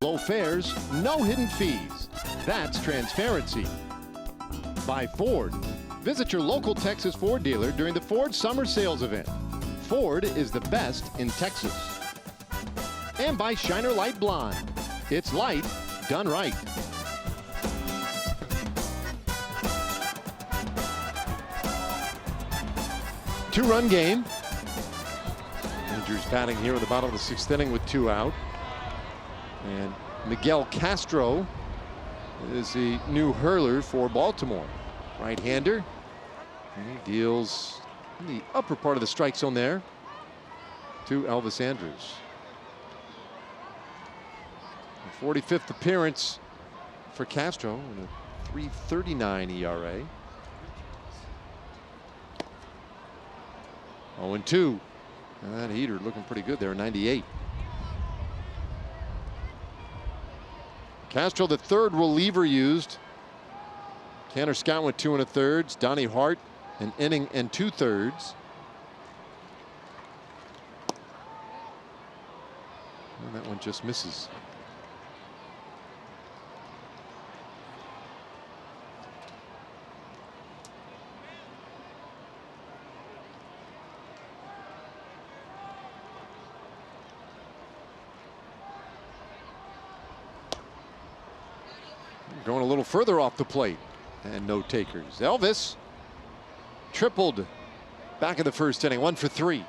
Low fares, no hidden fees. That's transparency. By Ford. Visit your local Texas Ford dealer during the Ford Summer Sales Event. Ford is the best in Texas. And by Shiner Light Blonde. It's light done right. Two-run game. Rangers batting here in the bottom of the 6th inning with 2 out. And Miguel Castro is the new hurler for Baltimore. Right-hander. He deals in the upper part of the strike zone there to Elvis Andrus. The 45th appearance for Castro in a 3.39 ERA. 0-2. And that heater looking pretty good there, 98. Castro, the third reliever used. Tanner Scott went 2 1/3. Donnie Hart, an inning and 2/3. And that one just misses. Going a little further off the plate. And no takers. Elvis tripled back in the 1st inning, 1 for 3.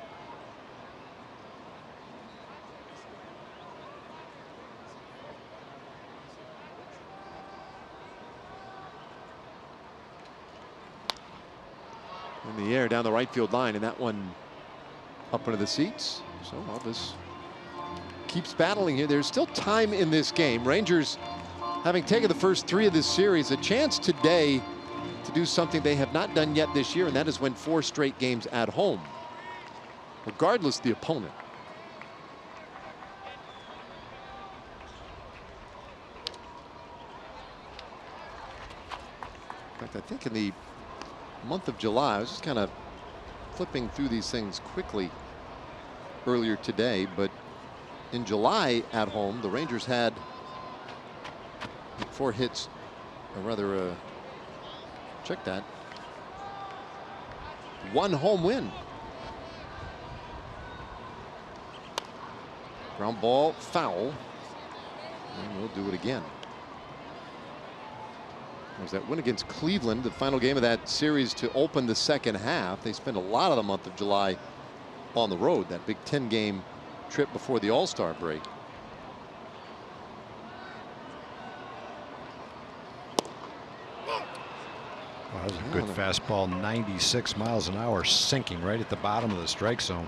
In the air down the right field line, and that one up into the seats. So Elvis keeps battling here. There's still time in this game. Rangers, having taken the first 3 of this series, a chance today to do something they have not done yet this year, and that is win 4 straight games at home, regardless of the opponent. In fact, I think in the month of July, I was just kind of flipping through these things quickly earlier today, but in July at home, the Rangers had 4 hits, or rather, check that. 1 home win. Ground ball, foul. And we'll do it again. There's that win against Cleveland, the final game of that series to open the 2nd half. They spent a lot of the month of July on the road, that big 10-game trip before the All-Star break. Well, that was a good fastball, 96 miles an hour, sinking right at the bottom of the strike zone.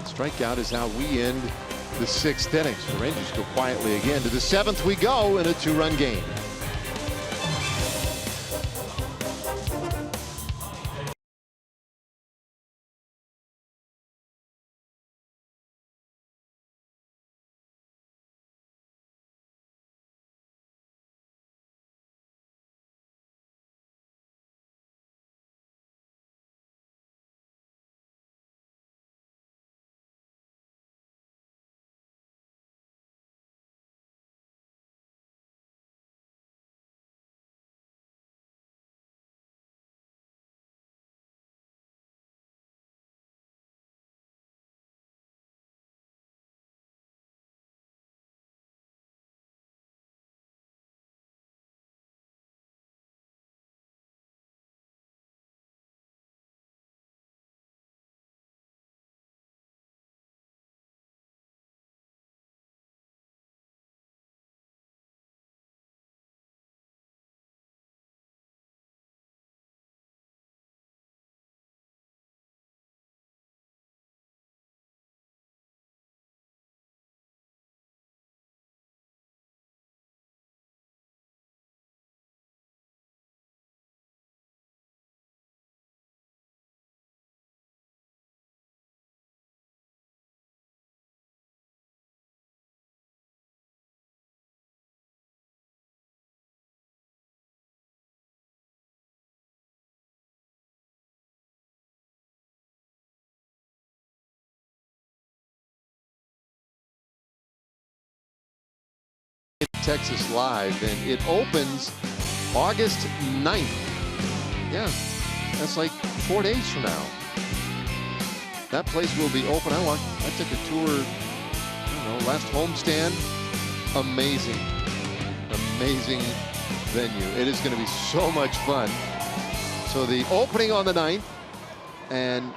Strikeout is how we end the 6th inning. So the Rangers go quietly again. To the 7th we go in a 2-run game. Texas Live, and it opens August 9th. Yeah, that's like 4 days from now. That place will be open. I took a tour, I don't know, last homestand. Amazing, amazing venue. It is going to be so much fun. So the opening on the 9th, and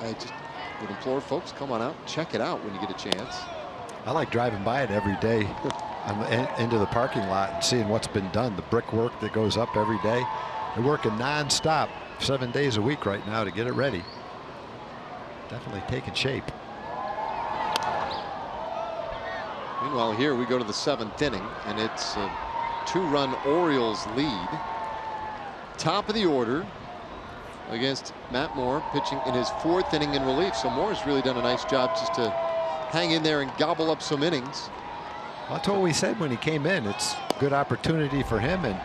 I just would implore folks, come on out, check it out when you get a chance. I like driving by it every day into the parking lot and seeing what's been done, the brickwork that goes up every day. They're working non-stop 7 days a week right now to get it ready. Definitely taking shape. Meanwhile, here we go to the 7th inning, and it's a 2-run Orioles lead. Top of the order against Matt Moore, pitching in his 4th inning in relief. So Moore's really done a nice job just to hang in there and gobble up some innings. Well, that's what we said when he came in. It's a good opportunity for him, and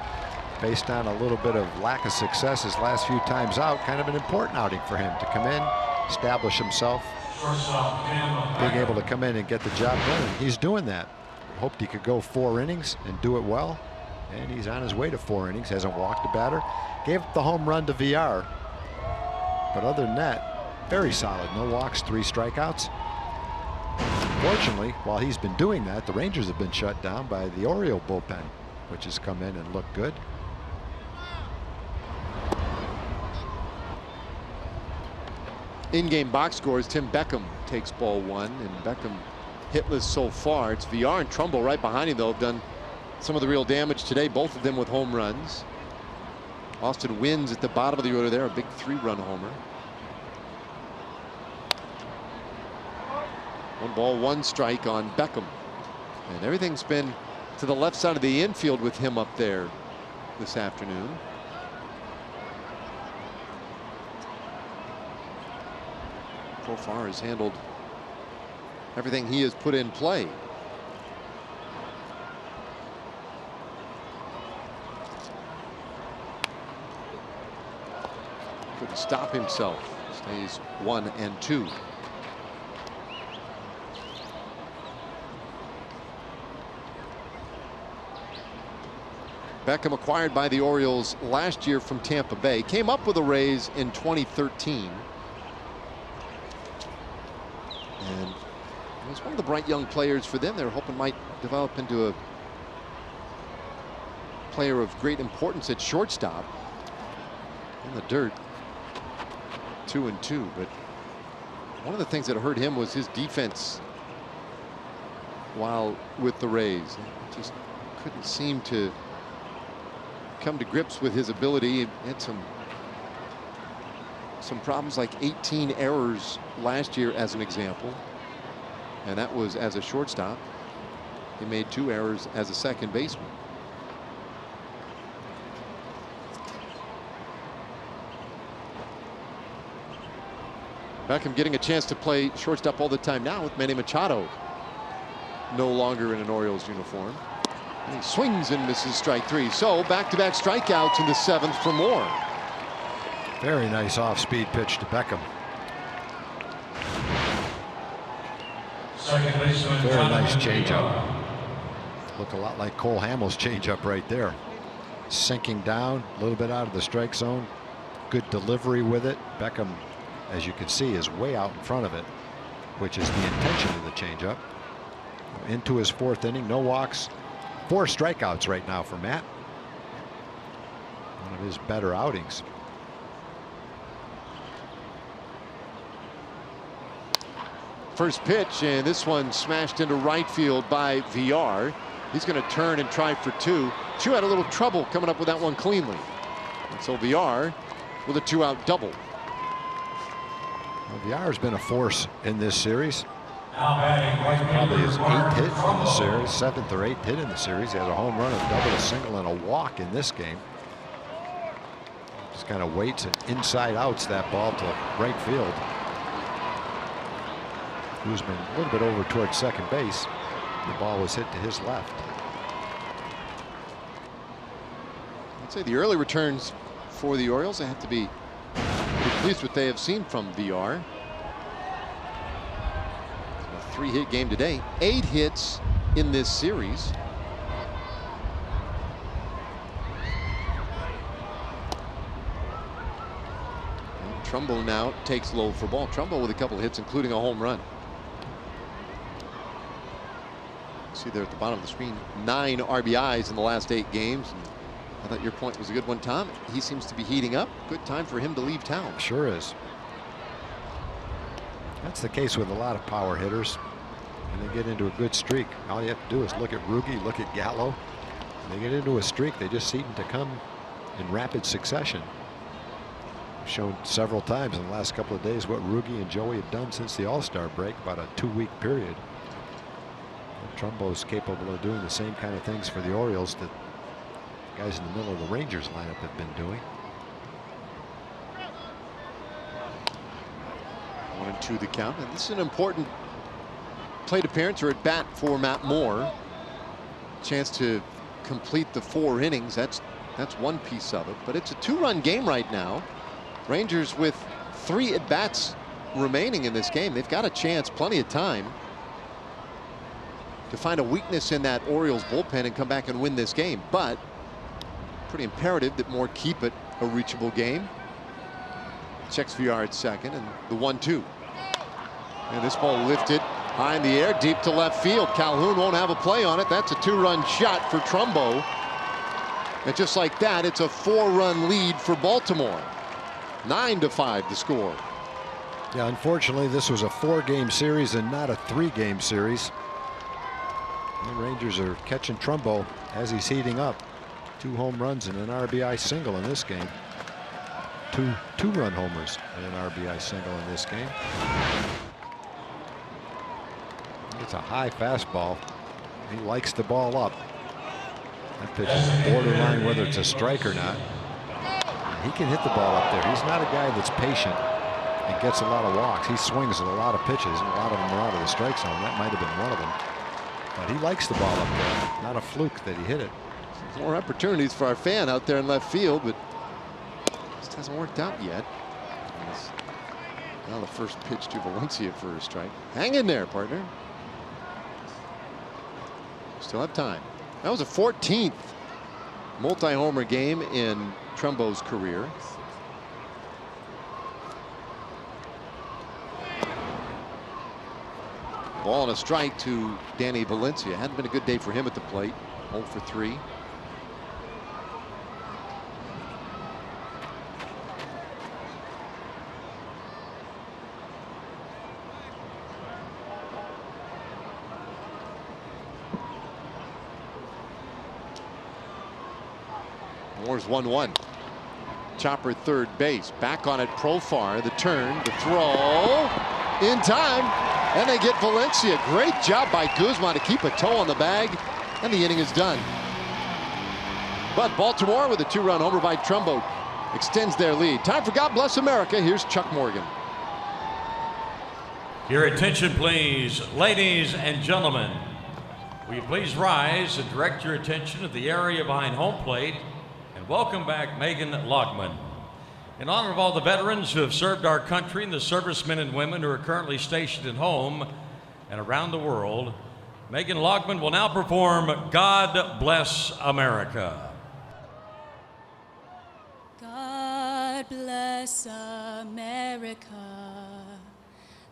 based on a little bit of lack of success his last few times out, kind of an important outing for him to come in, establish himself, being able to come in and get the job done. And he's doing that. Hoped he could go 4 innings and do it well, and he's on his way to 4 innings. Hasn't walked a batter. Gave up the home run to Villar, but other than that, very solid. No walks, 3 strikeouts. Fortunately, while he's been doing that, the Rangers have been shut down by the Orioles bullpen, which has come in and looked good. In-game box scores, Tim Beckham takes ball 1, and Beckham hitless so far. It's Villar and Trumbo right behind him, though, have done some of the real damage today, both of them with home runs. Austin Wynns at the bottom of the order there, a big 3-run homer. 1 ball, 1 strike on Beckham. And everything's been to the left side of the infield with him up there this afternoon. Profar has handled everything he has put in play. Couldn't stop himself. Stays 1 and 2. Beckham acquired by the Orioles last year from Tampa Bay. Came up with a raise in 2013. And was one of the bright young players for them. They were hoping might develop into a player of great importance at shortstop. In the dirt, 2 and 2. But one of the things that hurt him was his defense while with the Rays. Just couldn't seem to come to grips with his ability. He had some problems, like 18 errors last year as an example, and that was as a shortstop. He made 2 errors as a second baseman. Beckham getting a chance to play shortstop all the time now with Manny Machado no longer in an Orioles uniform. And he swings and misses strike 3. So back-to-back strikeouts in the 7th for Moore. Very nice off-speed pitch to Beckham. Very nice changeup. Looked a lot like Cole Hamels' changeup right there. Sinking down a little bit out of the strike zone. Good delivery with it. Beckham, as you can see, is way out in front of it, which is the intention of the changeup. Into his 4th inning, no walks, 4 strikeouts right now for Matt. One of his better outings. First pitch, and this one smashed into right field by Villar. He's going to turn and try for 2. Chu had a little trouble coming up with that one cleanly. And so Villar with a 2-out double. Well, Villar's been a force in this series. Right Probably his 8th hit in the series, 7th or 8th hit in the series. He has a home run, a double, a single, and a walk in this game. Just kind of waits and inside outs that ball to right field. Who's been a little bit over towards second base. The ball was hit to his left. I'd say the early returns for the Orioles, they have to be pretty pleased with what they have seen from Villar. A 3-hit game today, 8 hits in this series. Trumbo now takes low for ball. Trumbo with a couple of hits, including a home run. See there at the bottom of the screen, 9 RBIs in the last 8 games. And I thought your point was a good one, Tom. He seems to be heating up. Good time for him to leave town. Sure is. That's the case with a lot of power hitters. And they get into a good streak. All you have to do is look at Rugi, look at Gallo. When they get into a streak, they just seem to come in rapid succession. We've shown several times in the last couple of days what Rugi and Joey have done since the All-Star break, about a 2-week period. And Trumbo's capable of doing the same kind of things for the Orioles that guys in the middle of the Rangers lineup have been doing. 1-2 the count, and this is an important plate appearance or at bat for Matt Moore. Chance to complete the 4 innings. That's one piece of it, but it's a 2-run game right now. Rangers with 3 at bats remaining in this game. They've got a chance, plenty of time, to find a weakness in that Orioles bullpen and come back and win this game. But pretty imperative that Moore keep it a reachable game. Checks Villar at second, and the 1-2. And this ball lifted high in the air, deep to left field. Calhoun won't have a play on it. That's a 2-run shot for Trumbo. And just like that, it's a 4-run lead for Baltimore. 9-5 the score. Yeah, unfortunately, this was a 4-game series and not a 3-game series. The Rangers are catching Trumbo as he's heating up. 2 home runs and an RBI single in this game. 2 two-run homers and an RBI single in this game. It's a high fastball. He likes the ball up. That pitch is borderline whether it's a strike or not. And he can hit the ball up there. He's not a guy that's patient and gets a lot of walks. He swings at a lot of pitches, and a lot of them are out of the strike zone. That might have been one of them. But he likes the ball up there. Not a fluke that he hit it. More opportunities for our fan out there in left field, but just hasn't worked out yet. Now the first pitch to Valencia for a strike. Hang in there, partner. Still have time. That was a 14th multi-homer game in Trumbo's career. Ball and a strike to Danny Valencia. Hadn't been a good day for him at the plate. 0 for 3. Moore's 1-1. Chopper third base. Back on it, Profar. The turn, the throw. In time. And they get Valencia. Great job by Guzman to keep a toe on the bag. And the inning is done. But Baltimore with a 2-run homer by Trumbo extends their lead. Time for God Bless America. Here's Chuck Morgan. Your attention, please, ladies and gentlemen. Will you please rise and direct your attention to the area behind home plate and welcome back Megan Logman. In honor of all the veterans who have served our country and the servicemen and women who are currently stationed at home and around the world, Megan Logman will now perform God Bless America. God bless America,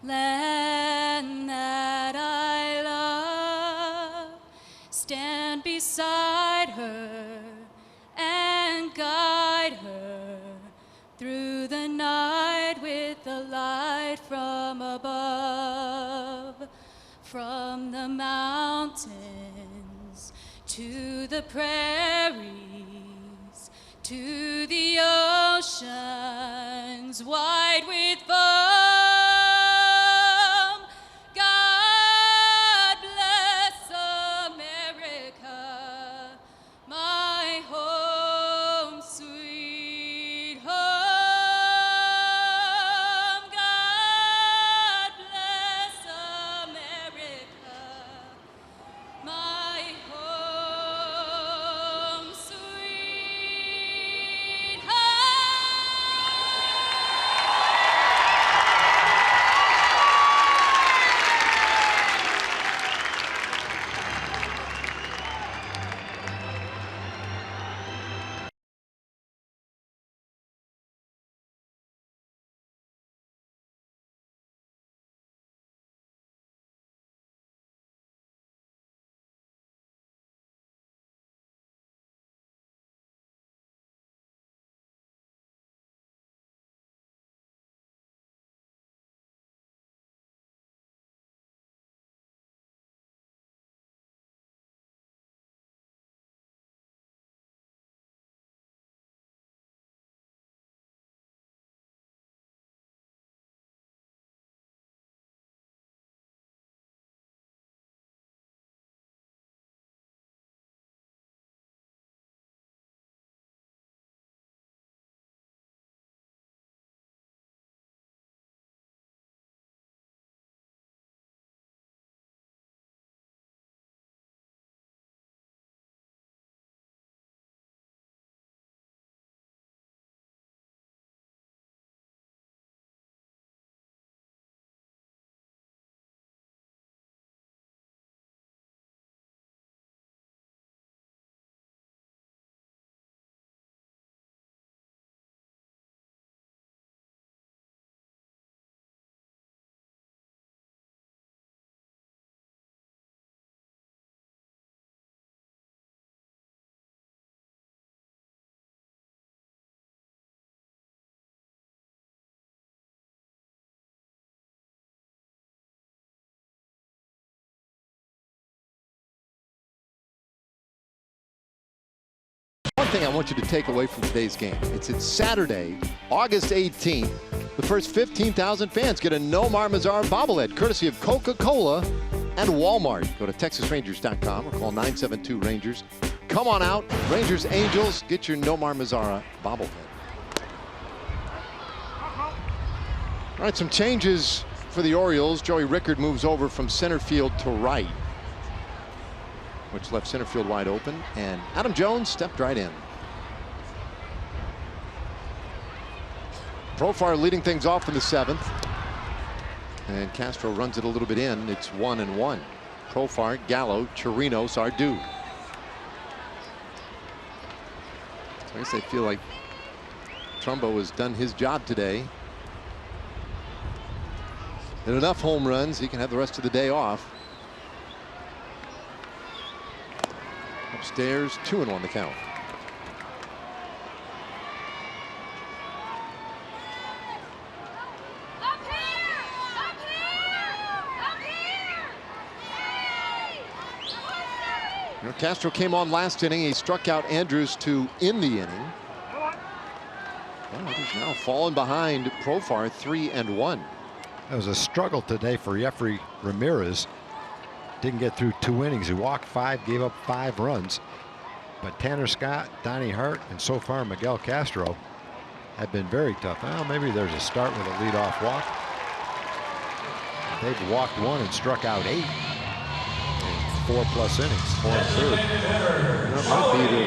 land that I love. Stand beside her and guide her through the night with the light from above. From the mountains to the prairies to the oceans wide with foam. God bless America, my home, sweet home. God bless America, my home, sweet home. One thing I want you to take away from today's game, it's Saturday, August 18th. The first 15,000 fans get a Nomar Mazara bobblehead, courtesy of Coca-Cola and Walmart. Go to TexasRangers.com or call 972-RANGERS. Come on out, Rangers, Angels, get your Nomar Mazara bobblehead. All right, some changes for the Orioles. Joey Rickard moves over from center field to right, which left center field wide open, and Adam Jones stepped right in. Profar leading things off in the 7th, and Castro runs it a little bit in. It's 1-1. Profar, Gallo, Chirinos are due. So I guess they feel like Trumbo has done his job today. And enough home runs, he can have the rest of the day off. Upstairs, 2-1 the count. You know, Castro came on last inning. He struck out Andrews to end the inning. Well, he's now fallen behind Profar, 3-1. It was a struggle today for Jeffrey Ramirez. Didn't get through 2 innings. He walked 5, gave up 5 runs. But Tanner Scott, Donnie Hart, and so far Miguel Castro have been very tough. Well, maybe there's a start with a leadoff walk. They've walked 1 and struck out 8 in 4+ innings, 4 1/3. That might be the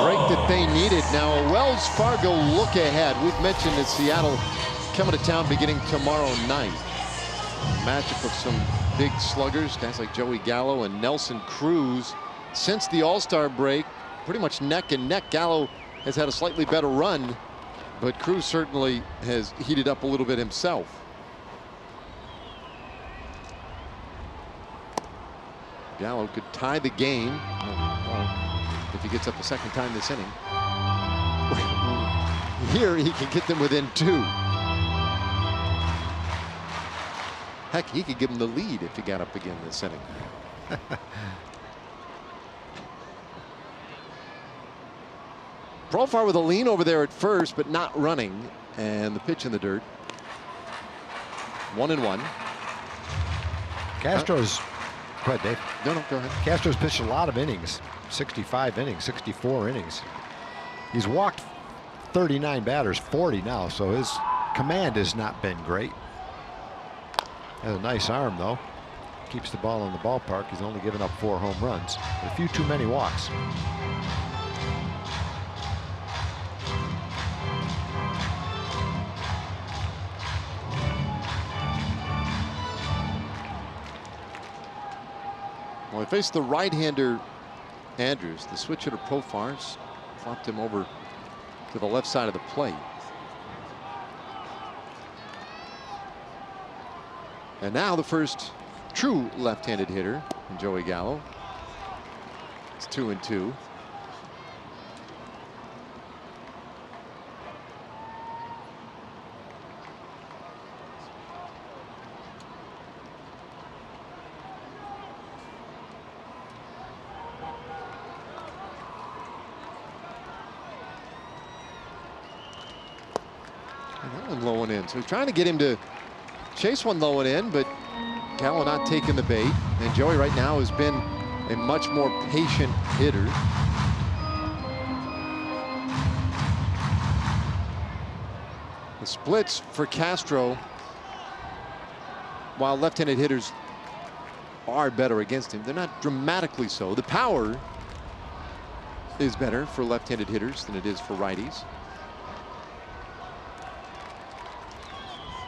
break that they needed. Now a Wells Fargo look ahead. We've mentioned that Seattle coming to town beginning tomorrow night. A matchup of some big sluggers, guys like Joey Gallo and Nelson Cruz. Since the All-Star break, pretty much neck and neck. Gallo has had a slightly better run, but Cruz certainly has heated up a little bit himself. Gallo could tie the game if he gets up a second time this inning. Here he can get them within 2. Heck, he could give him the lead if he got up again this inning. Profar with a lean over there at first, but not running, and the pitch in the dirt. 1-1. Castro's, go ahead, Dave. No, go ahead. Castro's pitched a lot of innings, 65 innings, 64 innings. He's walked 39 batters, 40 now, so his command has not been great. Has a nice arm, though. Keeps the ball in the ballpark. He's only given up 4 home runs, but a few too many walks. Well, he faced the right-hander Andrews. The switch hitter Profar flopped him over to the left side of the plate. And now the first true left-handed hitter in Joey Gallo. It's 2-2. That one low and in. So he's trying to get him to chase one low and in, but Gallo not taking the bait. And Joey right now has been a much more patient hitter. The splits for Castro, while left-handed hitters are better against him, they're not dramatically so. The power is better for left-handed hitters than it is for righties.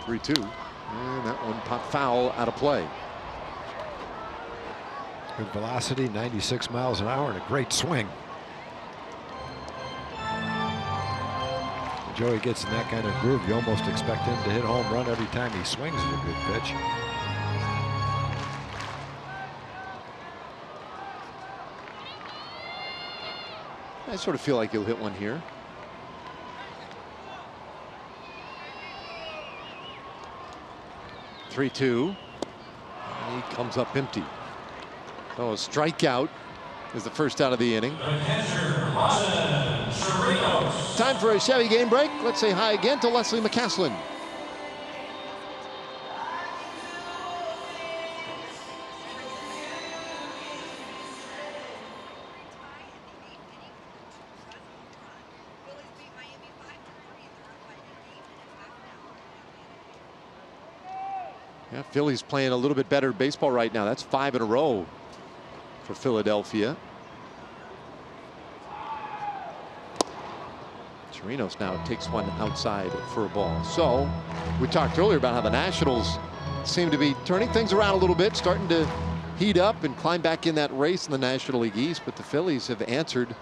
3-2. And that one popped foul out of play. Good velocity, 96 miles an hour, and a great swing. When Joey gets in that kind of groove, you almost expect him to hit a home run every time he swings at a good pitch. I sort of feel like he'll hit one here. He comes up empty. So a strikeout is the first out of the inning. Time for a Chevy game break. Let's say hi again to Leslie McCaslin. Yeah, Philly's playing a little bit better baseball right now. That's 5 in a row for Philadelphia. Chirinos now takes one outside for a ball. So we talked earlier about how the Nationals seem to be turning things around a little bit, starting to heat up and climb back in that race in the National League East. But the Phillies have answered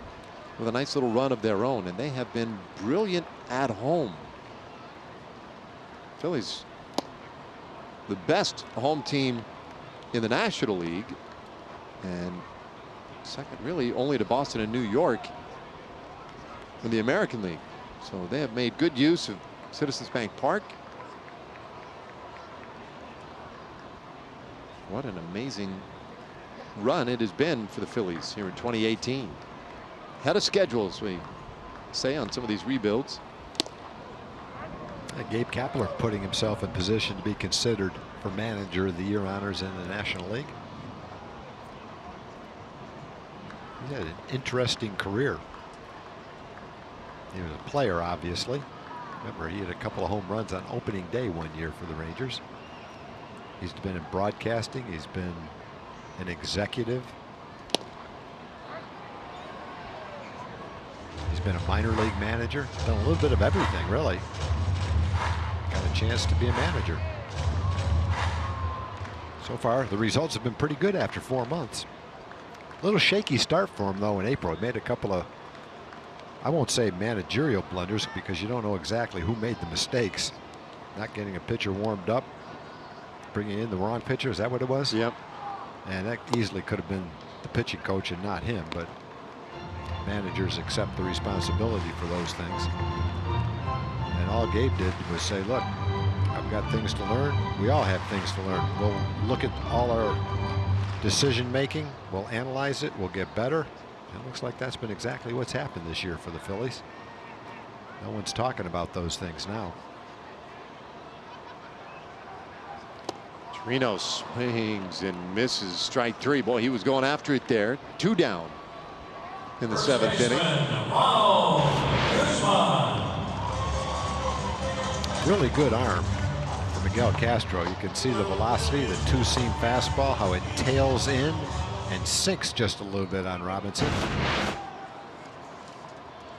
with a nice little run of their own, and they have been brilliant at home. Phillies, the best home team in the National League, and second really only to Boston and New York in the American League. So they have made good use of Citizens Bank Park. What an amazing run it has been for the Phillies here in 2018. Ahead of schedule, as we say, on some of these rebuilds. Gabe Kapler putting himself in position to be considered for Manager of the Year honors in the National League. He's had an interesting career. He was a player, obviously. Remember, he had a couple of home runs on opening day one year for the Rangers. He's been in broadcasting. He's been an executive. He's been a minor league manager. Done a little bit of everything, really. Got a chance to be a manager. So far, the results have been pretty good after 4 months. A little shaky start for him, though, in April. He made a couple of, I won't say managerial blunders, because you don't know exactly who made the mistakes. Not getting a pitcher warmed up, bringing in the wrong pitcher. Is that what it was? Yep. And that easily could have been the pitching coach and not him, but managers accept the responsibility for those things. And all Gabe did was say, look, I've got things to learn. We all have things to learn. We'll look at all our decision making. We'll analyze it. We'll get better. It looks like that's been exactly what's happened this year for the Phillies. No one's talking about those things now. Chirinos swings and misses. Strike 3. Boy, he was going after it there. 2 down in the 7th inning. Really good arm for Miguel Castro. You can see the velocity, the two-seam fastball, how it tails in and sinks just a little bit on Robinson.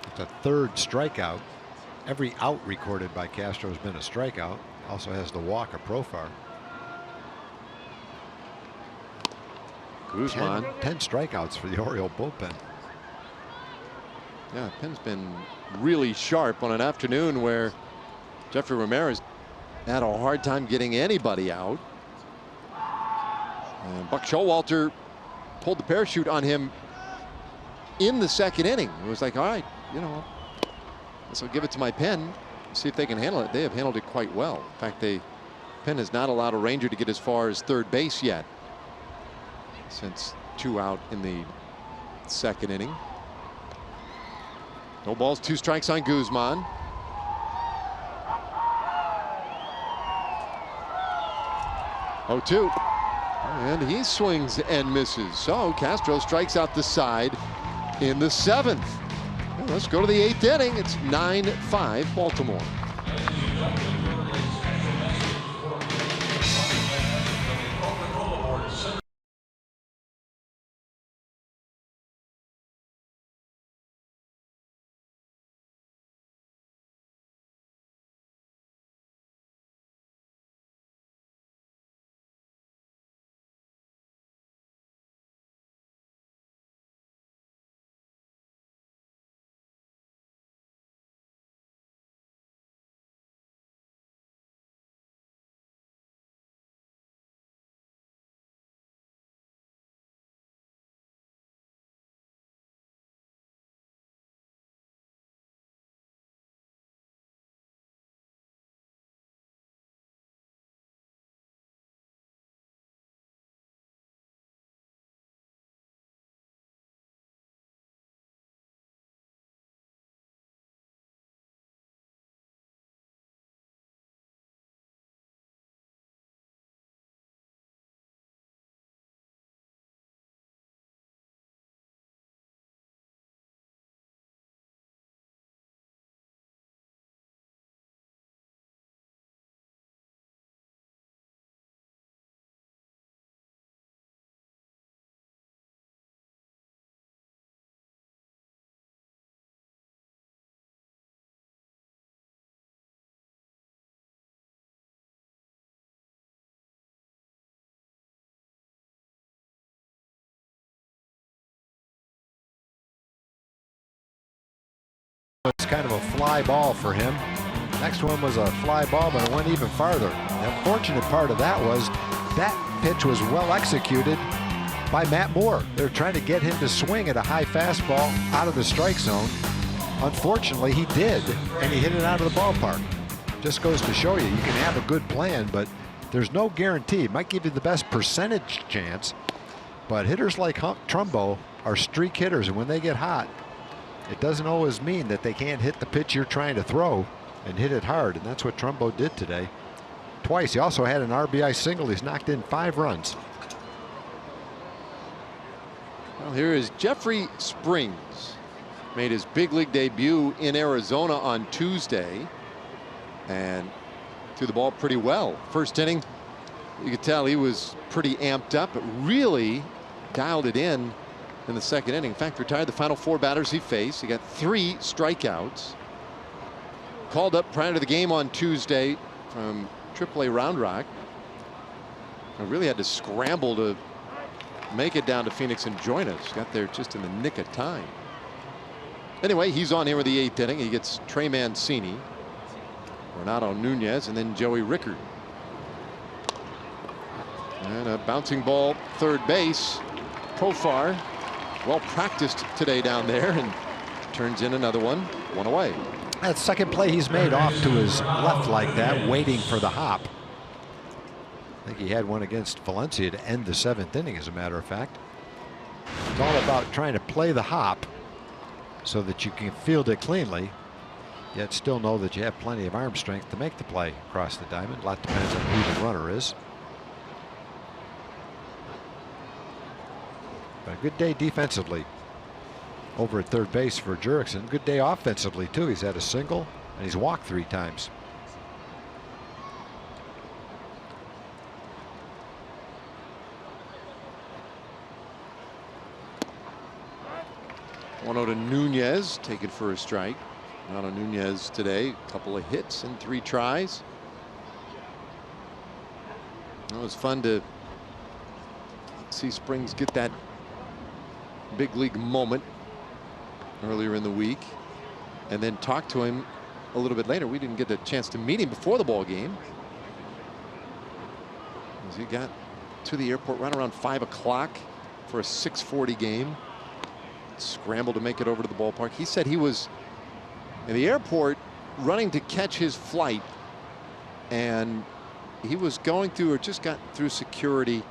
It's a 3rd strikeout. Every out recorded by Castro has been a strikeout. Also has the walk of Profar. Guzman. 10 strikeouts for the Oriole bullpen. Yeah, Penn's been really sharp on an afternoon where Jeffrey Ramirez had a hard time getting anybody out. And Buck Showalter pulled the parachute on him in the 2nd inning. It was like, all right, you know, so give it to my Penn, see if they can handle it. They have handled it quite well. In fact, Penn has not allowed a Ranger to get as far as 3rd base yet, since 2 out in the 2nd inning. No balls, 2 strikes on Guzman. Oh, 2. And he swings and misses. So Castro strikes out the side in the 7th. Well, let's go to the 8th inning. It's 9-5 Baltimore. It's kind of a fly ball for him. Next one was a fly ball, but it went even farther. The unfortunate part of that was that pitch was well executed by Matt Moore. They're trying to get him to swing at a high fastball out of the strike zone. Unfortunately, he did, and he hit it out of the ballpark. Just goes to show you, you can have a good plan, but there's no guarantee. It might give you the best percentage chance, but hitters like Trumbo are streak hitters, and when they get hot, it doesn't always mean that they can't hit the pitch you're trying to throw and hit it hard, and that's what Trumbo did today. Twice. He also had an RBI single. He's knocked in 5 runs. Well, here is Jeffrey Springs. Made his big league debut in Arizona on Tuesday and threw the ball pretty well. First inning, you could tell he was pretty amped up, but really dialed it in the second inning. In fact, retired the final 4 batters he faced. He got 3 strikeouts. Called up prior to the game on Tuesday from AAA Round Rock. I really had to scramble to make it down to Phoenix and join us. Got there just in the nick of time. Anyway, he's on here with the 8th inning. He gets Trey Mancini, Renato Nunez, and then Joey Rickard. And a bouncing ball third base. Profar, well practiced today down there, and turns in another one. 1 away. That second play he's made off to his left like that, waiting for the hop. I think he had one against Valencia to end the 7th inning, as a matter of fact. It's all about trying to play the hop so that you can field it cleanly, yet still know that you have plenty of arm strength to make the play across the diamond. A lot depends on who the runner is. But a good day defensively over at third base for Jurickson. Good day offensively too. He's had a single and he's walked 3 times. One out to Nunez, taken for a strike. Renato Nunez today, a couple of hits and 3 tries. It was fun to see Springs get that big league moment earlier in the week, and then talk to him a little bit later. We didn't get a chance to meet him before the ball game, as he got to the airport right around 5 o'clock for a 6:40 game. Scrambled to make it over to the ballpark. He said he was in the airport running to catch his flight, and he was going through, or just got through security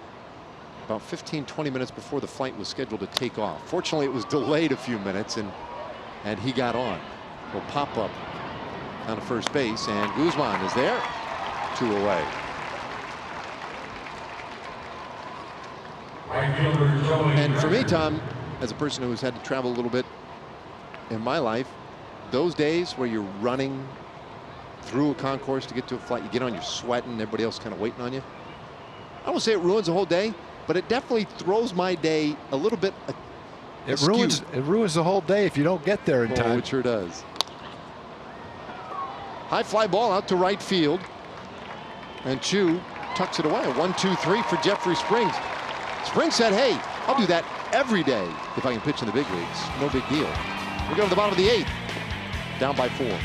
about 15-20 minutes before the flight was scheduled to take off. Fortunately, it was delayed a few minutes, and he got on. Will pop up down to first base, and Guzman is there. 2 away. And for me, Tom, as a person who's had to travel a little bit in my life, those days where you're running through a concourse to get to a flight, you get on, you're sweating, everybody else kind of waiting on you. I won't say it ruins the whole day, but it definitely throws my day a little bit askew. It ruins the whole day if you don't get there in time. It sure does. High fly ball out to right field, and Chu tucks it away. A 1-2-3 for Jeffrey Springs. Springs said, hey, I'll do that every day if I can pitch in the big leagues. No big deal. We go to the bottom of the 8th, down by 4.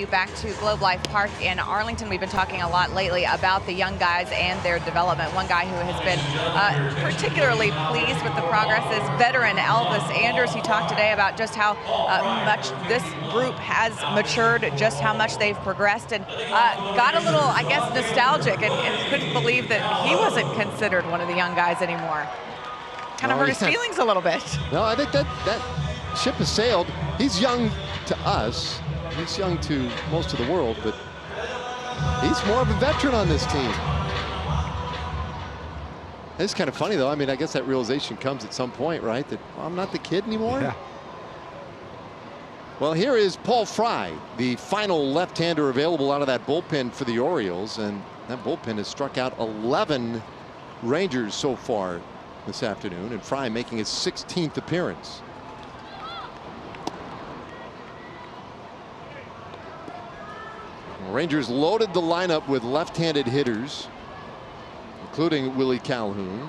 you back to Globe Life Park in Arlington. We've been talking a lot lately about the young guys and their development. One guy who has been particularly pleased with the progress is veteran Elvis Anders. He talked today about just how much this group has matured, just how much they've progressed, and got a little, I guess, nostalgic and couldn't believe that he wasn't considered one of the young guys anymore. Kind of hurt his feelings a little bit. No, I think that ship has sailed. He's young to us. He's young to most of the world, but he's more of a veteran on this team. It's kind of funny, though. I mean, I guess that realization comes at some point, right? That, well, I'm not the kid anymore. Yeah. Well, here is Paul Fry, the final left-hander available out of that bullpen for the Orioles, and that bullpen has struck out 11 Rangers so far this afternoon, and Fry making his 16th appearance. Rangers loaded the lineup with left-handed hitters, including Willie Calhoun.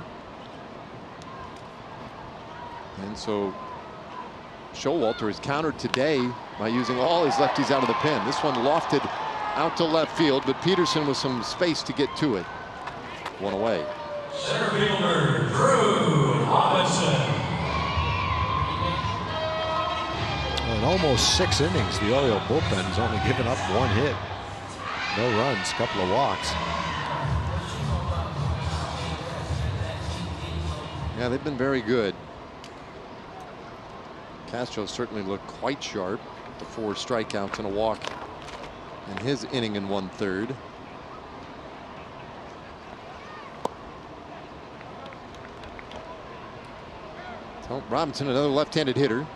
And so Showalter has countered today by using all his lefties out of the pen. This one lofted out to left field, but Peterson with some space to get to it. One away. Center fielder Drew Robinson. In almost 6 innings, the Oriole bullpen has only given up 1 hit. No runs, couple of walks. Yeah, they've been very good. Castro certainly looked quite sharp. The 4 strikeouts and a walk in his inning and 1/3. So Robinson, another left-handed hitter.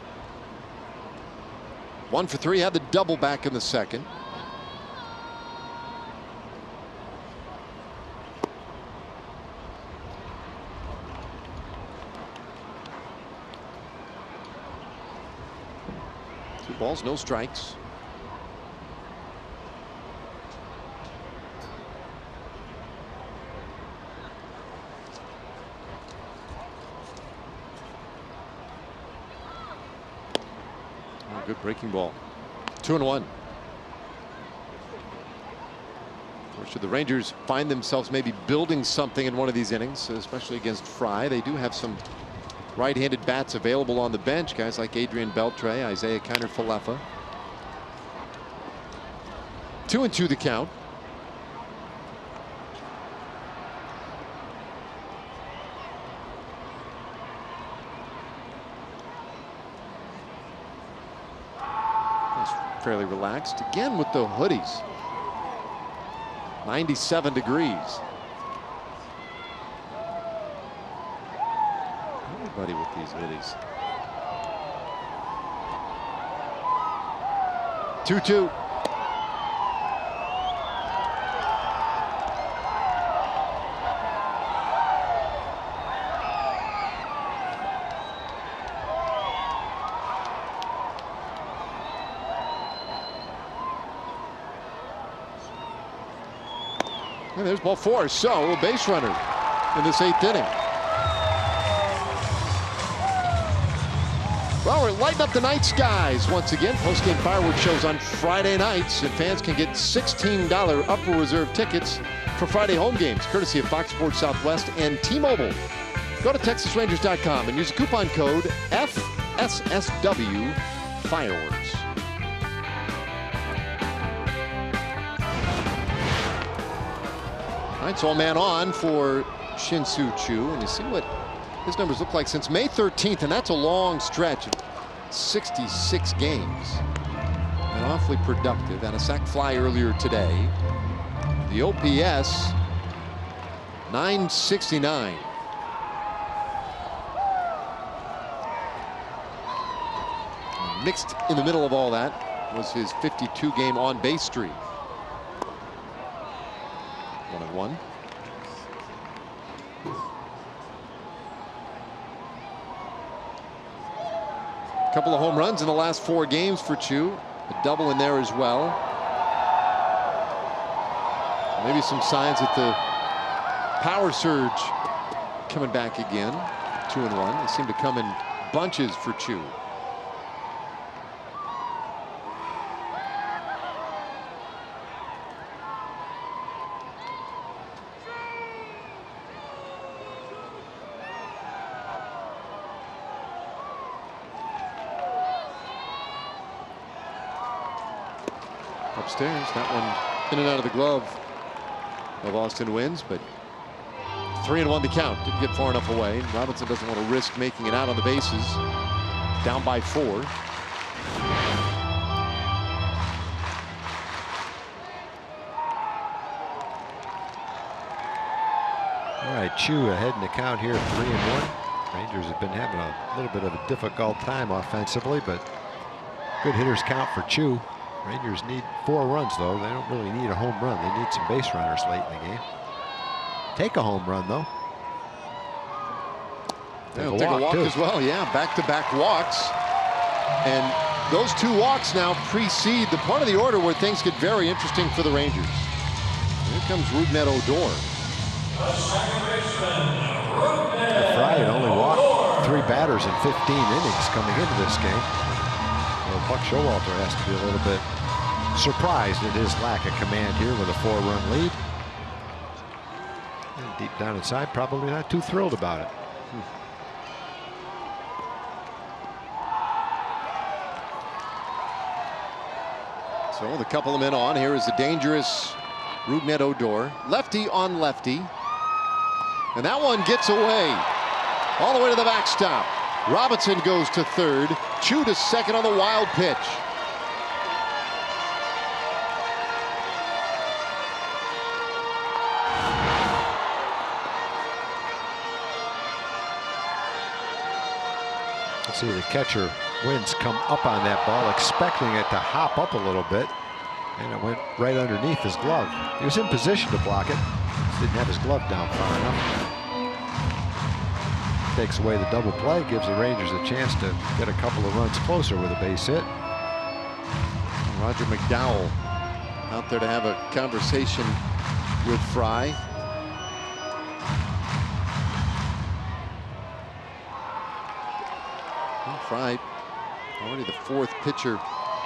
1 for 3, had the double back in the second. Balls, no strikes. Oh, good breaking ball. 2-1. Or should the Rangers find themselves maybe building something in one of these innings, especially against Fry? They do have some right-handed bats available on the bench, guys like Adrian Beltre, Isaiah Kiner-Falefa. 2-2 the count. It's fairly relaxed again with the hoodies. 97 degrees. Everybody with these hoodies. 2-2. And there's ball 4. So a base runner in this 8th inning. Well, we're lighting up the night skies once again. Post-game fireworks shows on Friday nights, and fans can get $16 Upper Reserve tickets for Friday home games, courtesy of Fox Sports Southwest and T-Mobile. Go to TexasRangers.com and use the coupon code FSSW Fireworks. All right, so a man on for Shin-Soo Choo, and you see what his numbers look like since May 13th, and that's a long stretch of 66 games. And awfully productive, and a sac fly earlier today. The OPS 969. Mixed in the middle of all that was his 52-game on-base streak. 1-1. Couple of home runs in the last 4 games for Choo. A double in there as well. Maybe some signs that the power surge coming back again. 2-1. They seem to come in bunches for Choo. Upstairs, that one in and out of the glove of Austin Wins, but 3-1 the count. Didn't get far enough away. Robinson doesn't want to risk making it out on the bases. Down by 4. All right, Chu ahead in the count here, 3-1. Rangers have been having a little bit of a difficult time offensively, but good hitters count for Chu. Rangers need 4 runs, though. They don't really need a home run. They need some base runners late in the game. Take a home run, though. They'll take a walk as well. Yeah, back-to-back walks. And those 2 walks now precede the part of the order where things get very interesting for the Rangers. Here comes Rougned Odor. Fry had only walked 3 batters in 15 innings coming into this game. Well, Buck Showalter has to be a little bit surprised at his lack of command here with a 4-run lead. And deep down inside, probably not too thrilled about it. So the couple of men on. Here is the dangerous Rougned Odor. Lefty on lefty. And that one gets away. All the way to the backstop. Robinson goes to third. Chu to second on the wild pitch. Let's see, the catcher Wins come up on that ball, expecting it to hop up a little bit, and it went right underneath his glove. He was in position to block it, just didn't have his glove down far enough. Takes away the double play, gives the Rangers a chance to get a couple of runs closer with a base hit. Roger McDowell out there to have a conversation with Fry. Fry, already the 4th pitcher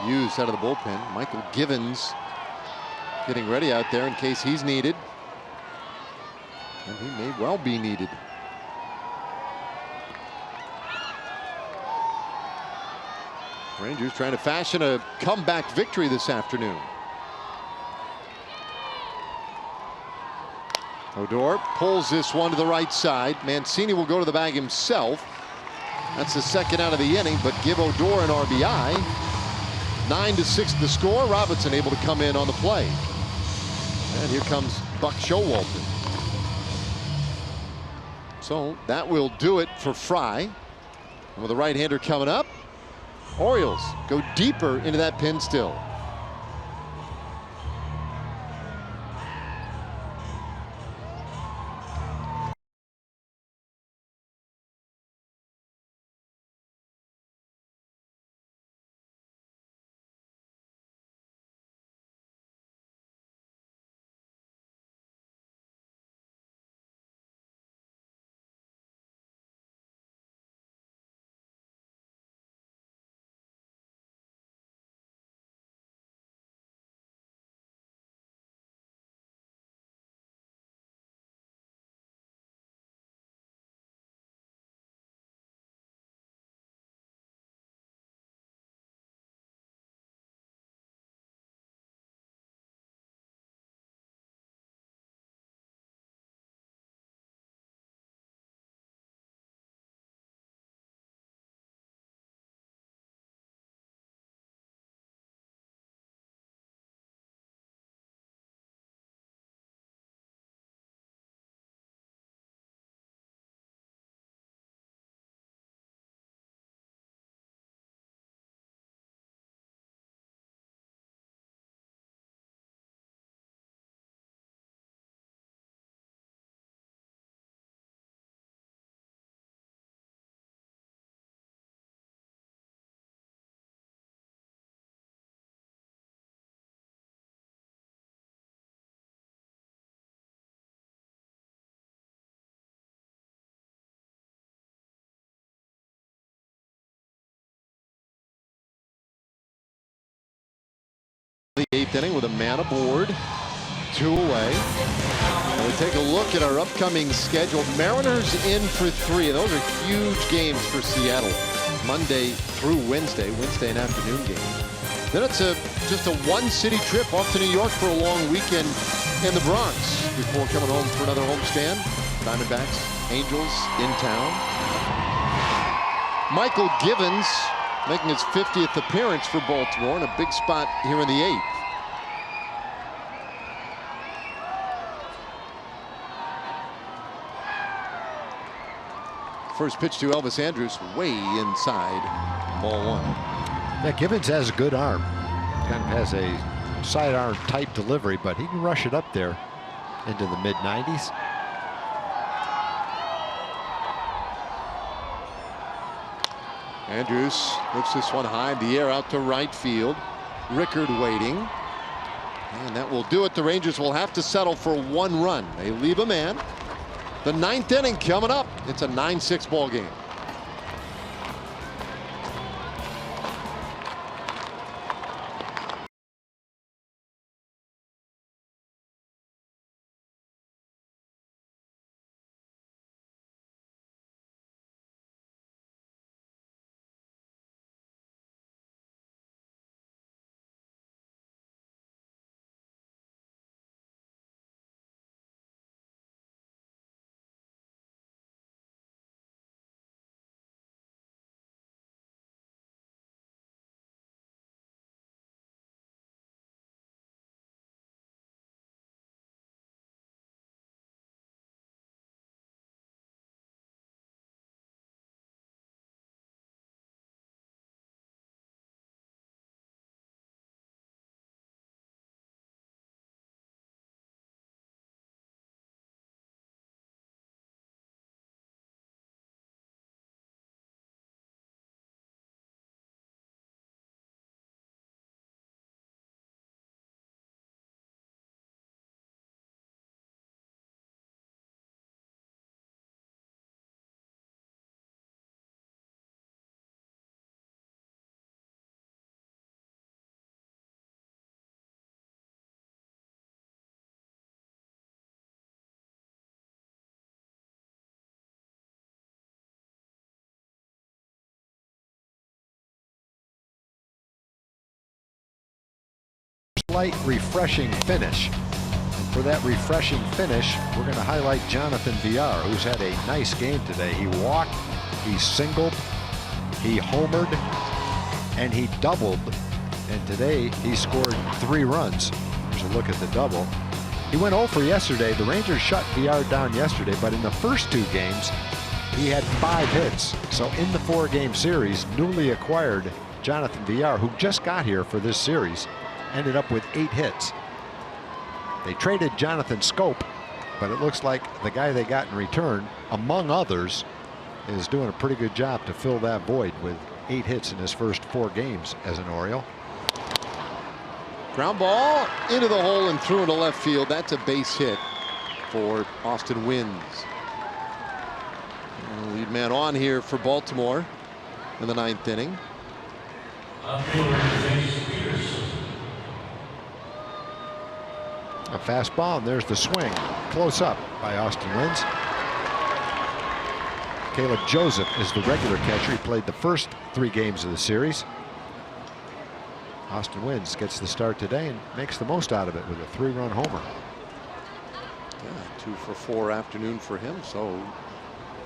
used out of the bullpen. Michael Givens getting ready out there in case he's needed. And he may well be needed. Rangers trying to fashion a comeback victory this afternoon. Odor pulls this one to the right side. Mancini will go to the bag himself. That's the 2nd out of the inning, but give Odor an RBI. 9-6 the score. Robinson able to come in on the play. And here comes Buck Showalter. So that will do it for Fry. And with the right-hander coming up, Orioles go deeper into that pin still. The 8th inning with a man aboard, 2 away. And we take a look at our upcoming schedule. Mariners in for 3. Those are huge games for Seattle. Monday through Wednesday, an afternoon game. Then it's just a one-city trip off to New York for a long weekend in the Bronx before coming home for another homestand. Diamondbacks, Angels in town. Michael Givens making his 50th appearance for Baltimore in a big spot here in the 8th. First pitch to Elvis Andrus, way inside, ball 1. Yeah, Givens has a good arm. Kind of has a sidearm type delivery, but he can rush it up there into the mid-90s. Andrus lifts this one high in the air out to right field. Rickard waiting. And that will do it. The Rangers will have to settle for 1 run. They leave a man. The 9th inning coming up. It's a 9-6 ball game. Slight refreshing finish. And for that refreshing finish, we're going to highlight Jonathan Villar, who's had a nice game today. He walked, he singled, he homered, and he doubled. And today he scored 3 runs. Here's a look at the double. He went 0 for yesterday. The Rangers shut Villar down yesterday, but in the first 2 games, he had 5 hits. So in the 4-game series, newly acquired Jonathan Villar, who just got here for this series, ended up with 8 hits. They traded Jonathan Scope, but it looks like the guy they got in return, among others, is doing a pretty good job to fill that void with 8 hits in his first 4 games as an Oriole. Ground ball into the hole and through into left field. That's a base hit for Austin Wynns. Lead man on here for Baltimore in the 9th inning. A fastball, and there's the swing. Close up by Austin Wynns. Caleb Joseph is the regular catcher. He played the first 3 games of the series. Austin Wynns gets the start today and makes the most out of it with a 3-run homer. Yeah, 2 for 4 afternoon for him, so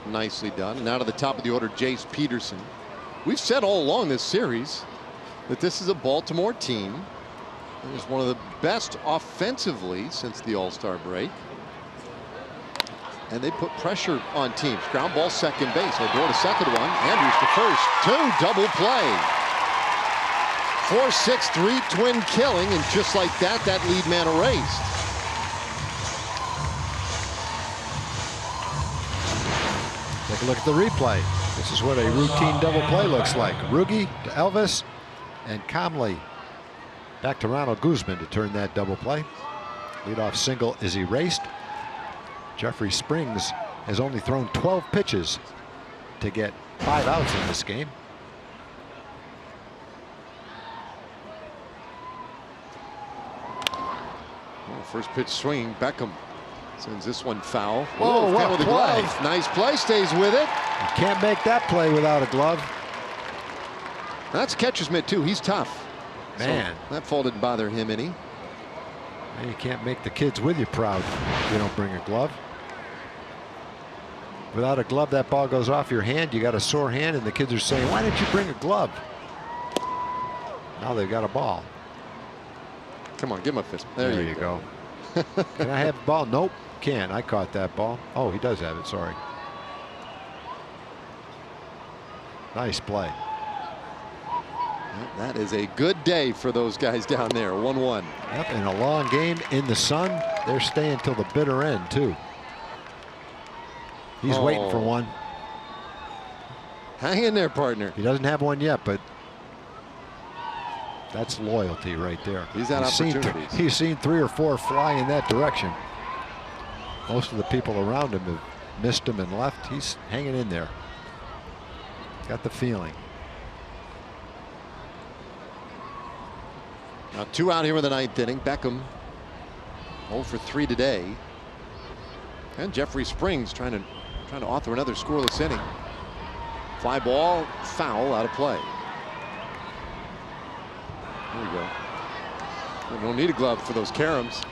nicely done. And now to the top of the order, Jace Peterson. We've said all along this series that this is a Baltimore team. It was one of the best offensively since the All-Star break. And they put pressure on teams. Ground ball second base. Odor to second one. Andrews to first. 2 double play. 4-6-3 twin killing. And just like that, that lead man erased. Take a look at the replay. This is what a routine double play looks like. Rugi to Elvis and Comley back to Ronald Guzman to turn that double play. Leadoff single is erased. Jeffrey Springs has only thrown 12 pitches to get 5 outs in this game. Well, first pitch swing. Beckham sends this one foul. Whoa, what with a the play. glove. Nice play. Stays with it. You can't make that play without a glove. That's catcher's mitt too. He's tough. Man, so that fall didn't bother him any. Man, you can't make the kids with you proud if you don't bring a glove. Without a glove, that ball goes off your hand. You got a sore hand, and the kids are saying, "Why didn't you bring a glove?" Now they've got a ball. Come on, give him a fist. There you go. Can I have the ball? Nope, can't. I caught that ball. Oh, he does have it. Sorry. Nice play. That is a good day for those guys down there. 1-1. Yep, and a long game in the sun. They're staying till the bitter end too. He's waiting for one. Hang in there, partner. He doesn't have one yet, but that's loyalty right there. He's had opportunities. He's seen 3 or 4 fly in that direction. Most of the people around him have missed him and left. He's hanging in there. Got the feeling. Now 2 out here in the 9th inning. Beckham 0 for 3 today. And Jeffrey Springs trying to author another scoreless inning. Fly ball, foul, out of play. There we go. We don't need a glove for those caroms.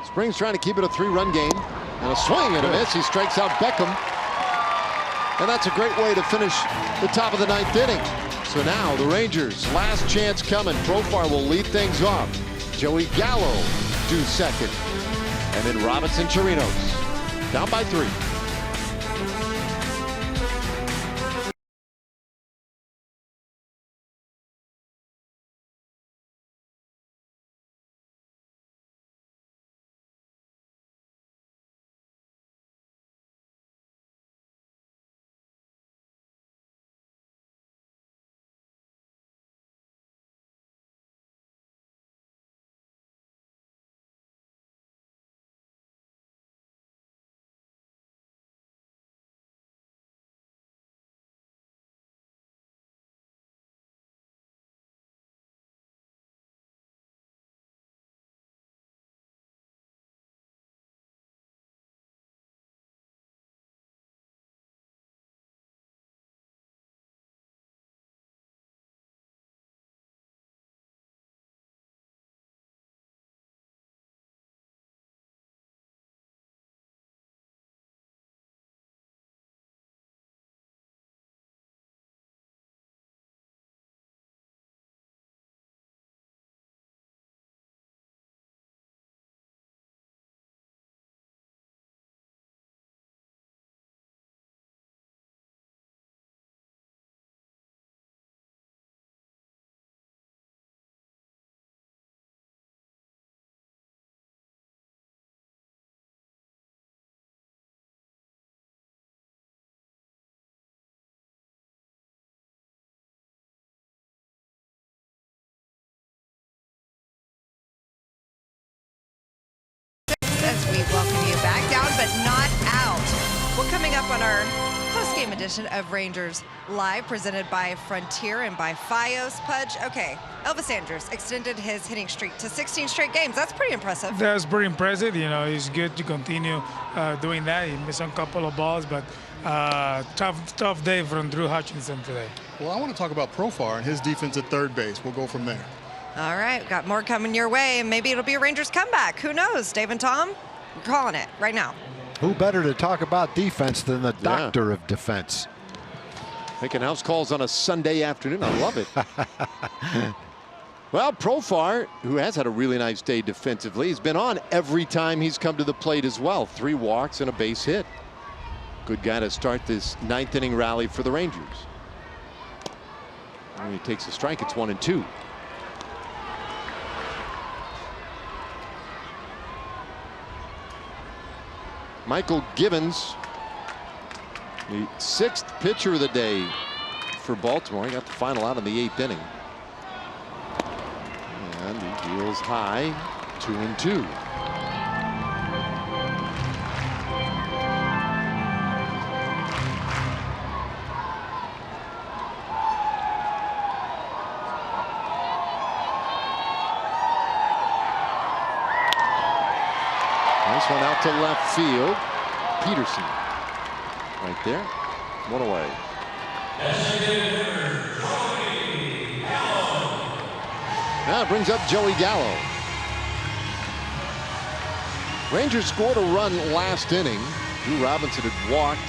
Springs trying to keep it a 3-run game. And a swing and a miss. He strikes out Beckham. And that's a great way to finish the top of the 9th inning. So now the Rangers, last chance coming. Profar will lead things off. Joey Gallo do second. And then Robinson Chirinos down by 3. As we welcome you back, down but not out. We're coming up on our post-game edition of Rangers Live, presented by Frontier and by Fios. Pudge, okay, Elvis Andrus extended his hitting streak to 16 straight games. That's pretty impressive. That's pretty impressive. You know, it's good to continue doing that. He missed a couple of balls, but tough day from Drew Hutchinson today. Well, I want to talk about Profar and his defense at third base. We'll go from there. All right, got more coming your way, and maybe it'll be a Rangers comeback. Who knows? Dave and Tom, we're calling it right now. Who better to talk about defense than the doctor of defense? Making house calls on a Sunday afternoon. I love it. Well, Profar, who has had a really nice day defensively, has been on every time he's come to the plate as well. 3 walks and a base hit. Good guy to start this 9th inning rally for the Rangers. When he takes a strike, it's 1-2. Michael Gibbons, the 6th pitcher of the day for Baltimore. He got the final out in the 8th inning. And he deals high, 2-2. Nice one out to left field. Peterson right there. One away. Now it brings up Joey Gallo. Rangers scored a run last inning. Drew Robinson had walked.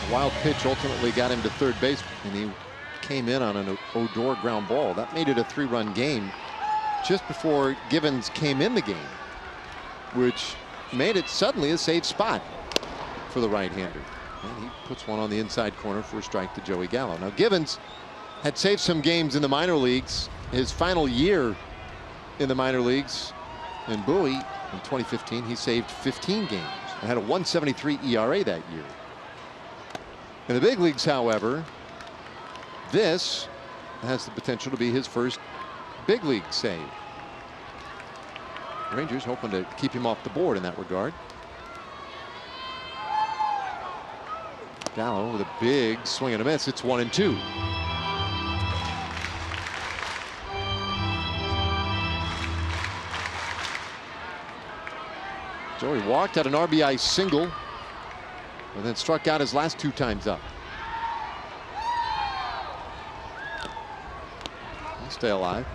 A wild pitch ultimately got him to third base, and he came in on an Odor ground ball. That made it a 3-run game just before Givens came in the game, which made it suddenly a safe spot for the right-hander. And he puts one on the inside corner for a strike to Joey Gallo. Now Givens had saved some games in the minor leagues. His final year in the minor leagues in Bowie in 2015, he saved 15 games and had a 1.73 ERA that year. In the big leagues, however, this has the potential to be his first big league save. Rangers hoping to keep him off the board in that regard. Gallo with a big swing and a miss. It's 1-2. Joey walked, had an RBI single, and then struck out his last 2 times up. He'll stay alive.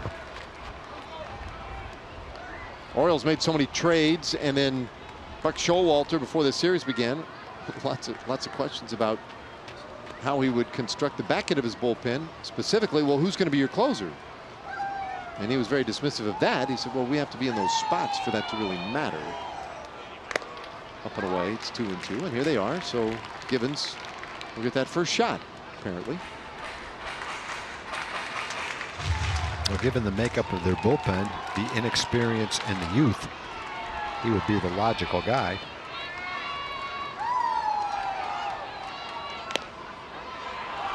Orioles made so many trades, and then Buck Showalter before the series began. Lots of questions about how he would construct the back end of his bullpen. Specifically, well, who's going to be your closer? And he was very dismissive of that. He said, well, we have to be in those spots for that to really matter. Up and away, it's 2-2, and here they are. So Givens will get that first shot, apparently. Well, given the makeup of their bullpen, the inexperience and the youth, he would be the logical guy.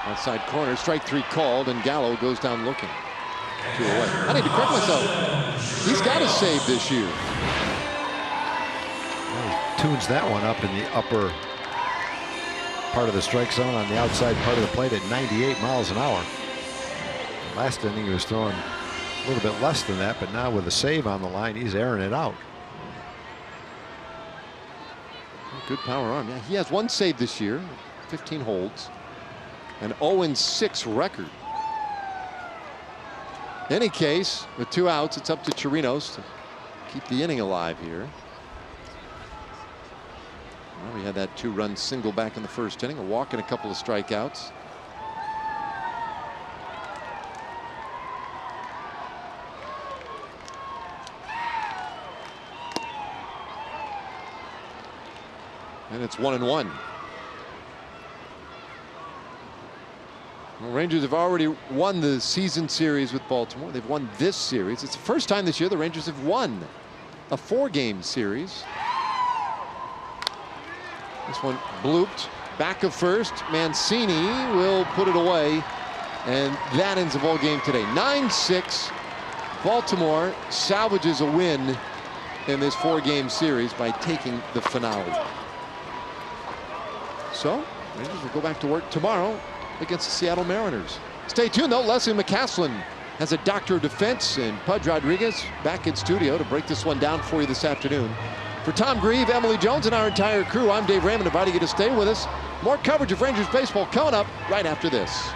Outside corner, strike 3 called, and Gallo goes down looking. 2 away. I need to correct myself. He's got a save this year. Well, he tunes that one up in the upper part of the strike zone on the outside part of the plate at 98 miles an hour. Last inning he was throwing a little bit less than that, but now with a save on the line, he's airing it out. Good power arm. Yeah, he has 1 save this year, 15 holds. An 0-6 record. In any case, with 2 outs, it's up to Chirinos to keep the inning alive here. Well, we had that 2-run single back in the first inning, a walk and a couple of strikeouts. And it's 1-1. Well, Rangers have already won the season series with Baltimore. They've won this series. It's the first time this year the Rangers have won a 4-game series. This one blooped back of first. Mancini will put it away, and that ends the ball game today. 9-6. Baltimore salvages a win in this 4-game series by taking the finale. So Rangers will go back to work tomorrow against the Seattle Mariners. Stay tuned though. Leslie McCaslin has a doctor of defense, and Pudge Rodriguez back in studio to break this one down for you this afternoon. For Tom Grieve, Emily Jones, and our entire crew, I'm Dave Raymond, inviting you to stay with us. More coverage of Rangers baseball coming up right after this.